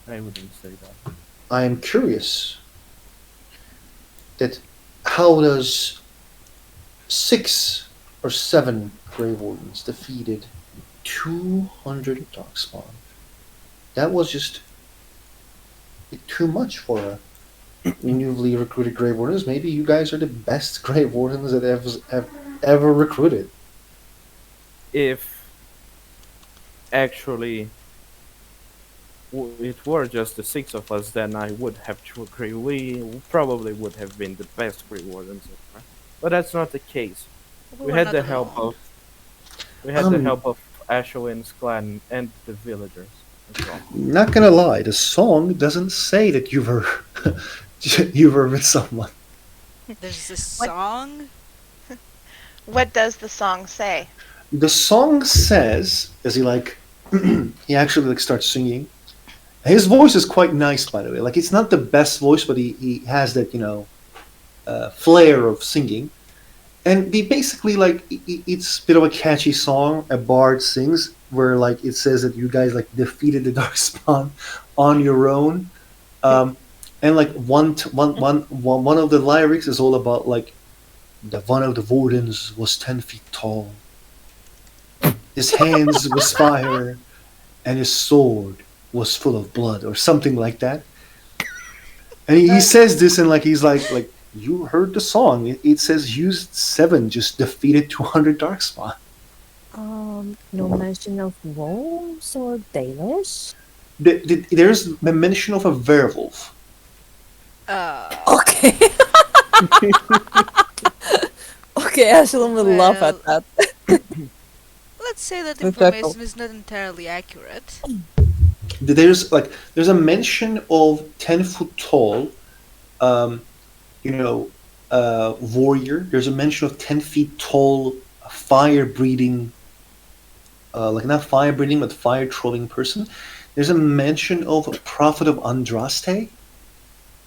I wouldn't say that. I am curious that how does 6 or 7 Grave Wardens defeated 200 Darkspawn? That was just too much for a newly recruited Grave Wardens. Maybe you guys are the best Grave Wardens that ever recruited." If actually it were just the 6 of us, then I would have to agree. We probably would have been the best Grey Wardens ever. But that's not the case. We were had not the help alone. of Ashwin's clan and the villagers as well. Not gonna lie, the song doesn't say that you were you were with someone. There's this What- song. What does the song say? The song says, as he like, he actually like starts singing. His voice is quite nice, by the way. Like it's not the best voice, but he has that flair of singing. And he basically like it's a bit of a catchy song. A bard sings where like it says that you guys like defeated the Darkspawn on your own. And like one of the lyrics is all about like the one of the wardens was 10 feet tall. His hands was fire, and his sword was full of blood, or something like that. And he says this, and like he's like you heard the song. It says used 7 just defeated 200 Darkspawn. No mention of wolves or Dalish. There's a mention of a werewolf. Okay. Okay, Ashlyn will laugh at that. Let's say that Respectful. information is not entirely accurate. There's a mention of 10 foot tall, warrior. There's a mention of 10 feet tall, fire breathing, like not fire breathing but fire throwing person. There's a mention of a prophet of Andraste,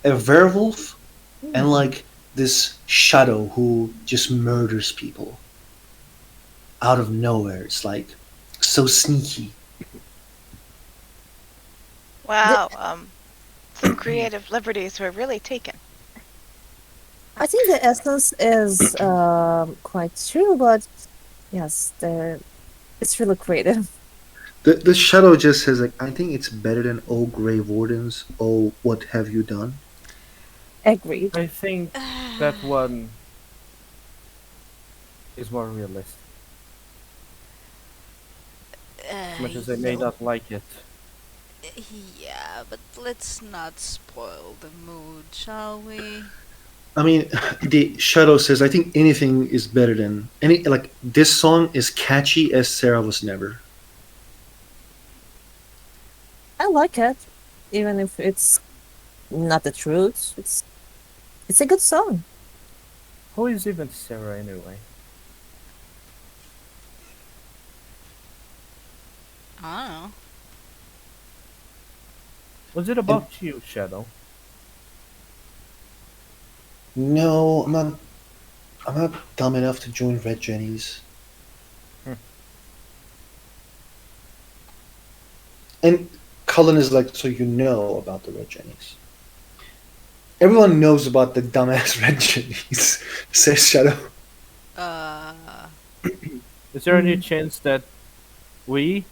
a werewolf, and like this shadow who just murders people out of nowhere. It's like so sneaky. Wow, some creative liberties were really taken. I think the essence is quite true, but yes, it's really creative. The shadow just says like, I think it's better than "Oh Grave Wardens, oh what have you done." Agreed. I think that one is more realistic. As much as I may not like it. Yeah, but let's not spoil the mood, shall we? I mean, the shadow says, I think anything is better than any. Like this song is catchy as Sarah was never. I like it, even if it's not the truth. It's a good song. Who is even Sarah anyway? I don't know. Was it about you, Shadow? No, I'm not dumb enough to join Red Jennies. And Cullen is like, so you know about the Red Jennies. Everyone knows about the dumbass Red Jennies, says Shadow. Is there any chance that we,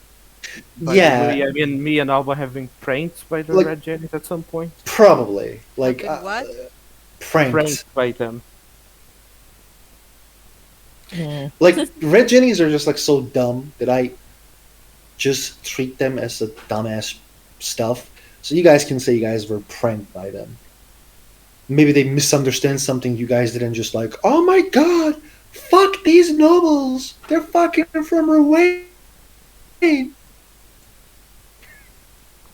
by Yeah, we, I mean me and Alba, have been pranked by the Like- Red Jennies at some point? probably. Like, Been what? pranked. Pranked by them. Like, Red Jennies are just like so dumb that I just treat them as a dumbass stuff. So you guys can say you guys were pranked by them. Maybe they misunderstand something you guys didn't, just like, oh my god, fuck these nobles. They're fucking from Ruane.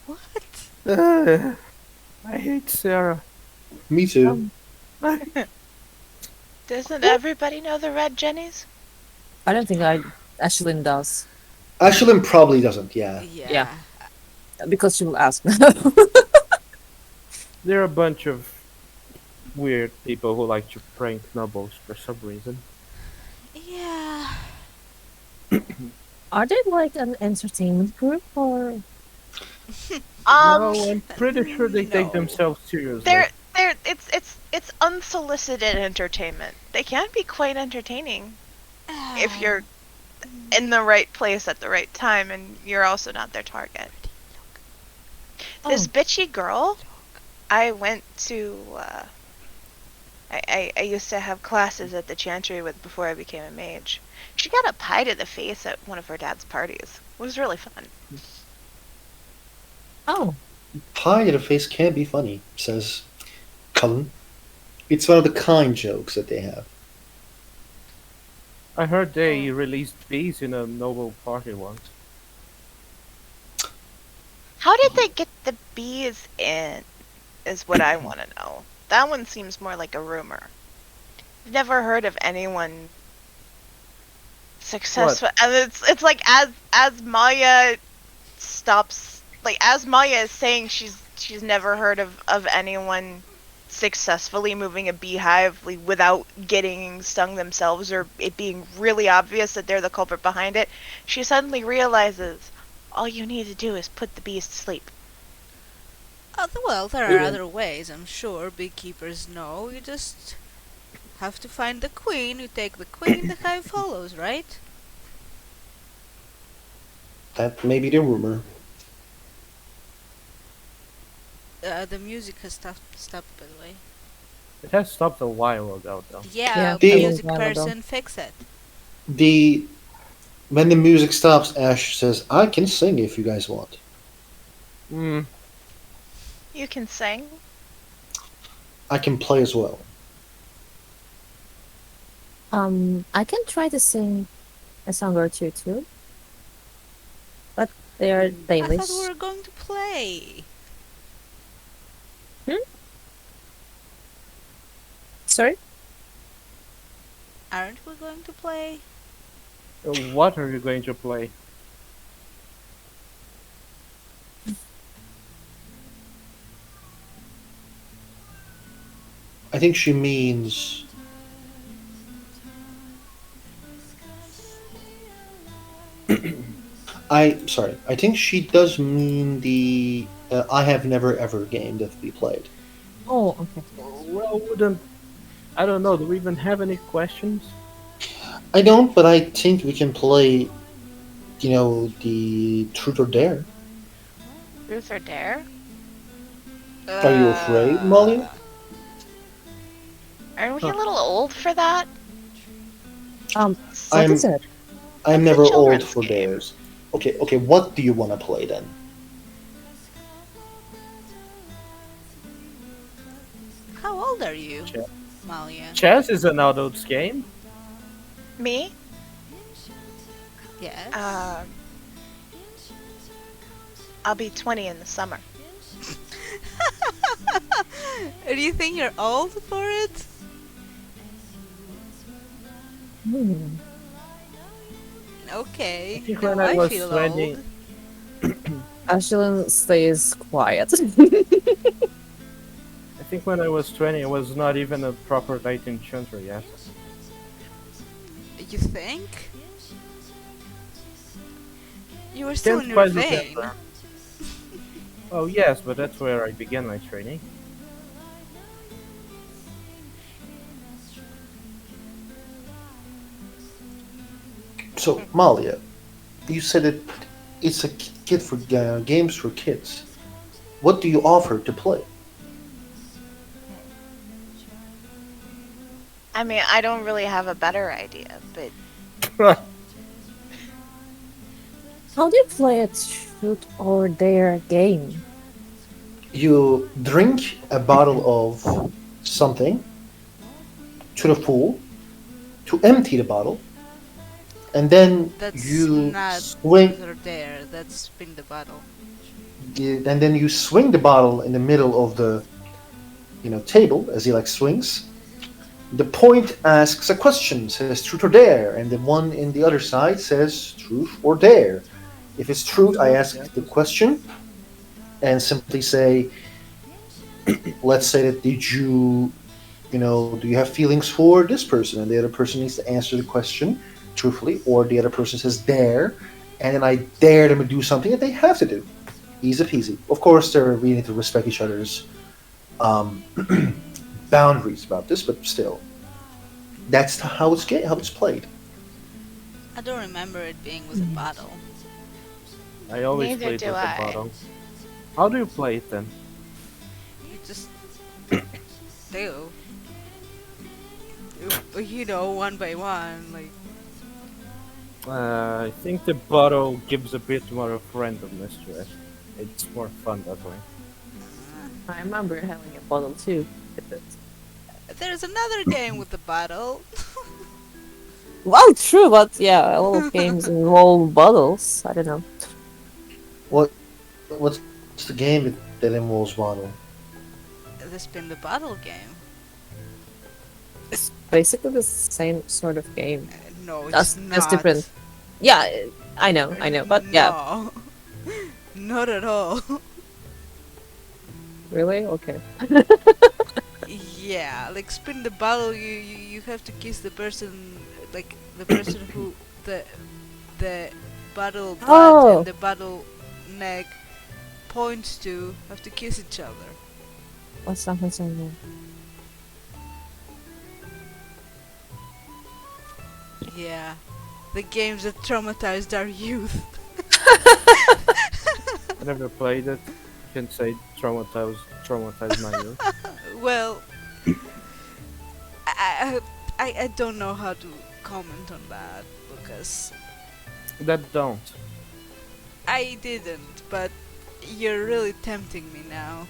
What? I hate Sarah. Me too. Doesn't everybody know the Red Jennies? I don't think Ashlyn does, Ashlyn probably doesn't, yeah. Yeah. because she will ask. They're a bunch of weird people who like to prank nobles for some reason. Yeah. Are they like an entertainment group or? No, I'm pretty sure they take No. themselves seriously. They're it's unsolicited entertainment. They can be quite entertaining if you're in the right place at the right time and you're also not their target. This bitchy girl, I went to I used to have classes at the Chantry with before I became a mage. She got a pie to the face at one of her dad's parties. It was really fun. Oh, Pie to the face can be funny, says Cullen. It's one of the kind jokes that they have. I heard they released bees in a noble party once. How did they get the bees in? Is what I want to know. That one seems more like a rumor. I've never heard of anyone successful. And it's like as Maya stops, like as Maya is saying, she's never heard of anyone successfully moving a beehive without getting stung themselves or it being really obvious that they're the culprit behind it. She suddenly realizes all you need to do is put the bees to sleep. Well, there are other ways, I'm sure. Beekeepers know. You just have to find the queen. You take the queen, the hive follows, right? That may be the rumor. The music has stopped, by the way. It has stopped a while ago, though. Yeah, The- music person, fix it. When the music stops, Ash says, "I can sing if you guys want." Hmm. You can sing. I can play as well. I can try to sing a song or two too, but they are I Danish. thought we were going to play. Sorry. Aren't we going to play? What are you going to play? I think she means. I think she does mean the I have never ever game that we played. Oh, okay. Well, I don't know. Do we even have any questions? I don't, but I think we can play, the Truth or Dare. Truth or Dare? Are you afraid, Molly? Aren't we a little old for that? What I'm- is it? I'm It's a never old children's for game. dares. Okay, what do you want to play then? How old are you, Chess. Malia? Chess is an adult's game. Me? Yes. I'll be 20 in the summer. Do you think you're old for it? Okay. I think Now when I was feel 20 old. Ashlyn stays quiet. I think when I was 20, I was not even a proper knight enchanter yet. You think? You were still in Can't your quite vein. remember. Oh yes, but that's where I began my training. So, Malia, you said it's a kid for games for kids. What do you offer to play? I mean, I don't really have a better idea, but How do you play a Truth or Dare game? You drink a bottle of something to the full, to empty the bottle, and then That's you not swing, over there. That's spin the bottle. and then you swing the bottle in the middle of the, table as he swings. The point asks a question, says truth or dare, and the one in the other side says truth or dare. If it's truth, I ask the question, and simply say, let's say that did you Do you have feelings for this person? And the other person needs to answer the question truthfully, or the other person says dare, and then I dare them to do something that they have to do. Easy peasy. Of course, we need to respect each other's um, boundaries about this, but still, that's how it's played. I don't remember it being with a bottle. I always Neither played do with I. a bottle. How do you play it then? You just do. One by one, like. I think the bottle gives a bit more of randomness to it. It's more fun that way. I remember having a bottle too. There's another game with the bottle. Well, true, but yeah, a lot of games involve bottles. I don't know. What's the game that involves bottle? The spin the bottle game. It's basically the same sort of game. No, it's not. Just different. Yeah, I know, but yeah, No. Not at all. really? Okay. Yeah, like spin the bottle. You have to kiss the person, like the person who the bottle butt Oh. and the bottle neck points to have to kiss each other. What's something similar? Yeah, the games that traumatized our youth. I never played it. Can't say traumatized my youth. Well, I don't know how to comment on that because That don't. I didn't, but you're really tempting me now.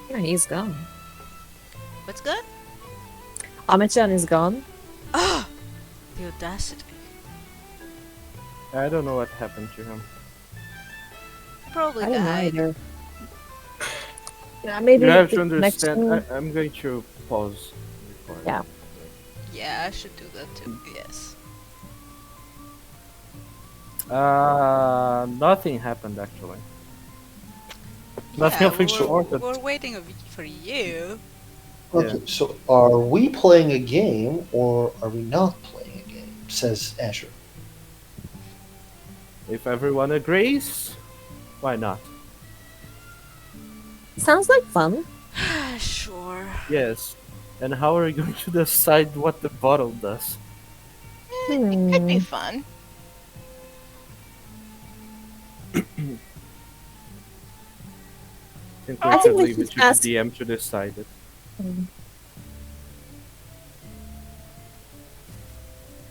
Yeah, he's gone. What's good? Amechan is gone. Ah, the audacity. I don't know what happened to him. Probably I don't know died. either. Yeah, maybe You have the to understand. connection- I'm going to pause. Recording. Yeah. Yeah, I should do that too. Yes. Nothing happened actually. Yeah, Nothing we're shorted. waiting for you. Okay, so are we playing a game or are we not playing a game? Says Asher. If everyone agrees, why not? Sounds like fun. Sure. Yes. And how are you going to decide what the bottle does? It could be Hmm. fun. I think I we think should we leave it should to ask- the DM to decide it.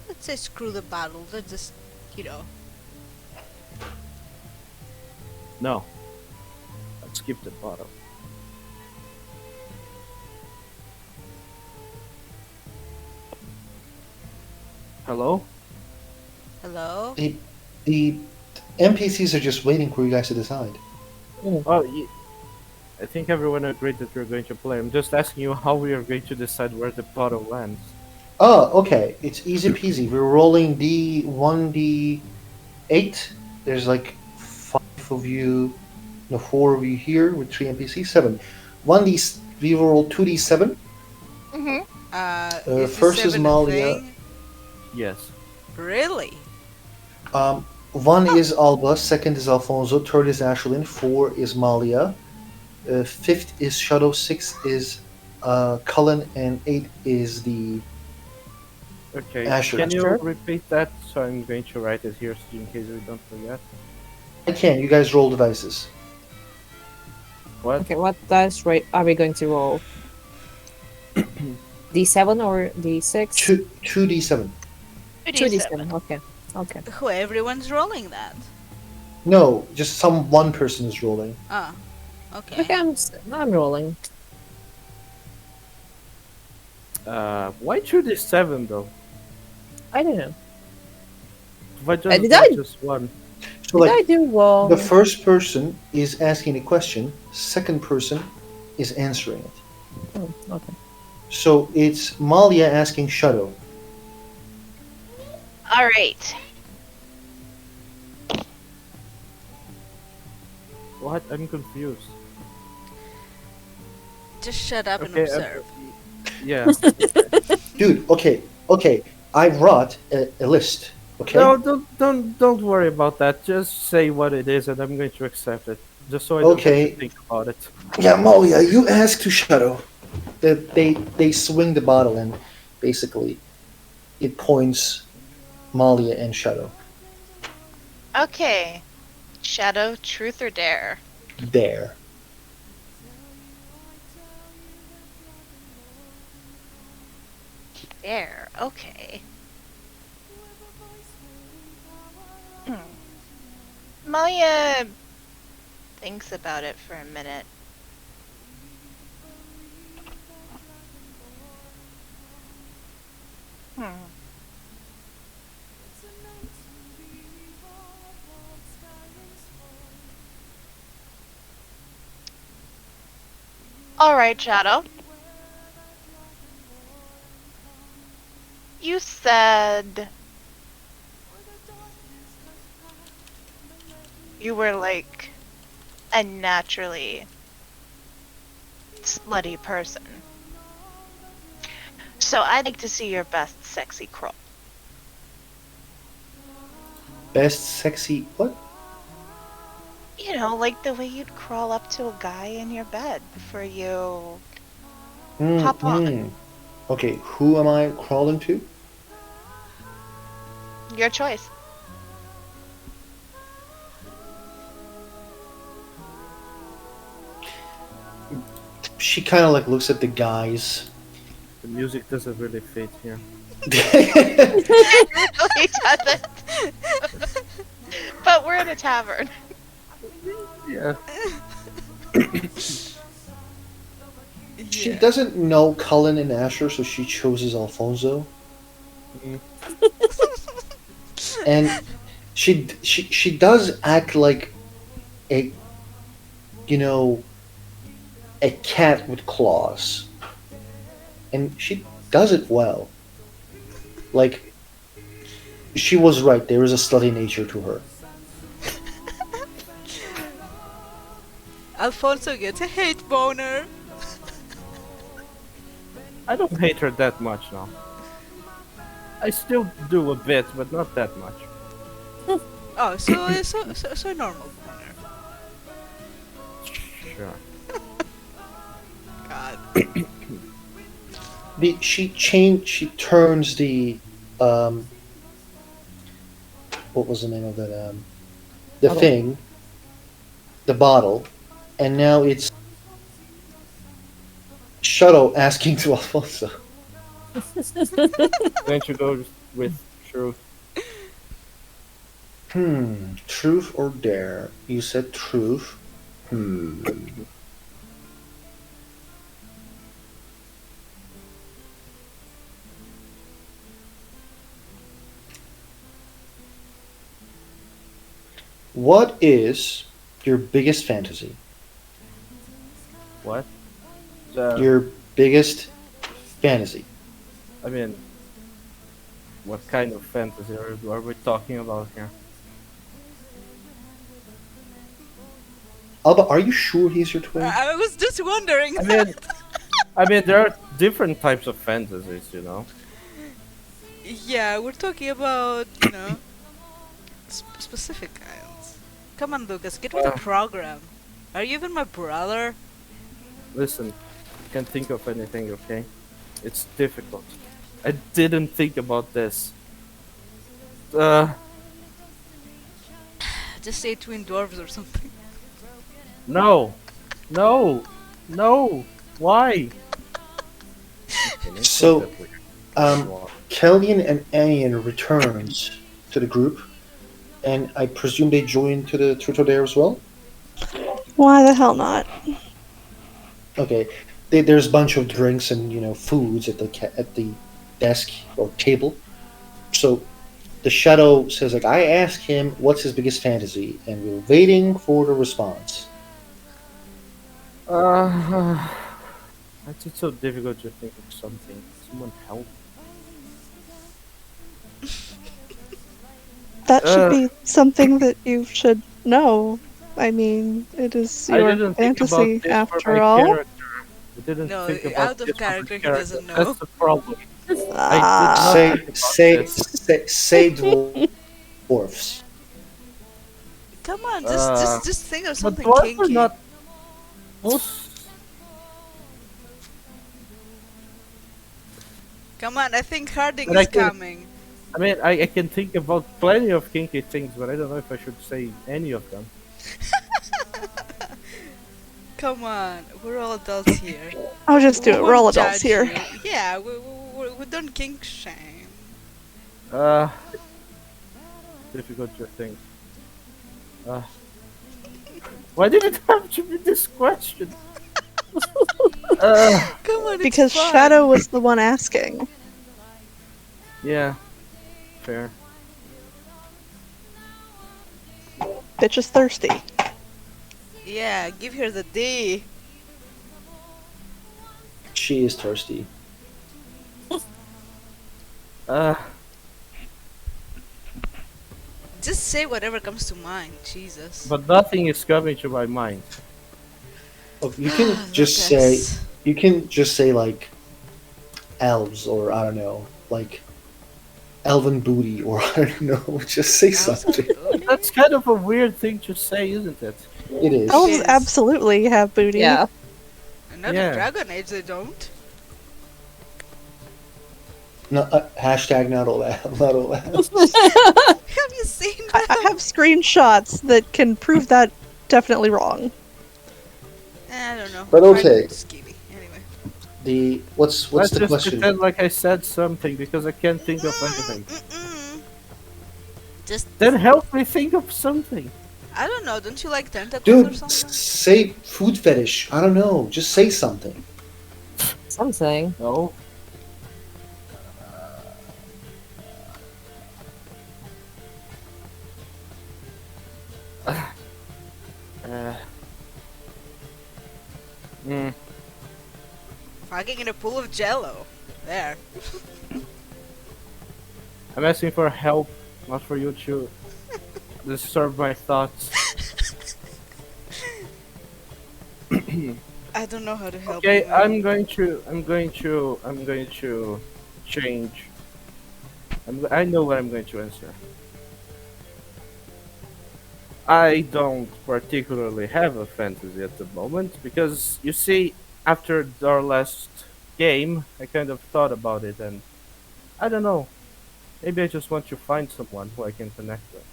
Let's say screw the bottle. Let's just, No. Let's skip the bottle. Hello? Hello? The NPCs are just waiting for you guys to decide. Oh, I think everyone agreed that we're going to play. I'm just asking you how we are going to decide where the bottle lands. Oh, okay. It's easy peasy. We're rolling D1, D8. There's like 5 of you, no, 4 of you here with 3 NPCs. 7. 1D, we roll 2D7. Mm-hmm. Is first the is 7 a Malia. thing? Yes. Really? 1 is Alba, 2nd is Alfonso, 3rd is Ashlyn, 4 is Malia, 5th is Shadow, 6th is Cullen, and 8 is the Okay. Asher. Can you Sure. repeat that? So I'm going to write it here in case we don't forget. I can. You guys roll devices. What? Okay, what dice rate are we going to roll? D7 or D6? 2D7. 2D7. Okay. Okay. Who? Everyone's rolling that. No, just one person is rolling. Ah, okay. Okay, I'm rolling. Why 2D7 though? I don't know. Why just, did why I- just one? So, Did I like, do wrong? the first person is asking a question, second person is answering it. Oh, okay. So it's Malia asking Shadow. All right. What? I'm confused. Just shut up and Okay, observe. yeah. Dude, okay. I brought a list. Okay. No, don't worry about that. Just say what it is, and I'm going to accept it, just so I don't have to Okay. think about it. Yeah, Malia, you ask to Shadow. They swing the bottle and basically it points Malia and Shadow. Okay. Shadow, truth or dare? There. Dare. Okay. Maya thinks about it for a minute. Hmm. All right, Shadow. You said you were like a naturally slutty person. So I'd like to see your best sexy crawl. Best sexy what? You know, like the way you'd crawl up to a guy in your bed before you hop on. Okay, who am I crawling to? Your choice. She kind of like looks at the guys. The music doesn't really fit here. It really doesn't. But we're in a tavern. Yeah. She doesn't know Cullen and Asher, so she chooses Alfonso. And she does act like a, you know, a cat with claws, and she does it well. Like, she was right. There is a slutty nature to her. Alfonso gets a hate boner. I don't hate her that much now. I still do a bit, but not that much. Oh, so normal boner. Sure. God. She turns the what was the name of it, the Bottle. thing, the bottle, and now it's Shadow asking to Alfonso. Don't you go with truth? Truth or dare? You said truth. What is your biggest fantasy? What? Your biggest fantasy? I mean, what kind of fantasy are we talking about here? Alba, are you sure he's your twin? I was just wondering. I mean, there are different types of fantasies, you know. Yeah, we're talking about, specific kinds. Come on, Lucas, get with the program. Are you even my brother? Listen, I can't think of anything, okay? It's difficult. I didn't think about this. Just say twin dwarves or something. No! No! No! Why? So, Kelvin and Anian returns to the group, and I presume they join to the Truth or Dare as well? Why the hell not? Okay. There's a bunch of drinks and, foods at the desk or table. So the Shadow says, like, I asked him what's his biggest fantasy, and we're waiting for the response. It's so difficult to think of something. Someone help. That should Uh, be something that you should know. I mean, it is I your didn't think about fantasy this for after my all. character. I didn't No, think about out of this for my character, he character. doesn't know. That's the problem. I did not Ah. think Say, about say, this. say dwarfs. Come on, Uh, just think of but something dwarves are kinky. not. Come on, I think Harding But I is can- coming. I mean, I can think about plenty of kinky things, but I don't know if I should say any of them. Come on, we're all adults here. I'll just do We it. We're all won't adults judge here. you. Yeah, we don't kink shame. Uh, difficult to think. Uh, why did it have to be this question? Come on, it's Because fun. Shadow was the one asking. Yeah, fair. Bitch is thirsty. Yeah, give her the D. She is thirsty. Uh, Just say whatever comes to mind, Jesus. but nothing is coming to my mind. Oh, you can Look, just say, X. you can just say like elves, or I don't know, like elven booty, or I don't know. Just say something. That's kind of a weird thing to say, isn't it? It is. Elves Yes. absolutely have booty. Yeah. Not Yeah. in Dragon Age, they don't. No, hashtag not all that. Not all that. Have you seen I that? have screenshots that can prove that definitely wrong. I don't know. But Harding okay. is skinny. Anyway. The what's Let's the just question? pretend like I said something because I can't think of anything. Mm-mm. Just, Then help me think of something. I don't know. Don't you like tentacles Dude, or something? say food fetish. I don't know. Just say something. Something. No. Uh, mm, Fucking in a pool of jello. There. I'm asking for help, not for you to disturb my thoughts. I don't know how to help Okay, you. I'm going to change. I know what I'm going to answer. I don't particularly have a fantasy at the moment because you see, after our last game, I kind of thought about it and I don't know. Maybe I just want to find someone who I can connect with.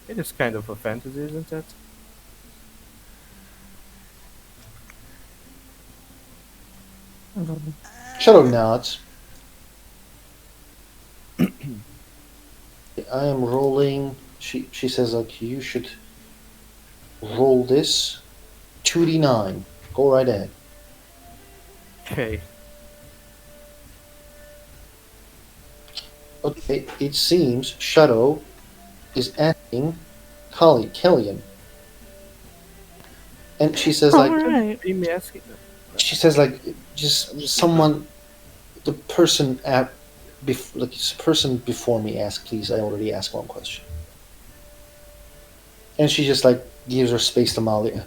It is kind of a fantasy, isn't it? Shadow nods. I am rolling. She says like you should roll this 2d9. Go right ahead. Okay. Okay, it seems Shadow is asking Kellyan. And she says like Alright. Be me asking them. she says like just someone the person at like this person before me asked, please, I already asked one question. And she just like gives her space to Malia.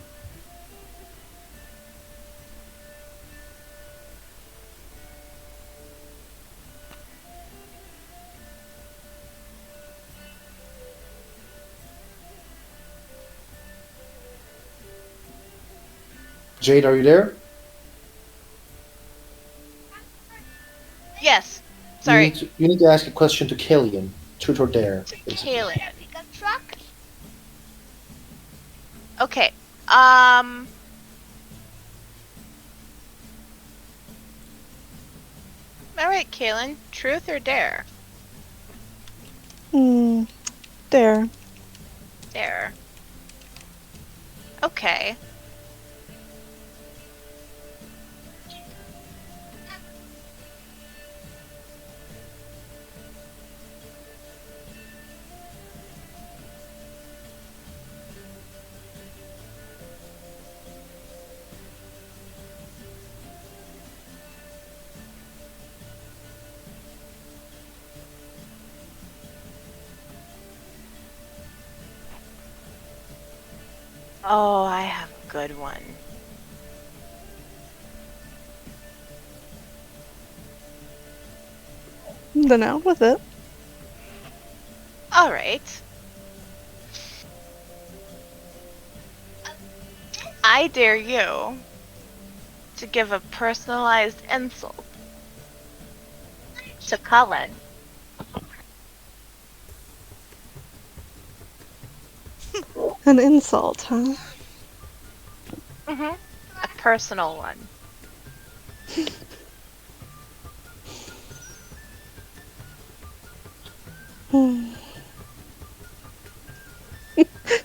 Jade, are you there? Yes. Sorry. You need to ask a question to Kellyan. Truth or dare. basically. Kaylin. Pick up truck. Okay. Alright, Kaylin. Truth or dare? There. Dare. Okay. Oh, I have a good one. Then out with it. All right. I dare you to give a personalized insult to Cullen. An insult, huh? Mm-hmm. A personal one.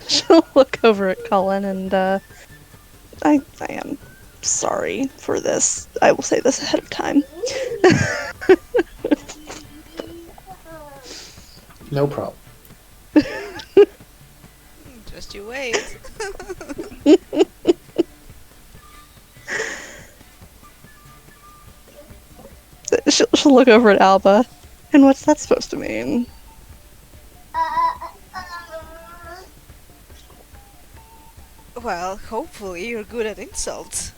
She'll look over at Cullen and, I am sorry for this. I will say this ahead of time. No problem. Just you wait. She'll look over at Alba. And what's that supposed to mean? Well, hopefully you're good at insults.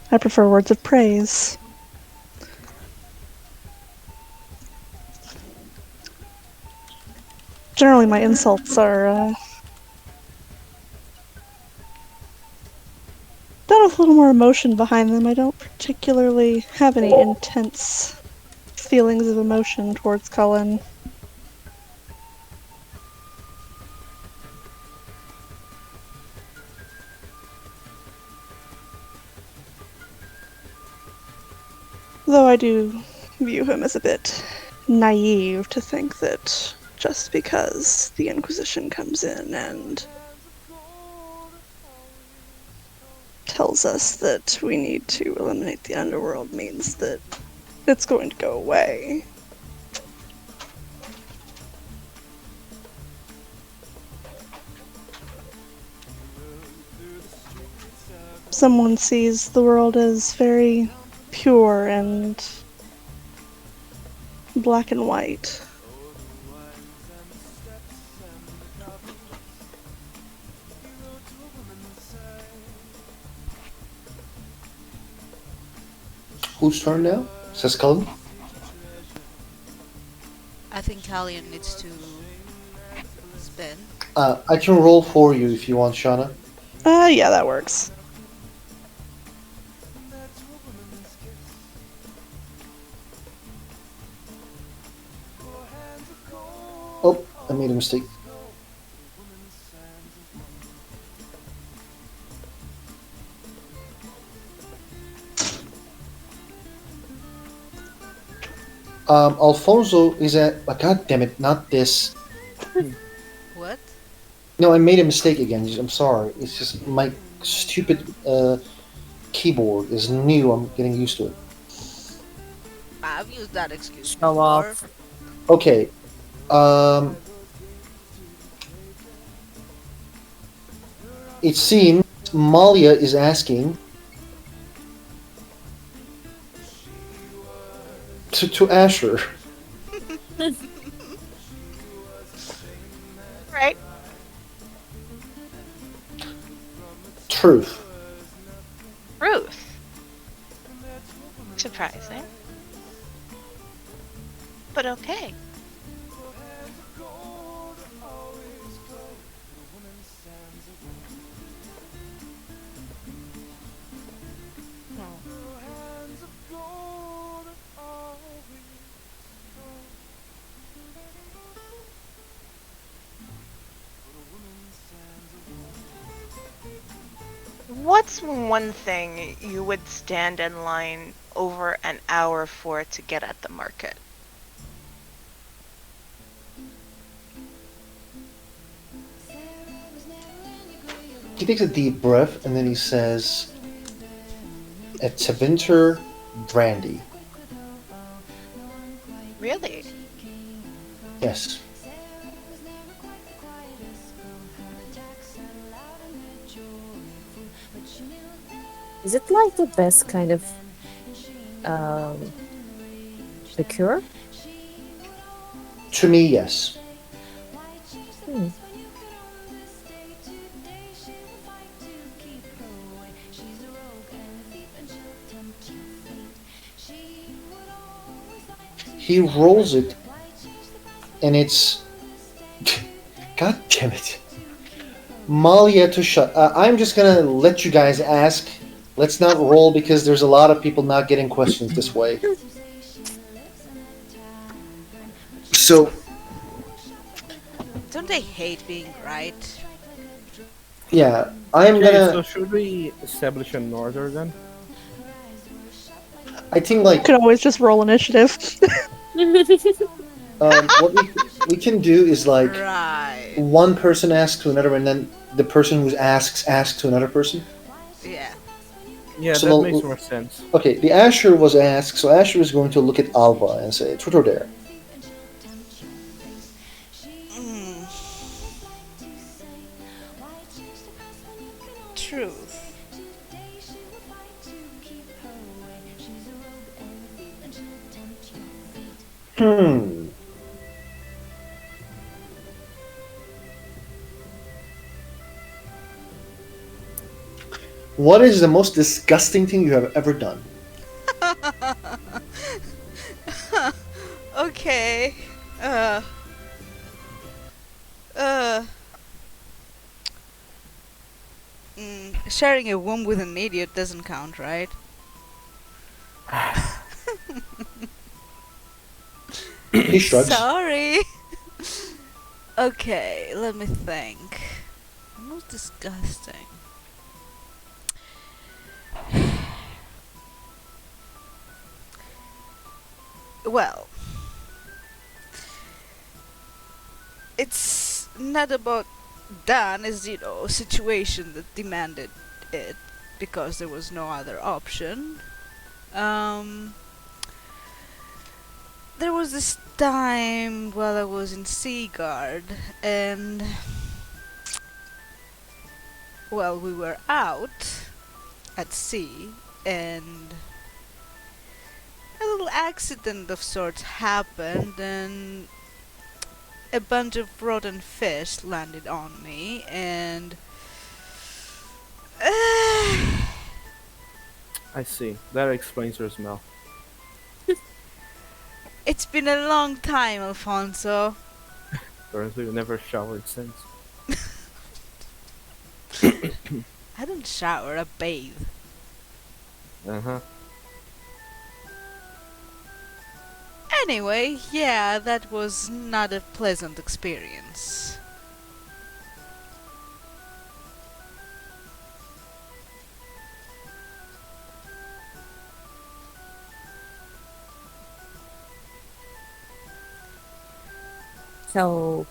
I prefer words of praise. Generally, my insults are, done with a little more emotion behind them. I don't particularly have any intense feelings of emotion towards Cullen. Though I do view him as a bit naive to think that just because the Inquisition comes in and tells us that we need to eliminate the underworld means that it's going to go away. Someone sees the world as very pure and black and white. Whose turn now? Says Cullen. I think Callian needs to spin. I can roll for you if you want, Shauna. Yeah, that works. Oh, I made a mistake. Alfonso is at. God damn it! Not this. What? No, I made a mistake again. I'm sorry. It's just my stupid keyboard is new. I'm getting used to it. I've used that excuse Show before. off. Okay. It seems Malia is asking to Asher. Right. Truth. Ruth. Surprising. But okay. What's one thing you would stand in line over an hour for to get at the market? He takes a deep breath and then he says, "A Tevinter brandy." Really? Yes. Is it like the best kind of liqueur? To me, yes. Hmm. He rolls it, and it's. God damn it. Malia Tusha. I'm just gonna let you guys ask. Let's not roll because there's a lot of people not getting questions this way. So, Don't they hate being right? yeah, I'm Okay, so gonna. should we establish an order then? I think, You like, could always just roll initiative. what we can do is, like, Right. one person asks to another, and then the person who asks to another person. Yeah. Yeah, So that makes more sense. okay, the Asher was asked, so Asher is going to look at Alva and say, "Truth or dare?" Mm. Truth. Hmm. What is the most disgusting thing you have ever done? Okay. Uh. Uh. Sharing a womb with an idiot doesn't count, right? He shrugs. Sorry. Okay, let me think. Most disgusting. Well, it's not about Dan, is situation that demanded it because there was no other option. Um, there was this time while I was in Seaguard, and well, we were out at sea, and a little accident of sorts happened, and a bunch of rotten fish landed on me, and I see. That explains your smell. it's been a long time, Alfonso. Apparently, you never showered since. I don't shower, I bathe. Uh huh. Anyway, yeah, that was not a pleasant experience. So,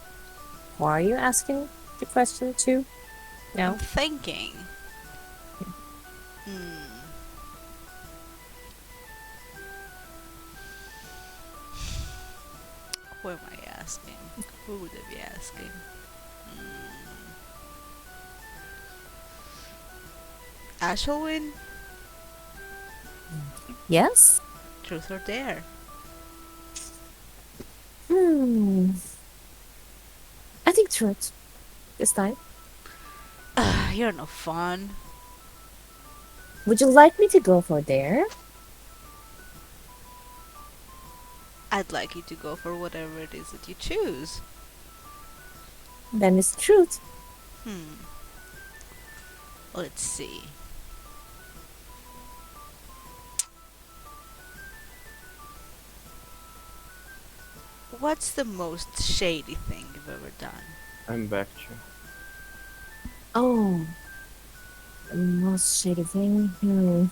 why are you asking the question too? I'm No. thinking. Hmm. Who am I asking? Who would I be asking? Hmm. Ashelwyn? Yes. Truth or dare? Hmm. I think truth this time. You're no fun. Would you like me to go for dare? I'd like you to go for whatever it is that you choose. Then it's truth. Let's see. What's the most shady thing you've ever done? I'm back, Joe. Oh, the most shady thing.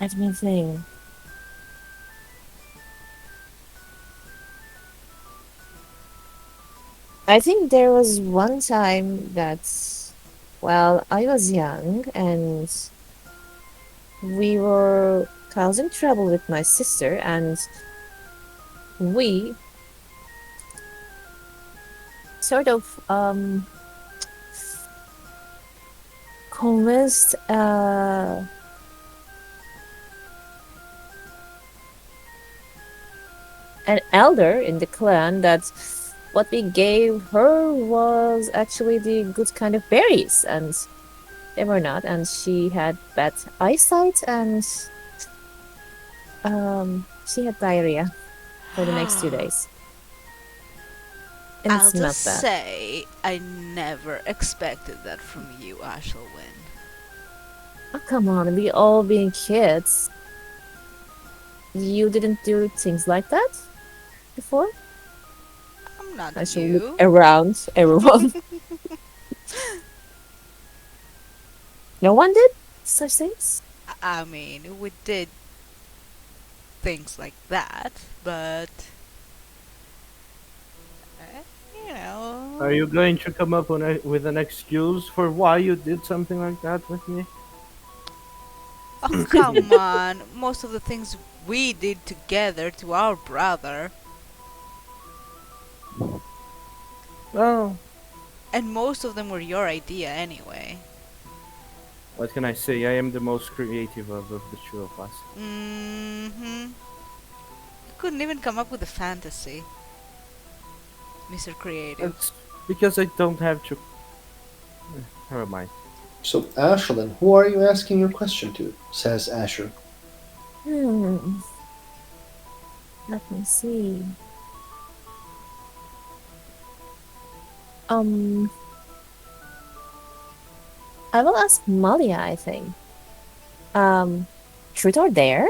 Let me think. I think there was one time that, well, I was young and we were causing trouble with my sister, and we sort of convinced an elder in the clan that what we gave her was actually the good kind of berries, and they were not, and she had bad eyesight, and she had diarrhea for the next 2 days. And I'll it's not just bad. say I never expected that from you, Ashelwyn. Oh, come on, we all being kids. You didn't do things like that before? I'm not I should you. look around everyone. No one did such things? I mean, we did things like that, but you know. Are you going to come up with an excuse for why you did something like that with me? Oh, come on. Most of the things we did together to our brother, Well, and most of them were your idea anyway. what can I say? I am the most creative of the two of us. Mm-hmm. Couldn't even come up with a fantasy, Mr. Creative. That's because I don't have to. Never mind. So, Ashlyn, who are you asking your question to? Says Asher. Let me see. I will ask Malia, I think. Truth or Dare?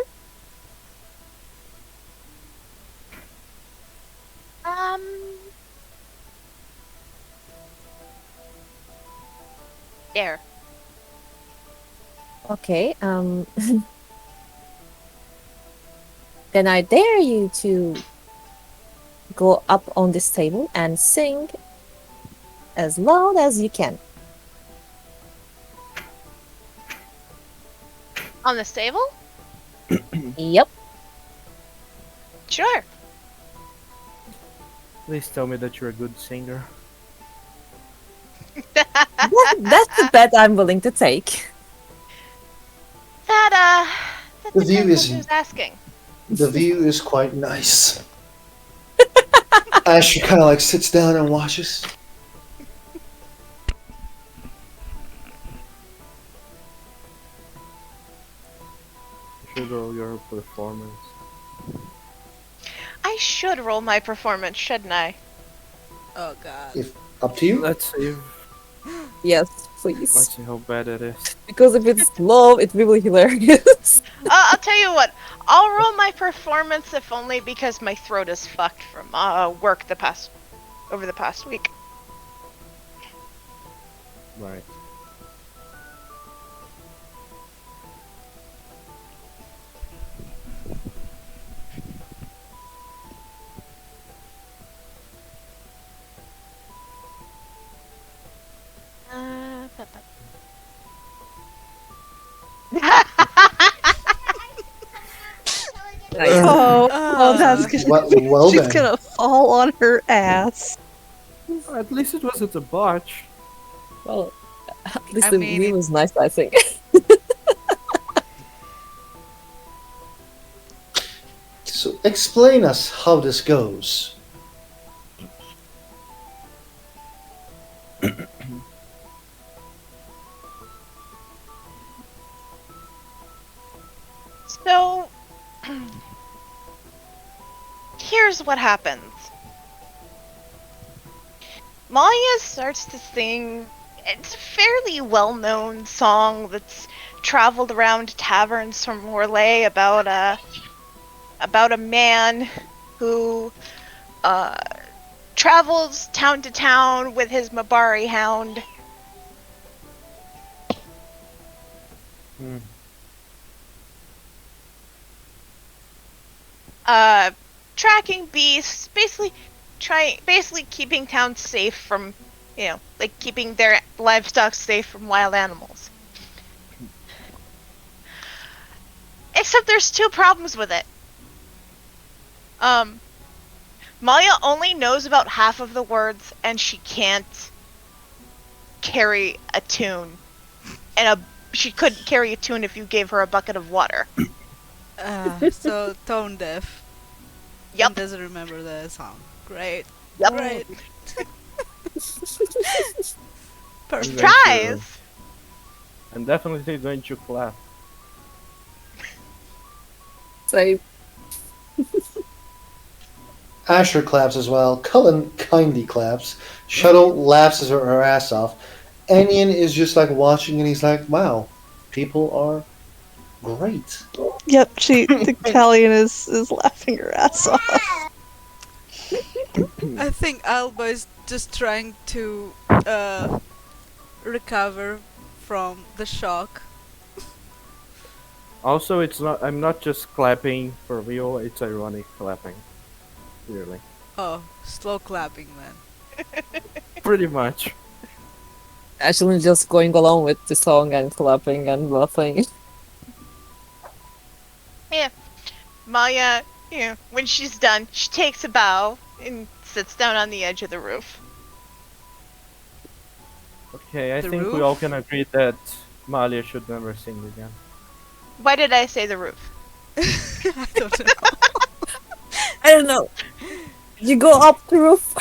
Um, there. Okay, then I dare you to go up on this table and sing as loud as you can. On this table? Yep. Sure. Please tell me that you're a good singer. That's the bet I'm willing to take. That The view depends is- on who's asking. The view is quite nice. Asher kind of like sits down and watches. You should roll your performance. I should roll my performance, shouldn't I? Oh god. Up to you. Let's see. Yes, please. Let's see how bad it is. Because if it's low, it will be hilarious. I'll tell you what. I'll roll my performance if only because my throat is fucked from work over the past week. Right. Oh, that's gonna, Well she's then. gonna fall on her ass. At least it wasn't a botch. Well, at least I the mean, view was nice, I think. So explain us how this goes. So, here's what happens. Maya starts to sing. It's a fairly well-known song that's traveled around taverns from Morlaix about a man who travels town to town with his Mabari hound. Hmm. Tracking beasts, basically keeping towns safe from, like keeping their livestock safe from wild animals. Except there's two problems with it. Maya only knows about half of the words, and she can't carry a tune. She couldn't carry a tune if you gave her a bucket of water. So tone deaf. Yep. And doesn't remember the song. Great. Yep. Great. Perfect. Surprise! I'm definitely going to clap. Say, Asher claps as well. Cullen kindly claps. Shuttle laughs her ass off. Anion is just like watching and he's like, wow, people are great. Yep, the Callion is laughing her ass off. I think Alba is just trying to recover from the shock. Also, it's not. I'm not just clapping for real. It's ironic clapping. Clearly. Oh, slow clapping then. Pretty much. actually just going along with the song and clapping and laughing. Maya, when she's done, she takes a bow and sits down on the edge of the roof. Okay, I The think we roof? all can agree that Malia should never sing again. Why did I say the roof? I don't know. I don't know. You go up the roof.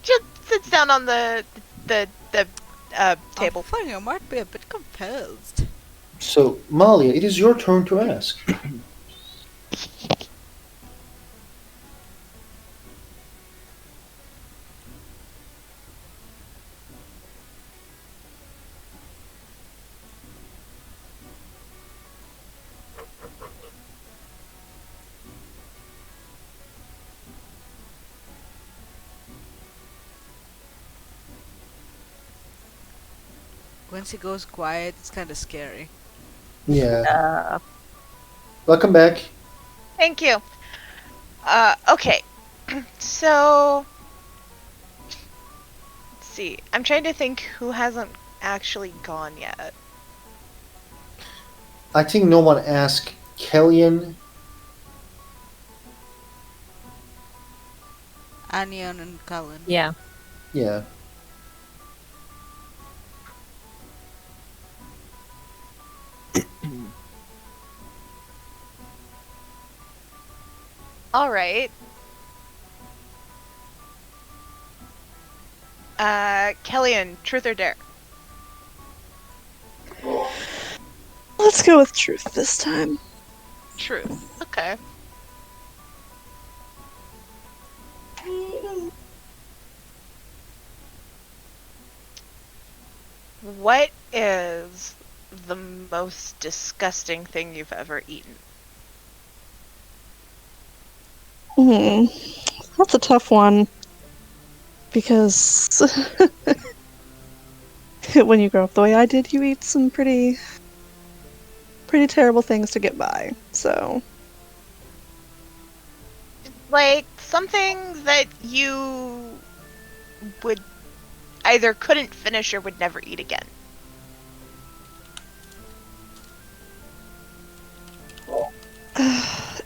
Just sits down on the table. I think I might be a bit confused. So, Malia, it is your turn to ask. Once he goes quiet, it's kind of scary. Yeah. Welcome back. Thank you. Okay. So, let's see. I'm trying to think who hasn't actually gone yet. I think no one asked Kellyan. Anion and Cullen. Yeah. Yeah. All right. Kellyan, truth or dare? Let's go with truth this time. Truth. Okay. What is the most disgusting thing you've ever eaten? That's a tough one. Because when you grow up the way I did, you eat some pretty terrible things to get by. So Like something that you would either couldn't finish or would never eat again.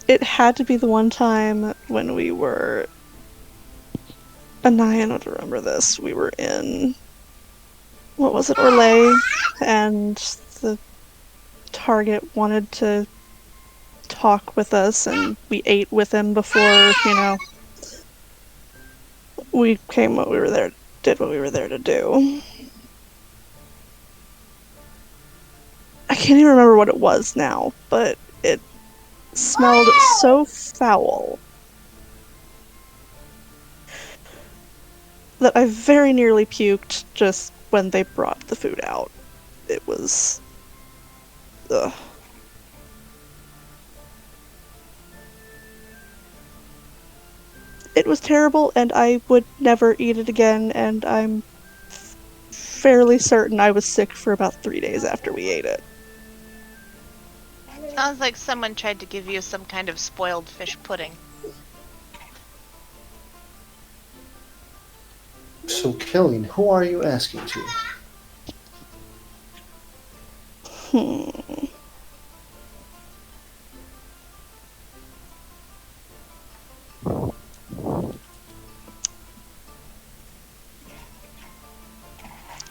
it had to be the one time when we were. Anaya, I don't remember this. We were in. What was it, Orlais? And the target wanted to talk with us, and we ate with him before, we came what we were there, did what we were there to do. I can't even remember what it was now, but it smelled so foul that I very nearly puked just when they brought the food out. It was... Ugh. It was terrible, and I would never eat it again, and I'm fairly certain I was sick for about 3 days after we ate it. Sounds like someone tried to give you some kind of spoiled fish pudding. So, Kellyan, who are you asking to?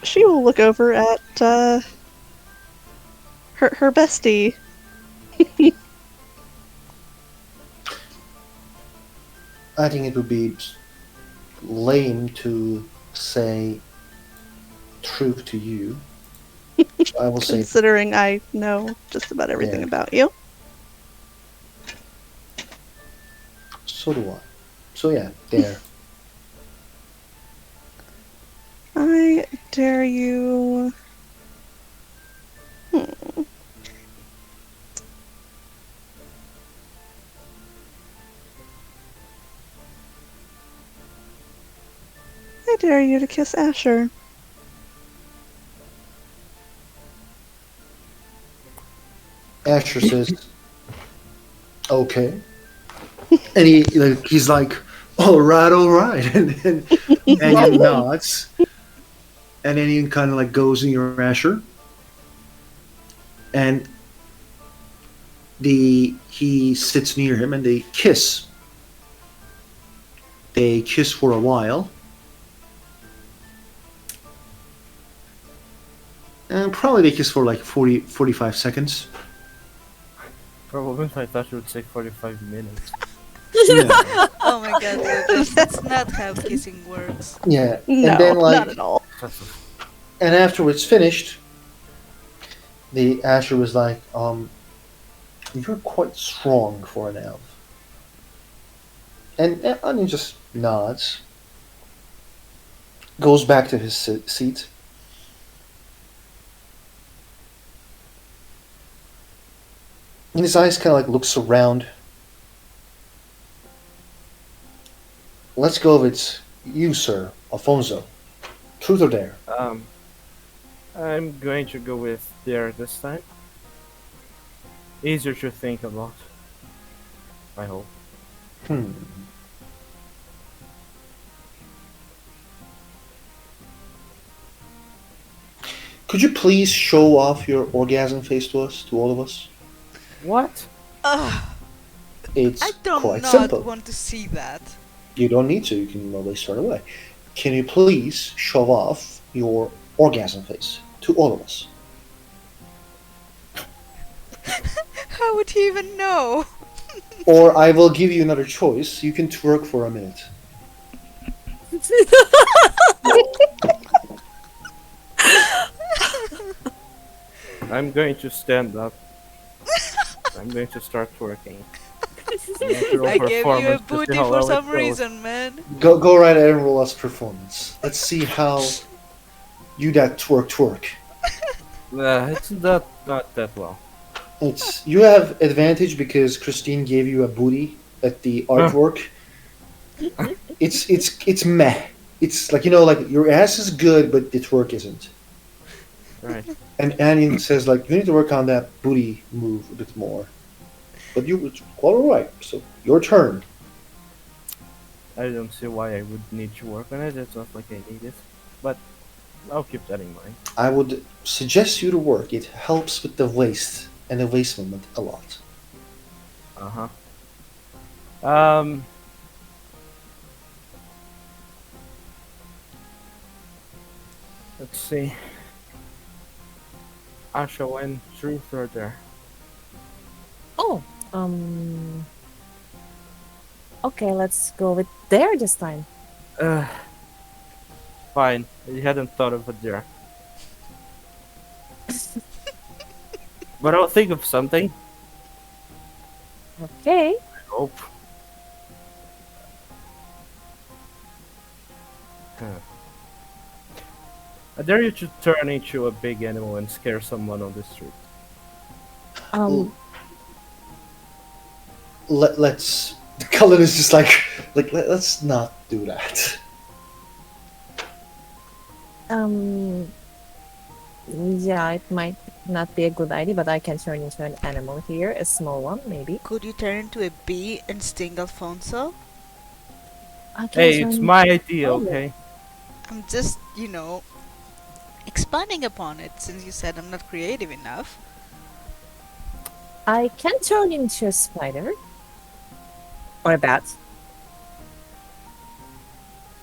She will look over at, her bestie. I think it would be lame to say truth to you. I will say, Considering I know just about everything Yeah. about you. so do I. So yeah, there. I dare you. Hmm. I dare you to kiss Asher. Asher says, "Okay," and he's like, "All right," and he nods, and then he kind of like goes in your Asher, and he sits near him, and they kiss. They kiss for a while, and probably they kiss for like 45 seconds. Probably I thought you would say 45 minutes. Yeah, Oh my god, Lucas, that's not how kissing works. yeah, No, and then not at all. and after it's finished, the Asher was like, "You're quite strong for an elf," and Anya just nods, goes back to his seat. And his eyes kind of like looks around. Let's go with you, sir, Alfonso. Truth or dare? I'm going to go with there this time. Easier to think about. I hope. Hmm. Could you please show off your orgasm face to us, to all of us? What? Ugh, It's I do quite not simple. want to see that. You don't need to. You can always turn away. Can you please show off your orgasm face to all of us? How would he even know? Or I will give you another choice. You can twerk for a minute. I'm going to stand up. I'm going to start twerking. Natural I gave you a performance to see booty how for well it some goes. reason, man. Go right ahead and roll us performance. Let's see how you that twerk. It's not that well. It's you have advantage because Christine gave you a booty at the artwork. It's meh. It's like like your ass is good, but the twerk isn't. Right. And Annie says like you need to work on that booty move a bit more. But it's quite alright. So your turn. I don't see why I would need to work on it. It's not like I need it. But I'll keep that in mind. I would suggest you to work. It helps with the waist and the waist movement a lot. Uh-huh. Let's see. Asha went truth or dare. Oh, okay, let's go with dare this time. Fine. I hadn't thought of a dare. But I'll think of something. Okay. I hope. I dare you to turn into a big animal and scare someone on the street. Let's. Cullen is just like let's not do that. Yeah, it might not be a good idea, but I can turn into an animal here, a small one, maybe. Could you turn into a bee and sting Alfonso? I can Hey, turn it's my idea, Oh. okay? I'm just, expanding upon it since you said I'm not creative enough. I can turn into a spider. Or a bat.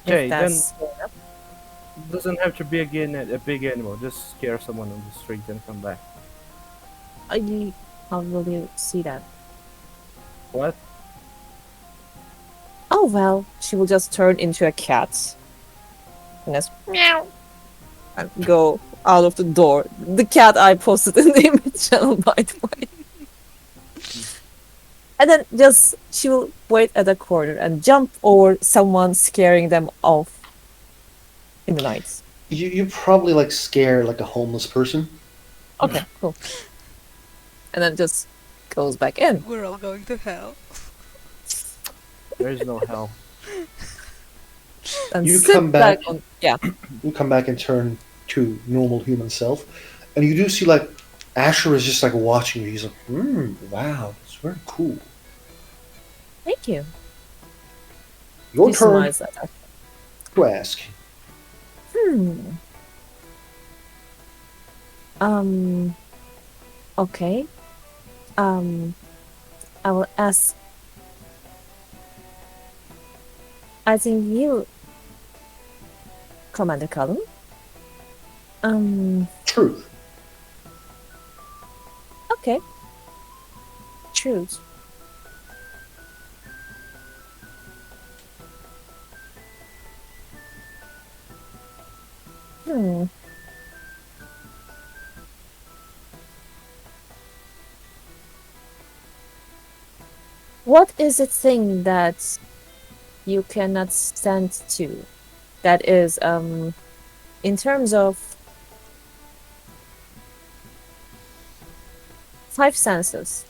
Okay, If then that's enough. doesn't have to be again a big animal. Just scare someone on the street and come back. How will you see that? What? Oh well, she will just turn into a cat and just meow and go out of the door. The cat I posted in the image channel, by the way. And then just she will wait at a corner and jump over someone, scaring them off in the night. You probably like scare like a homeless person. Okay, cool. And then just goes back in. We're all going to hell. There is no hell. And You sit come back. on yeah. You come back and turn to normal human self, and you do see like Asher is just like watching you. He's like, wow, it's very cool. Thank you. Your He turn smiles at her. to ask. Okay. I will ask. I think you, Commander Cullen. Truth. Okay. Truth. What is the thing that you cannot stand to? That is, in terms of five senses.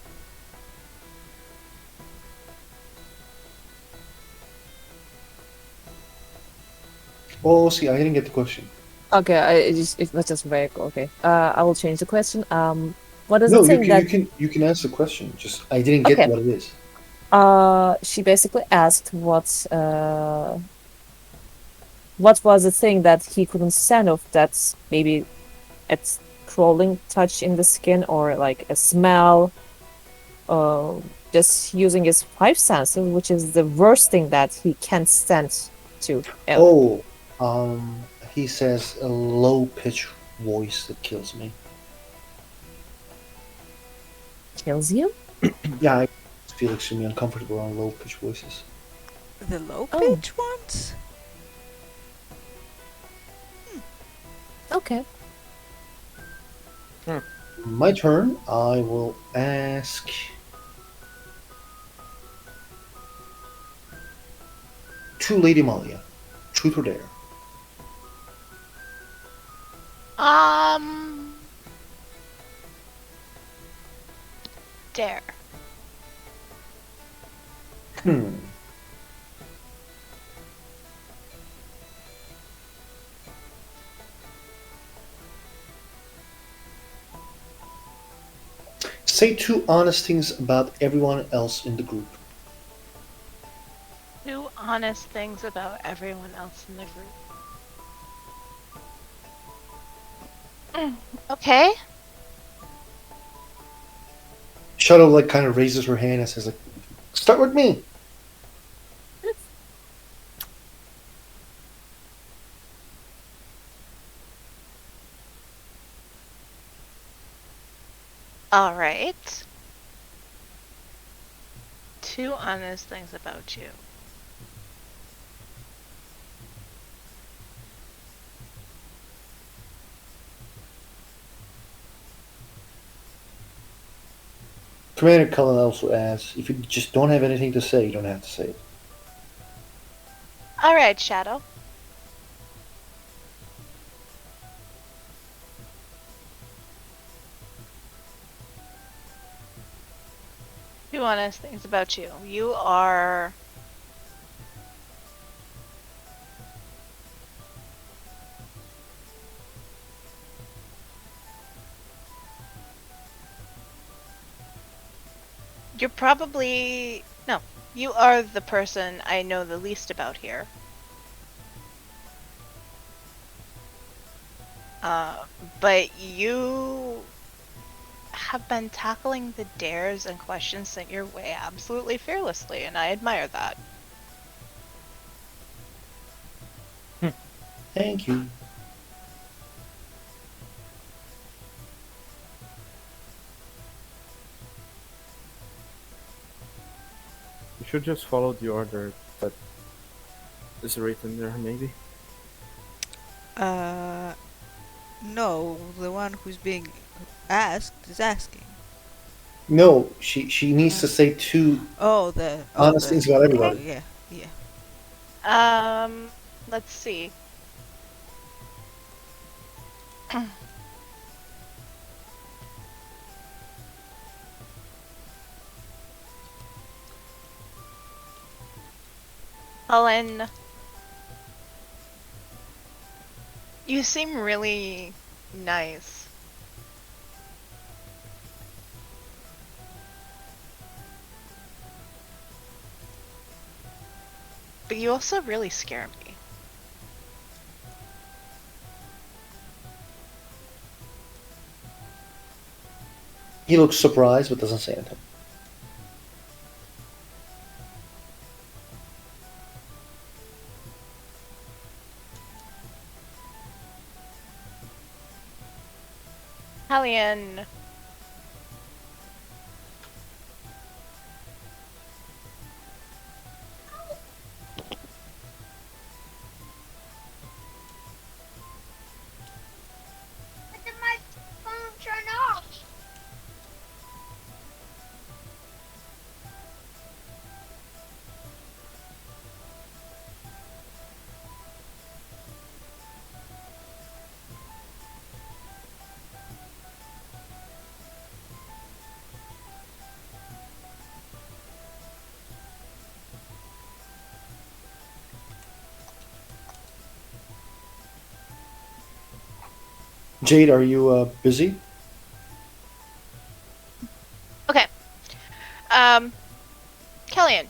Oh, see, I didn't get the question. Okay, it was just vague. Okay, I will change the question. What is No, the thing that you can answer the question. Just I didn't get Okay. what it is. She basically asked what was the thing that he couldn't stand of, that's maybe it's crawling touch in the skin or like a smell, just using his five senses, which is the worst thing that he can't stand to ever. Oh, he says a low pitch voice that kills me. Kills you? Yeah, I feel extremely uncomfortable around low pitch voices. The low Oh. pitch ones? Okay. My turn. I will ask. To Lady Malia, truth or dare? Dare. Hmm. Say two honest things about everyone else in the group. Do honest things about everyone else in the group. Okay. Shadow like kind of raises her hand and says like, "Start with me." All right. Two honest things about you. Commander Cullen also asks, "If you just don't have anything to say, you don't have to say it." All right, Shadow. Two honest things about you. You are you're probably no. You are the person I know the least about here. But you have been tackling the dares and questions sent your way absolutely fearlessly, and I admire that. Thank you. You should just follow the order that is written there, maybe. No, the one who's being asked is asking. No, she needs to say two Oh, the honest things about everybody. yeah, yeah. Let's see. Helen, you seem really nice. But you also really scare me. He looks surprised but doesn't say anything. Hellion. But then my phone turned off. Jade, are you busy? Okay. Kellyanne.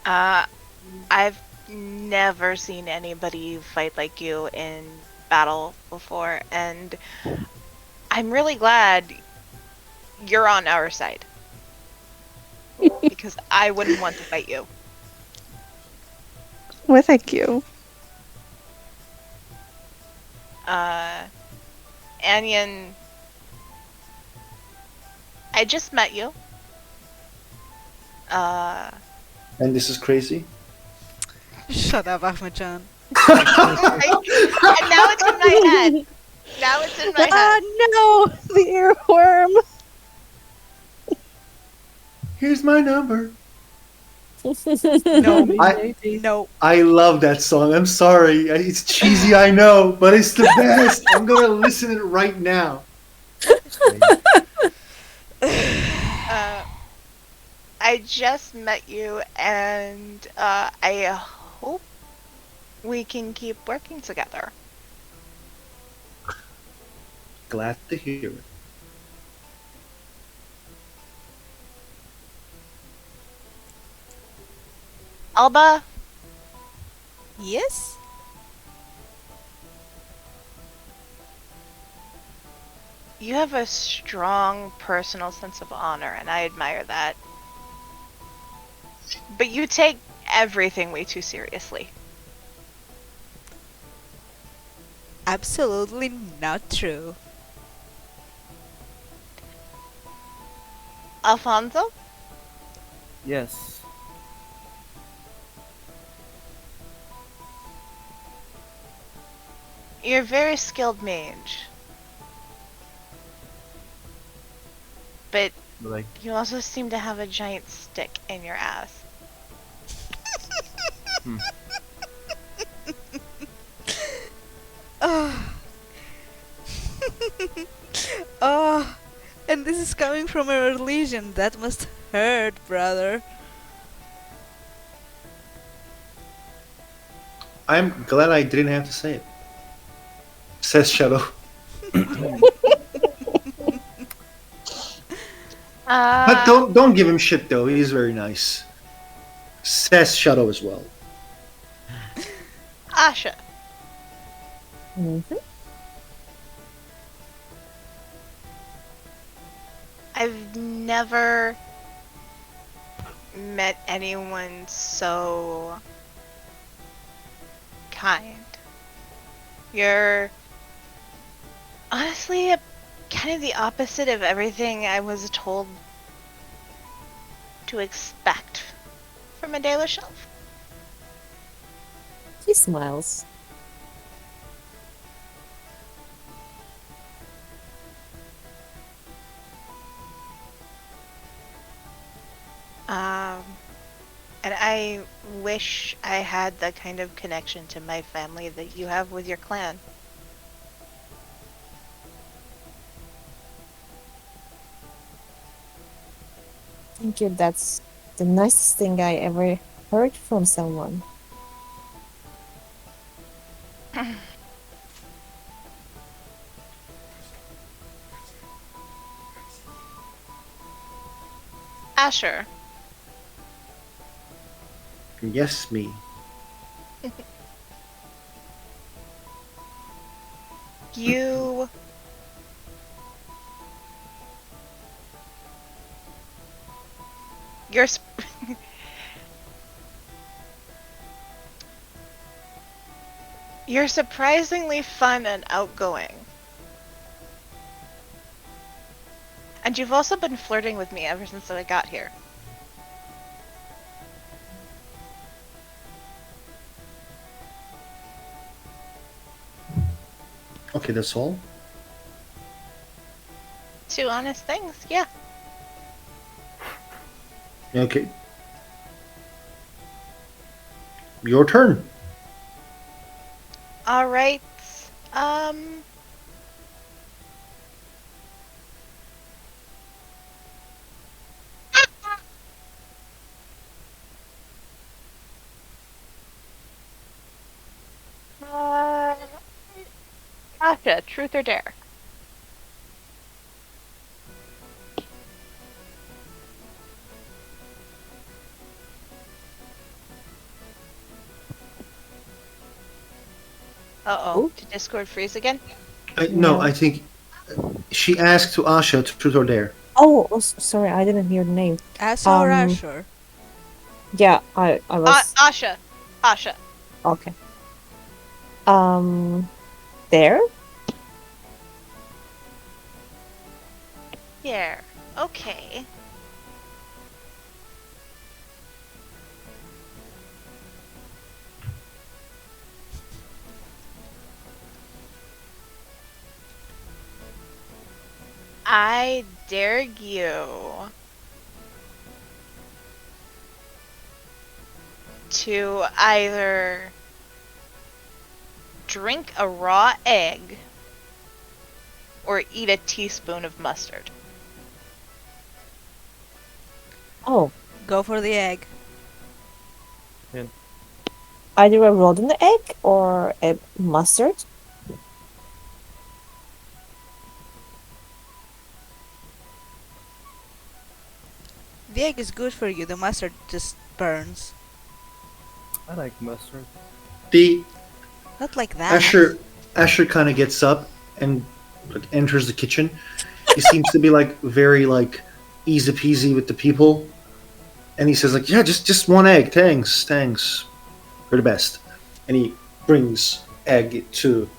I've never seen anybody fight like you in battle before, and I'm really glad you're on our side. Because I wouldn't want to fight you. Well, thank you. Anyan, I just met you. And this is crazy? Shut up, Ahmed-chan. And now it's in my head. Now it's in my head. Ah, no! The earworm! Here's my number. No, no. I love that song. I'm sorry. It's cheesy, I know, but it's the best. I'm gonna listen to it right now. I just met you, and I hope we can keep working together. Glad to hear it. Alba, Yes? you have a strong personal sense of honor, and I admire that. But you take everything way too seriously. Absolutely not true. Alfonso? Yes. You're a very skilled mage. But Like, you also seem to have a giant stick in your ass. Oh. Oh, and this is coming from a religion. That must hurt, brother. I'm glad I didn't have to say it. Says Shadow. But don't give him shit though. He is very nice. Says Shadow as well. Asha. I've never met anyone so kind. You're honestly kind of the opposite of everything I was told to expect from Adela Shelf? He smiles. And I wish I had the kind of connection to my family that you have with your clan. Thank you. That's the nicest thing I ever heard from someone. Asher, Yes, me. you you're you're surprisingly fun and outgoing. And you've also been flirting with me ever since I got here. Okay, that's all. Two honest things, yeah. Okay. Your turn. Alright. Gotcha, truth or dare? Uh-oh, Ooh. did Discord freeze again? No, No. I think she asked to Asha to truth or dare. Oh, sorry, I didn't hear the name. Asa or Um, Asher? Yeah, I was Asha. Asha. okay. There? Here. Okay. I dare you to either drink a raw egg or eat a teaspoon of mustard. Oh, Go for the egg. either a rotten egg or a mustard? The egg is good for you, the mustard just burns. I like mustard. The Not like that. Asher kind of gets up and like, enters the kitchen. He seems to be like very like easy peasy with the people, and he says like, "Yeah, just one egg, thanks. You're the best." And he brings egg to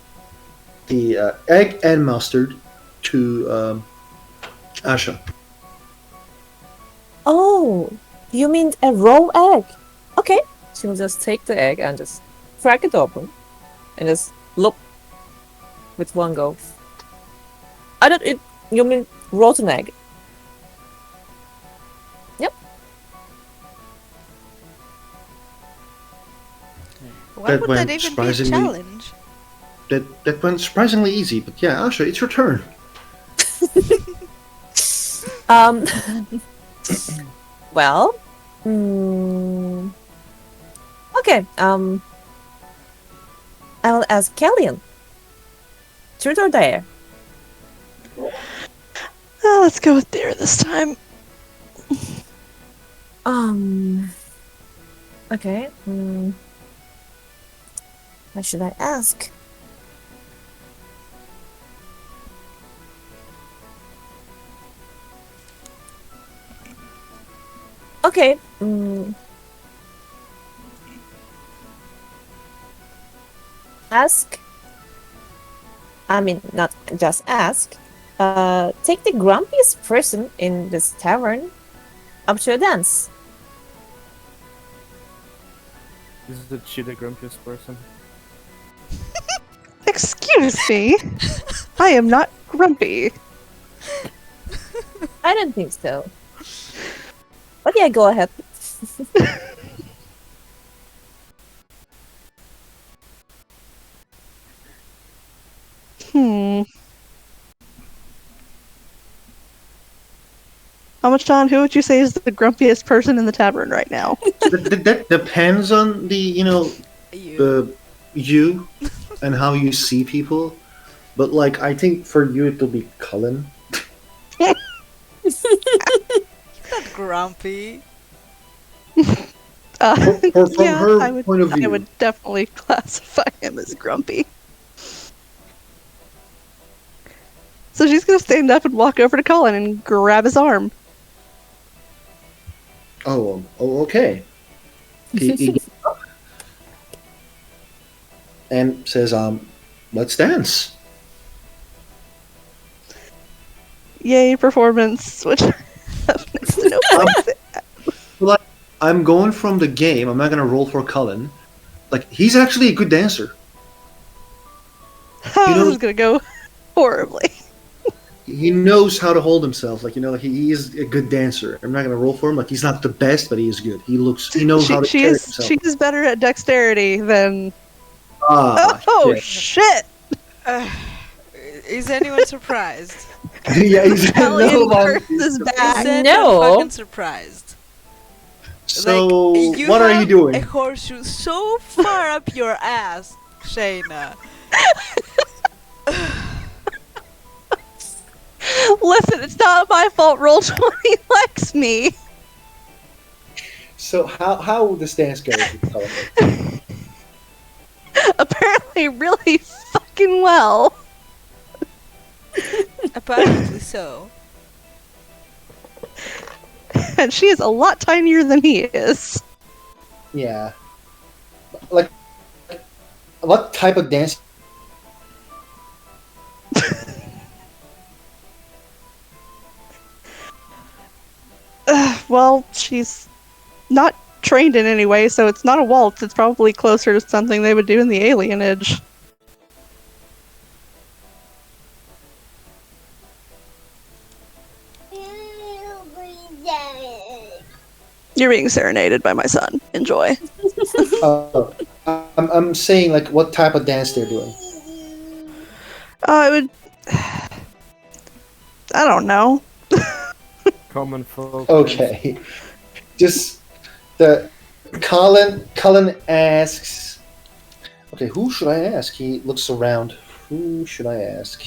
the egg and mustard to Asha. Oh, you mean a raw egg? Okay, she'll just take the egg and just crack it open and just look with one go. I don't. You mean rotten egg? Yep. Why That would went that even be a surprisingly- challenge? That went surprisingly easy, but yeah, Asha, it's your turn. Um. Well. Okay. I will ask Kellyan. Truth or dare? Let's go with dare this time. Okay. What should I ask? Okay. Ask. I mean, not just ask. Take the grumpiest person in this tavern up to a dance. Isn't she the grumpiest person? Excuse me. I am not grumpy. I don't think so. But yeah, go ahead. Hmm. Amachan, who would you say is the grumpiest person in the tavern right now? That depends on the you and how you see people. But like, I think for you it'll be Cullen. He's not grumpy. From Yeah, her I would, point of view. I would definitely classify him as grumpy. So she's gonna stand up and walk over to Colin and grab his arm. Oh, okay. He and says, let's dance. Yay, performance, which I have next to no place. I'm going from the game. I'm not gonna roll for Cullen. Like, he's actually a good dancer. How You know- this is gonna go horribly. He knows how to hold himself. Like, he is a good dancer. I'm not gonna roll for him. Like, he's not the best, but he is good. He knows how to She carry is himself. she's better at dexterity than Ah, shit. shit. Is anyone surprised? Yeah, he's Italian no curse one- is Is back. anyone No. fucking surprised? So, Like, what are you have doing? A horseshoe so far up your ass, Shayna. Listen, it's not my fault. Roll 20 likes me. So, how this dance goes? Cullen? Apparently, really fucking well. Apparently so. And she is a lot tinier than he is. Yeah. Like, what type of dance? Well, she's not trained in any way, so it's not a waltz. It's probably closer to something they would do in the alienage. You're being serenaded by my son. Enjoy. I'm saying, like, what type of dance they're doing. I would. I don't know. Common folk. Okay. Just the Cullen asks. Okay, who should I ask? He looks around. Who should I ask?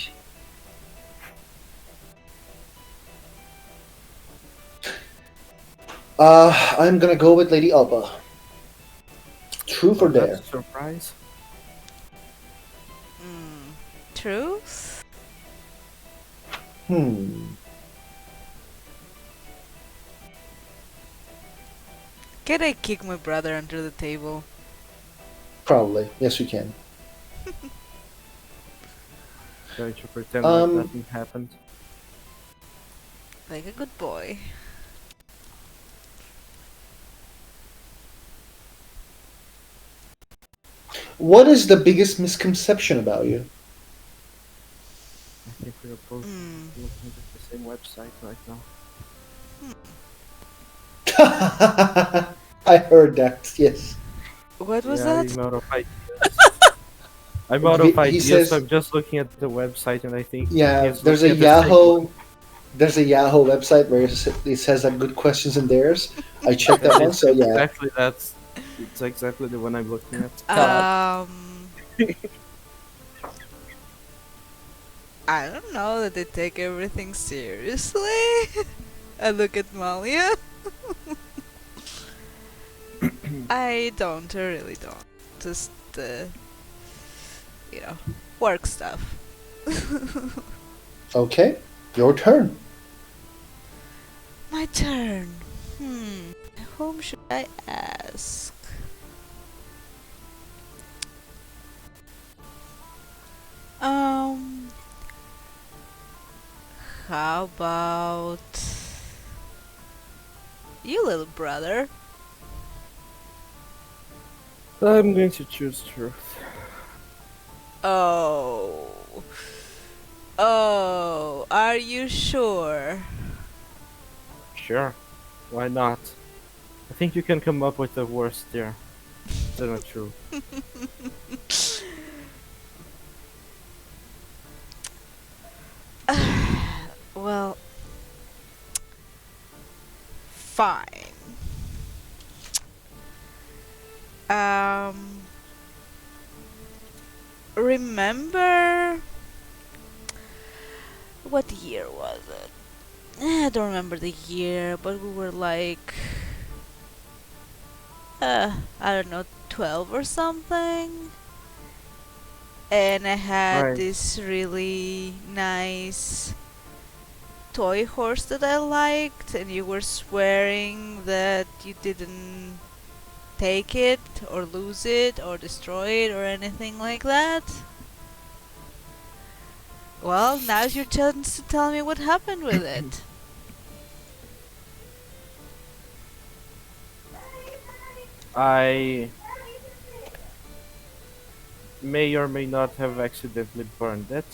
I'm gonna go with Lady Alba. Truth or dare? That's a surprise. Truth? Hmm. Can I kick my brother under the table? Probably. Yes, we can. Going to pretend Um, like nothing happened. Like a good boy. What is the biggest misconception about you? I think we are both Hmm. looking at the same website right now. I heard that. Yes. What was Yeah, that? I'm out of ideas. I'm out He of ideas. says- I'm just looking at the website, and I think Yeah. he's There's a looking at the same Yahoo. one. There's a Yahoo website where it says like good questions in theirs. I checked that one, It's so yeah. exactly that's. It's exactly the one I'm looking at. I don't know that they take everything seriously. I look at Malia. I don't, I really don't. Just, work stuff. Okay, your turn. My turn. Whom should I ask? How about you, little brother? I'm going to choose truth. Oh. Oh, are you sure? Sure. Why not? I think you can come up with the worst there. Than the truth. Well, fine. Um, remember what year was it? I don't remember the year, but we were like, I don't know, 12 or something. And I had Right. this really nice toy horse that I liked, and you were swearing that you didn't take it, or lose it, or destroy it, or anything like that. Well, now's your chance to tell me what happened with it. I may or may not have accidentally burned it.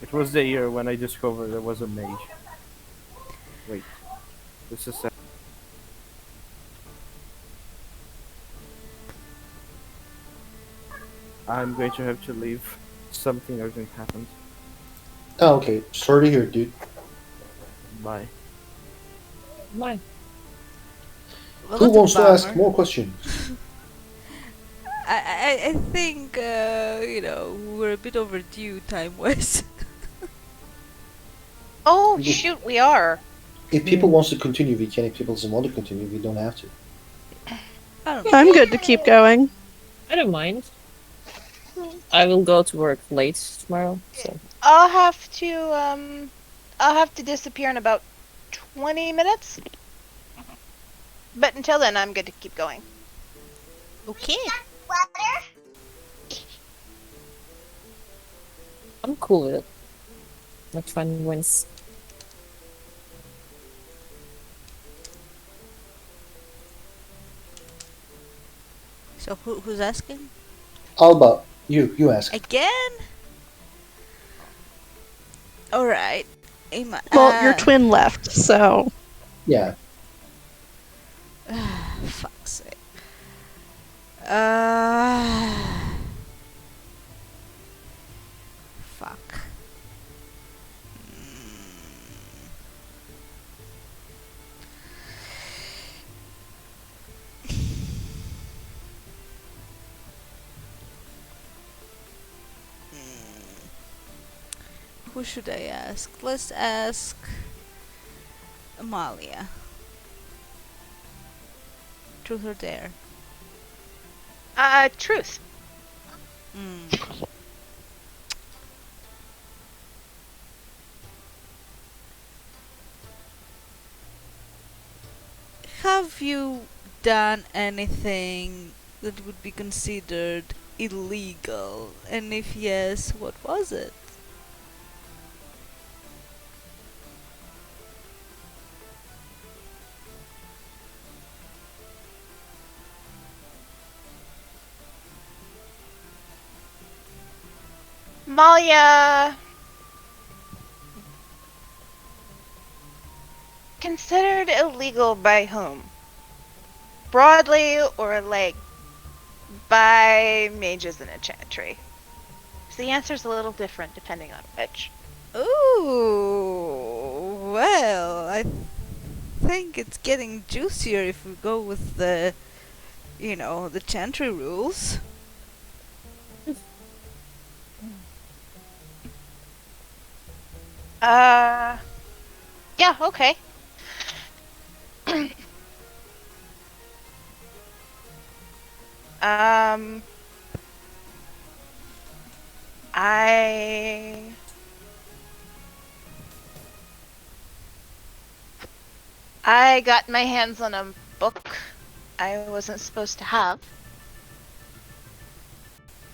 It was the year when I discovered I was a mage. Wait, this is. I'm going to have to leave. Something urgent happened. Oh, okay. Sorry to hear, dude. Bye. Mine. Well, Who that's a wants to ask bummer. more questions? I think, we're a bit overdue time-wise. Oh, shoot, we are. If people wants to continue, we can. If people doesn't want to continue, we don't have to. I don't know. I'm good to keep going. I don't mind. I will go to work late tomorrow, so I'll have to disappear in about 20 minutes. But until then, I'm good to keep going. Okay. I'm cool with it. Like fun wins. So who's asking? Alba, you ask. Again? Alright. Well, your twin left, so Yeah. Fuck's sake. Fuck. Who should I ask? Let's ask Amalia. Truth or dare? Truth. Mm. Have you done anything that would be considered illegal? And if yes, what was it? Malia. Considered illegal by whom? Broadly or like by mages in a chantry? So the answer's a little different depending on which. Ooh, well, I think it's getting juicier if we go with the chantry rules. Yeah, okay. I got my hands on a book I wasn't supposed to have.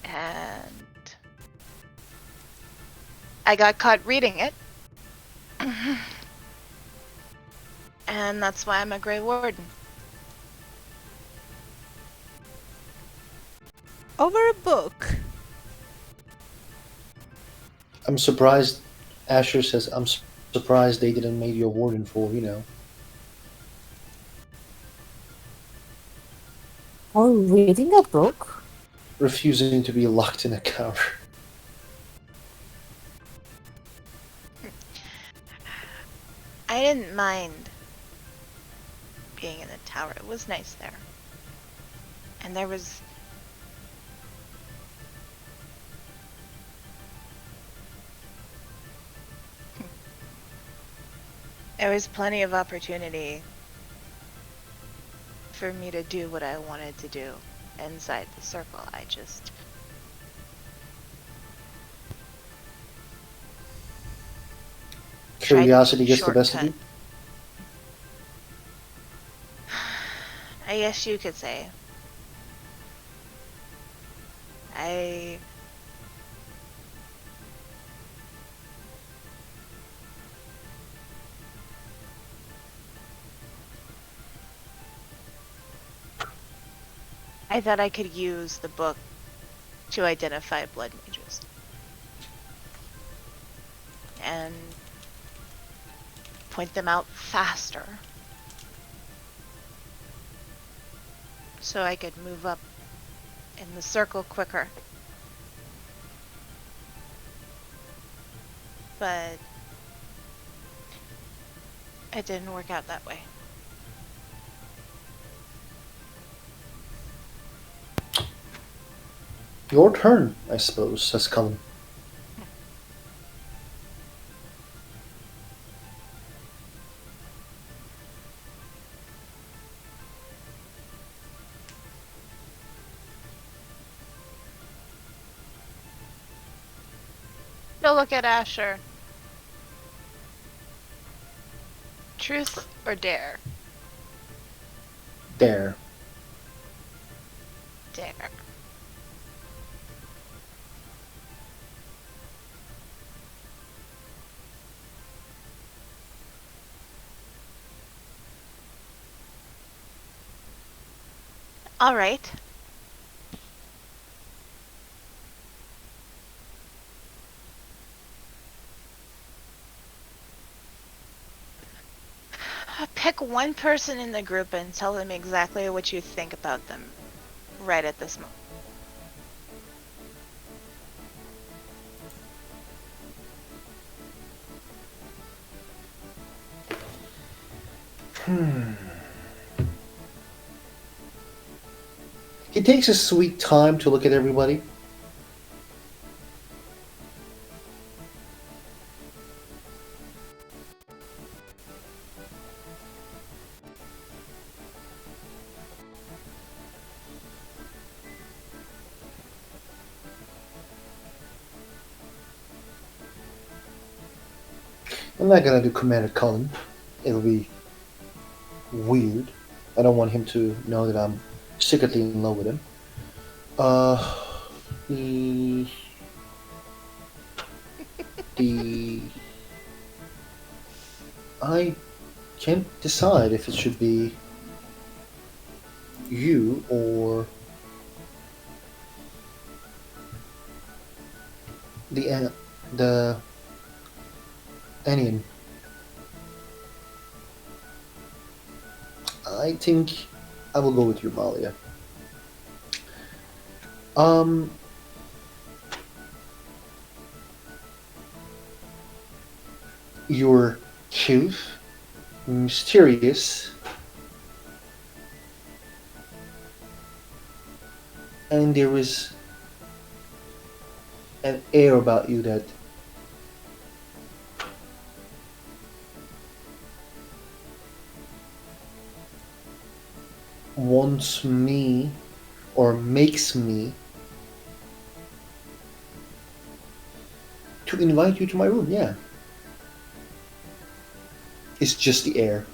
And I got caught reading it. And that's why I'm a Grey Warden. Over a book. I'm surprised. Asher says, "I'm surprised they didn't make you a warden for, you know." Or reading a book? Refusing to be locked in a tower. I didn't mind being in the tower. It was nice there. And there was... There was plenty of opportunity for me to do what I wanted to do inside the circle. I just... Curiosity gets the best of you. I guess you could say. I thought I could use the book to identify blood mages. And point them out faster. So I could move up in the circle quicker. But it didn't work out that way. Your turn, I suppose, says Cullen. No, look at Asher. Truth or dare? Dare. Dare. All right. Pick one person in the group and tell them exactly what you think about them right at this moment. He takes his sweet time to look at everybody. I'm not gonna do Commander Cullen. It'll be weird. I don't want him to know that I'm secretly in love with him. The I can't decide if it should be you or the Anian. I think I will go with you, Malia. You're cute, mysterious, and there is an air about you that wants me or makes me to invite you to my room. Yeah, it's just the air.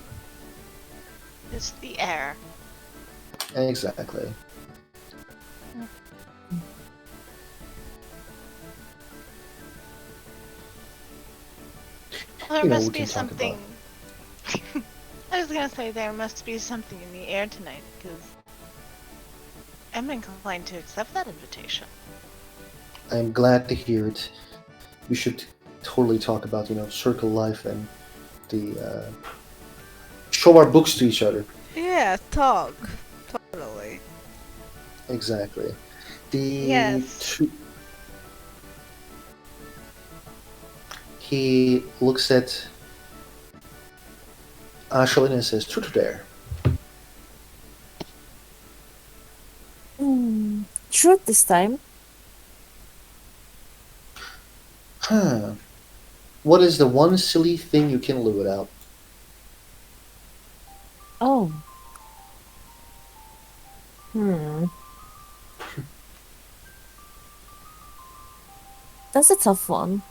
It's the air. Exactly. Well, there You know, must we be can talk about something. I was gonna say there must be something in the air tonight, because am inclined to accept that invitation. I'm glad to hear it. We should totally talk about, circle life and the show our books to each other. Yeah, talk. Totally. Exactly. Yes. He looks at Ashlyn and says, "Truth or dare?" Truth this time. Huh. What is the one silly thing you can live without? Oh. Hmm. That's a tough one.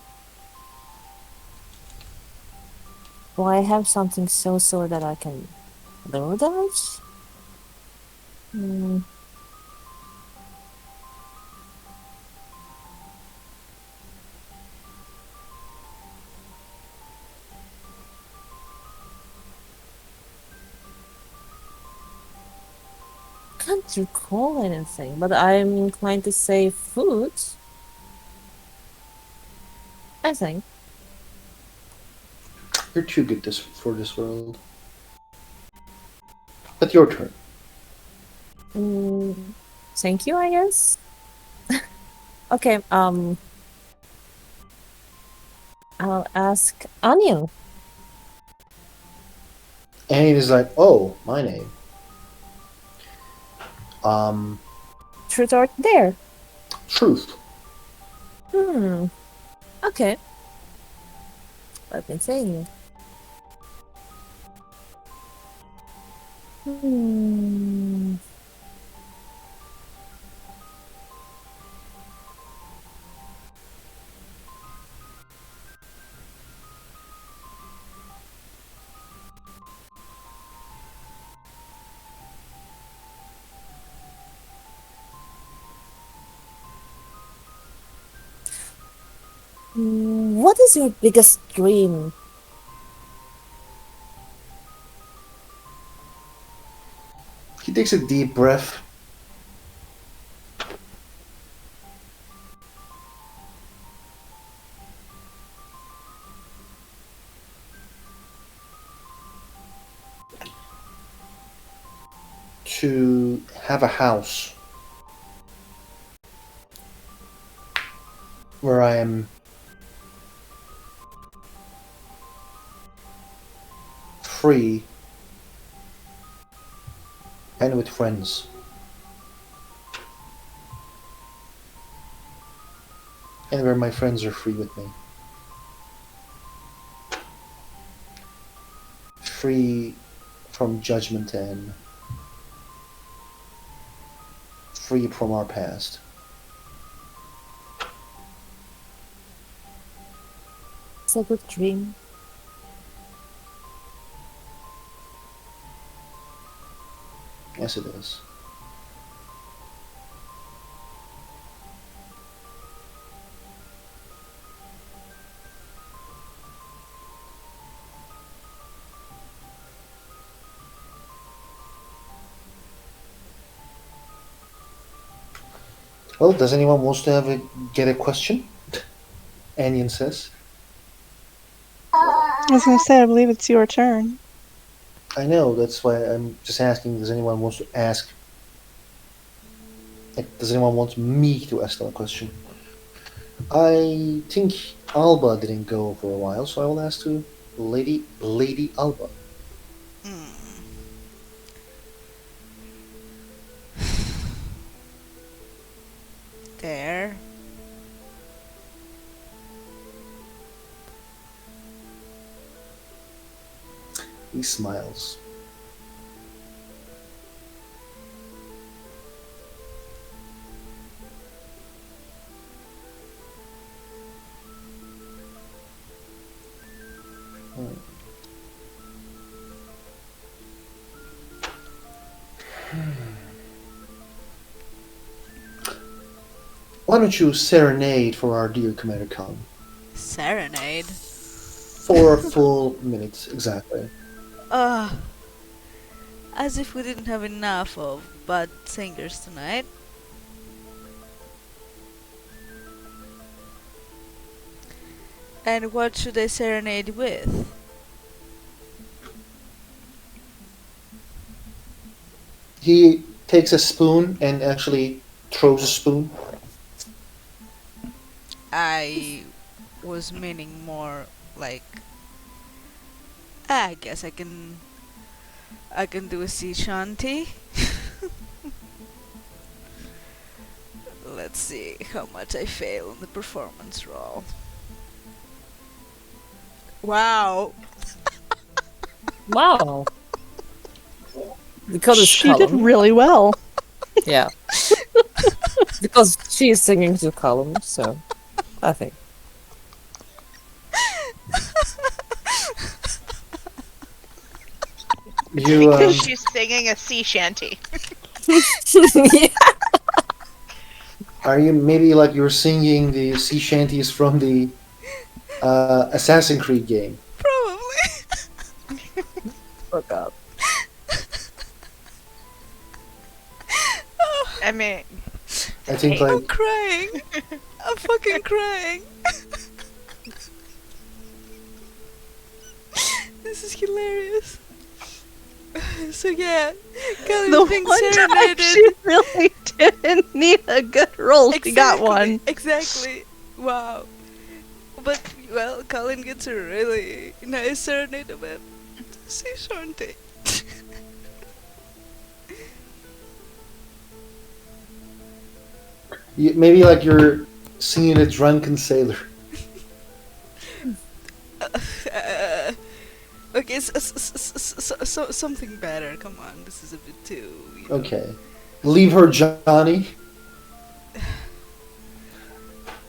Do I have something so silly that I can live without? Hmm. Can't recall anything, but I'm inclined to say food. I think. You're too good for this world. But your turn. Mm, thank you, I guess. Okay, I'll ask Onion. And he's like, "Oh, my name. Um, Truth or dare? Truth." Okay. Let me think. Hmm. What is your biggest dream? He takes a deep breath. To have a house where I am free and with friends. And where my friends are free with me. Free from judgment and free from our past. It's a good dream. Yes, it is. Well, does anyone wants to get a question? Anion says. I was gonna say, I believe it's your turn. I know, that's why I'm just asking, does anyone wants to ask? Like, does anyone want me to ask them a question? I think Alba didn't go for a while, so I will ask to Lady Alba. Hmm. There. He smiles. Why don't you serenade for our dear Commander Khan? Serenade? 4 full minutes, exactly. Ugh. As if we didn't have enough of bad singers tonight. And what should I serenade with? He takes a spoon and actually throws a spoon. I was meaning more like I guess I can do a sea shanty. Let's see how much I fail in the performance roll. Wow. Wow. Because it's She did Callum. really well. Yeah. Because she is singing to Callum, so I think. You Because she's singing a sea shanty. Yeah. are you maybe like you're singing the sea shanties from the Assassin's Creed game? Probably. Oh god. I mean, I think I'm like crying. I'm fucking crying. This is hilarious. So yeah, Kelly's The being one time serenaded. she really didn't need a good roll. She got one. Exactly. Wow. But well, Colin gets a really nice serenade of it. Sea shanty. maybe like you're singing a drunken sailor. Okay, something better. Come on, this is a bit too. You know. Okay, leave her, Johnny.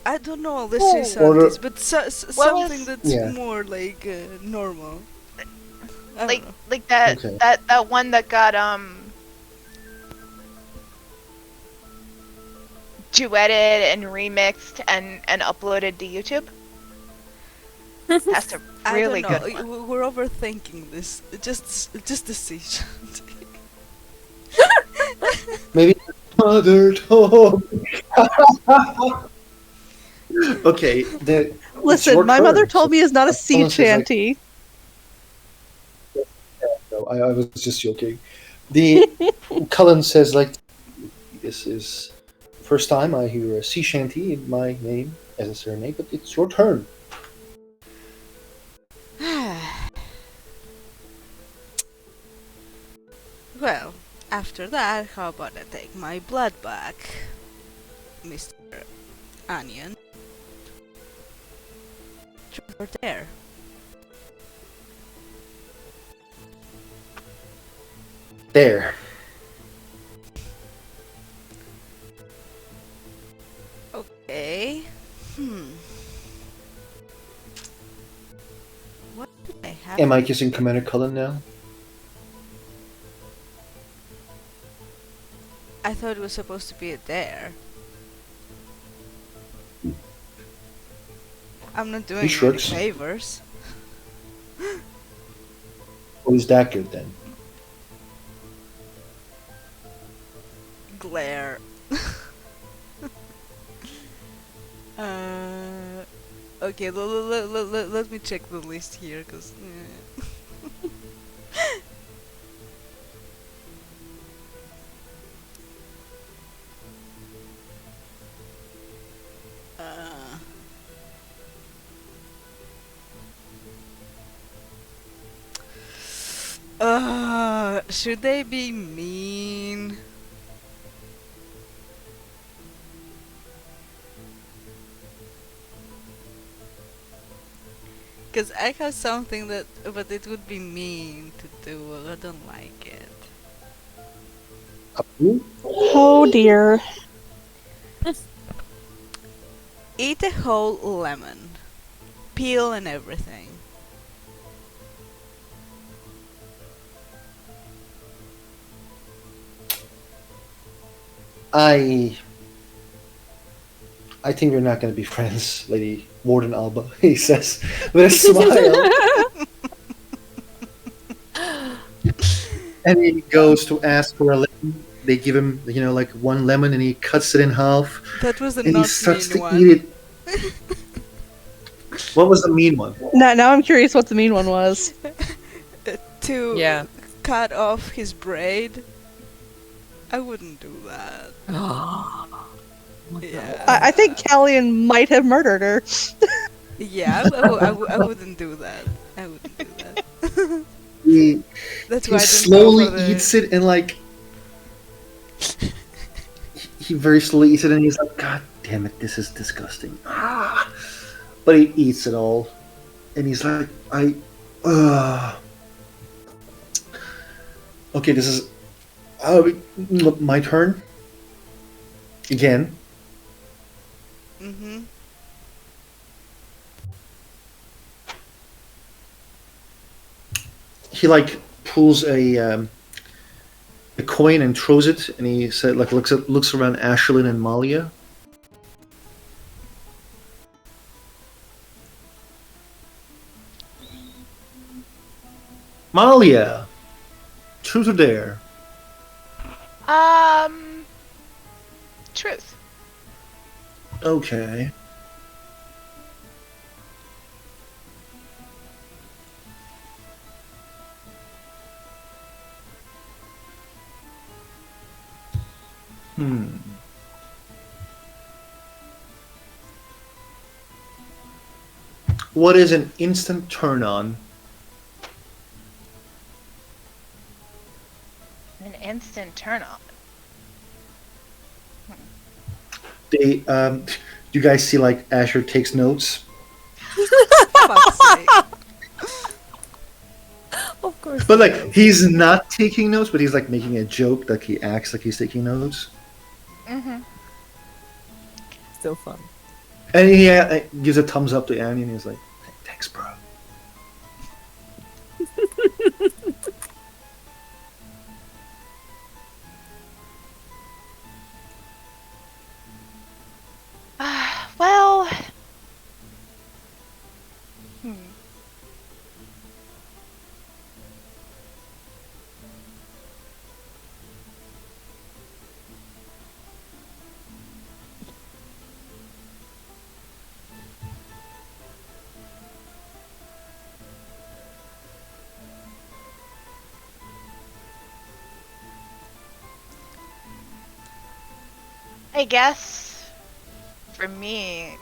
I don't know all the sea Or- shanties, but something was- that's Yeah. more like normal. I don't like know. like that Okay. that one that got duetted and remixed and uploaded to YouTube. That's a really I don't good know. one. We're overthinking this. Just the sea shanty. Maybe mother told me. Okay, the Listen, your my turn. mother told me is not a sea Someone says, like, shanty. No, I was just joking. The Cullen says like, this is first time I hear a sea shanty in my name as a serenade, but it's your turn. Well, after that, how about I take my blood back, Mr. Onion? Truth or dare? There. Okay. What do I have? Am I kissing Commander Cullen now? I thought it was supposed to be a dare. I'm not doing you any shrugs. favors. Or is that good then? Glare. Okay, let me check the list here, cause. Should they be mean? Cause I have something that, but it would be mean to do. I don't like it. Oh dear. Eat a whole lemon, peel and everything. I think we're not going to be friends, Lady Warden Alba, he says with a smile. And he goes to ask for a lemon. They give him, like one lemon, and he cuts it in half, That was a and he not starts mean to one. eat it. What was the mean one? Now I'm curious what the mean one was. To Yeah. cut off his braid. I wouldn't do that. Yeah. I think Callian might have murdered her. Yeah, I wouldn't do that. I wouldn't do that. He, That's he why I didn't slowly go for the... eats it and like he very slowly eats it and he's like, God damn it, this is disgusting. Ah. But he eats it all, and he's like, okay, this is my turn again. Mm-hmm. He like pulls a coin and throws it, and he said like looks around Ashlyn and Malia. Malia, truth or dare? Truth. Okay. What is an instant turn on? An instant turn on. They you guys see like Asher takes notes? Fuck's sake. Of course. But like he's not taking notes, but he's like making a joke, like he acts like he's taking notes. Mm-hmm. Still fun. And he gives a thumbs up to Annie and he's like, thanks, bro. Well. I guess for me,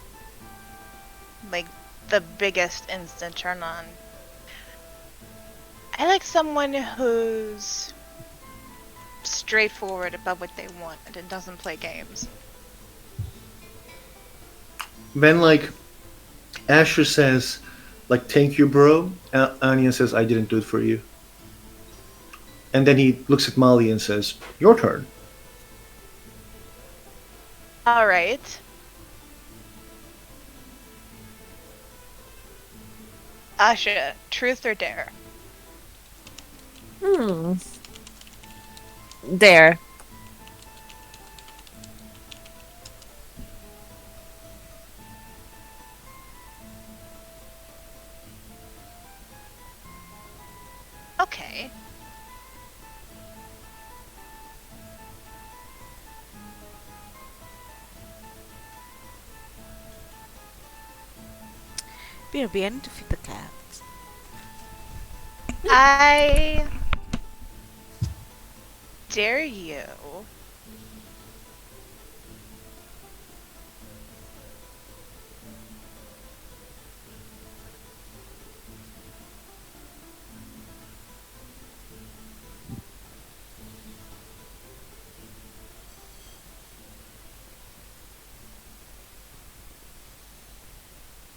like the biggest instant turn on, I like someone who's straightforward about what they want and doesn't play games. Then like Asher says, like, thank you, bro. Anya says, I didn't do it for you. And then he looks at Molly and says, your turn. All right. Asha, truth or dare? There. Okay. BRB, I need to feed the cat. I dare you.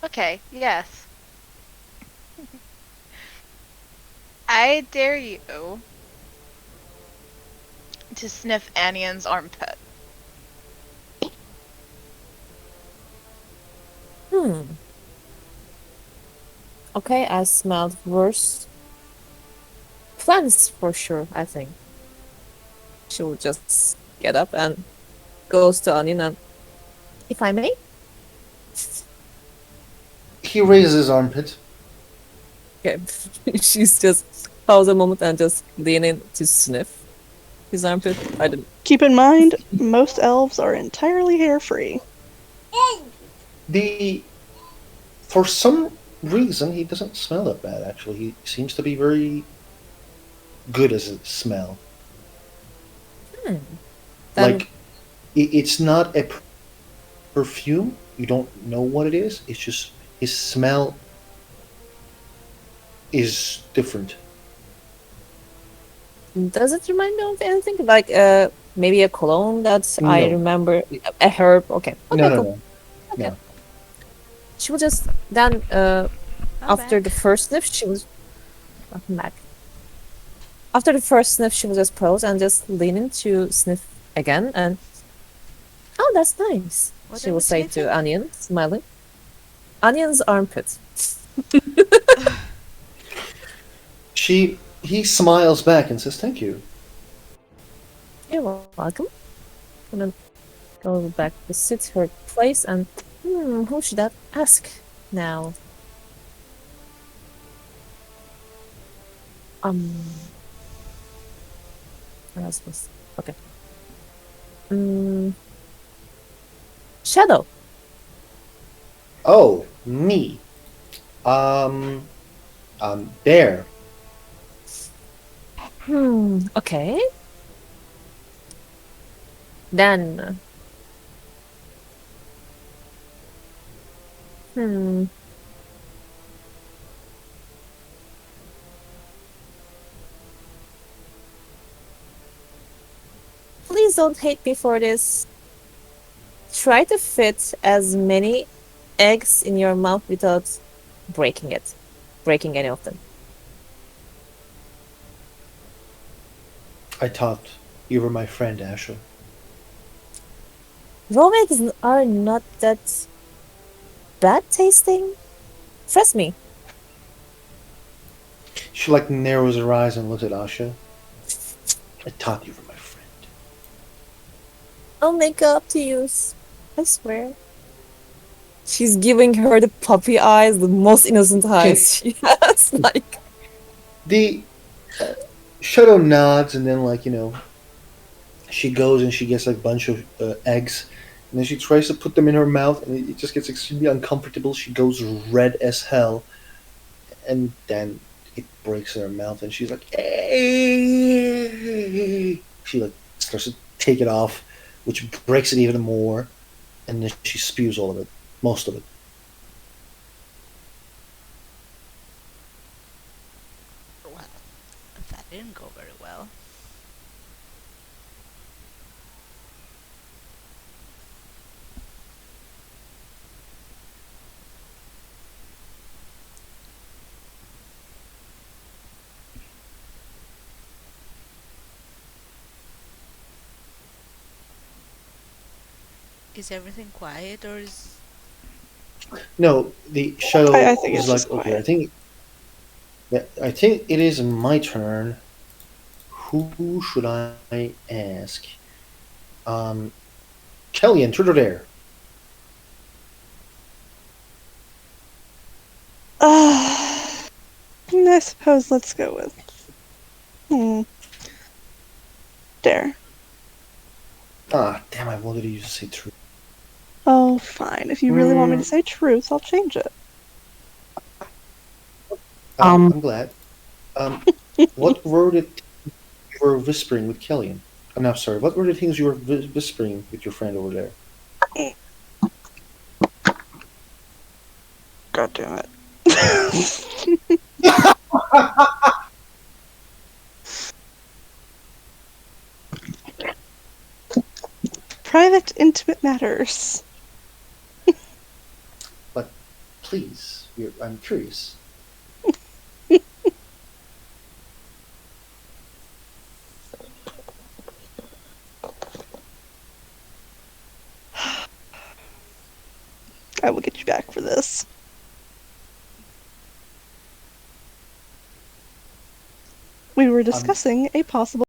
Okay, yes. I dare you to sniff Anion's armpit. Okay, I smelled worse. Plants for sure, I think. She will just get up and goes to Onion and, if I may? He raises his armpit. Okay, she's just pause a moment and just lean in to sniff his armpit. I didn't. Keep in mind, most elves are entirely hair free. The For some reason, he doesn't smell that bad. Actually, he seems to be very good as a smell. Then Like it's not a perfume. You don't know what it is. It's just his smell is different. does it remind me of anything? Like maybe a cologne that I No. remember, a herb. Okay, No, okay, no, cool. no. Okay. No. She will just then I'm after back. the first sniff, she was welcome back. After the first sniff, she will just pause and just lean in to sniff again. And oh, that's nice. What She are will we say sniffing? to Onion, smiling. Onion's armpit. He smiles back and says, "Thank you." You're welcome. And then go back to sit her place and who should I ask now? Um, what else was okay. Shadow. Oh, me. There. Okay. Then. Please don't hate me for this. Try to fit as many eggs in your mouth without breaking any of them. I thought you were my friend, Asher. Raw eggs are not that bad tasting. Trust me. She like narrows her eyes and looks at Asha. I thought you were my friend. I'll make up to you. I swear. She's giving her the puppy eyes, the most innocent eyes she has. Like The Shadow nods and then, she goes and she gets like a bunch of eggs, and then she tries to put them in her mouth, and it just gets extremely uncomfortable. She goes red as hell, and then it breaks in her mouth, and she's like, "Hey!" She like starts to take it off, which breaks it even more, and then she spews all of it, most of it. Well, that didn't go very well. Is everything quiet or is No, the Shadow I think is it's like, just okay, quiet. I think it is my turn. Who should I ask? Um, Kellyanne, truth or dare? I suppose let's go with dare. Ah, damn! I wanted you to say truth. Oh, fine. If you really want me to say truth, I'll change it. I'm glad. What were the things you were whispering with Kellyanne? I'm not sorry. What were the things you were whispering with your friend over there? God damn it. Private, intimate matters. But please, I'm curious. I will get you back for this. We were discussing a possible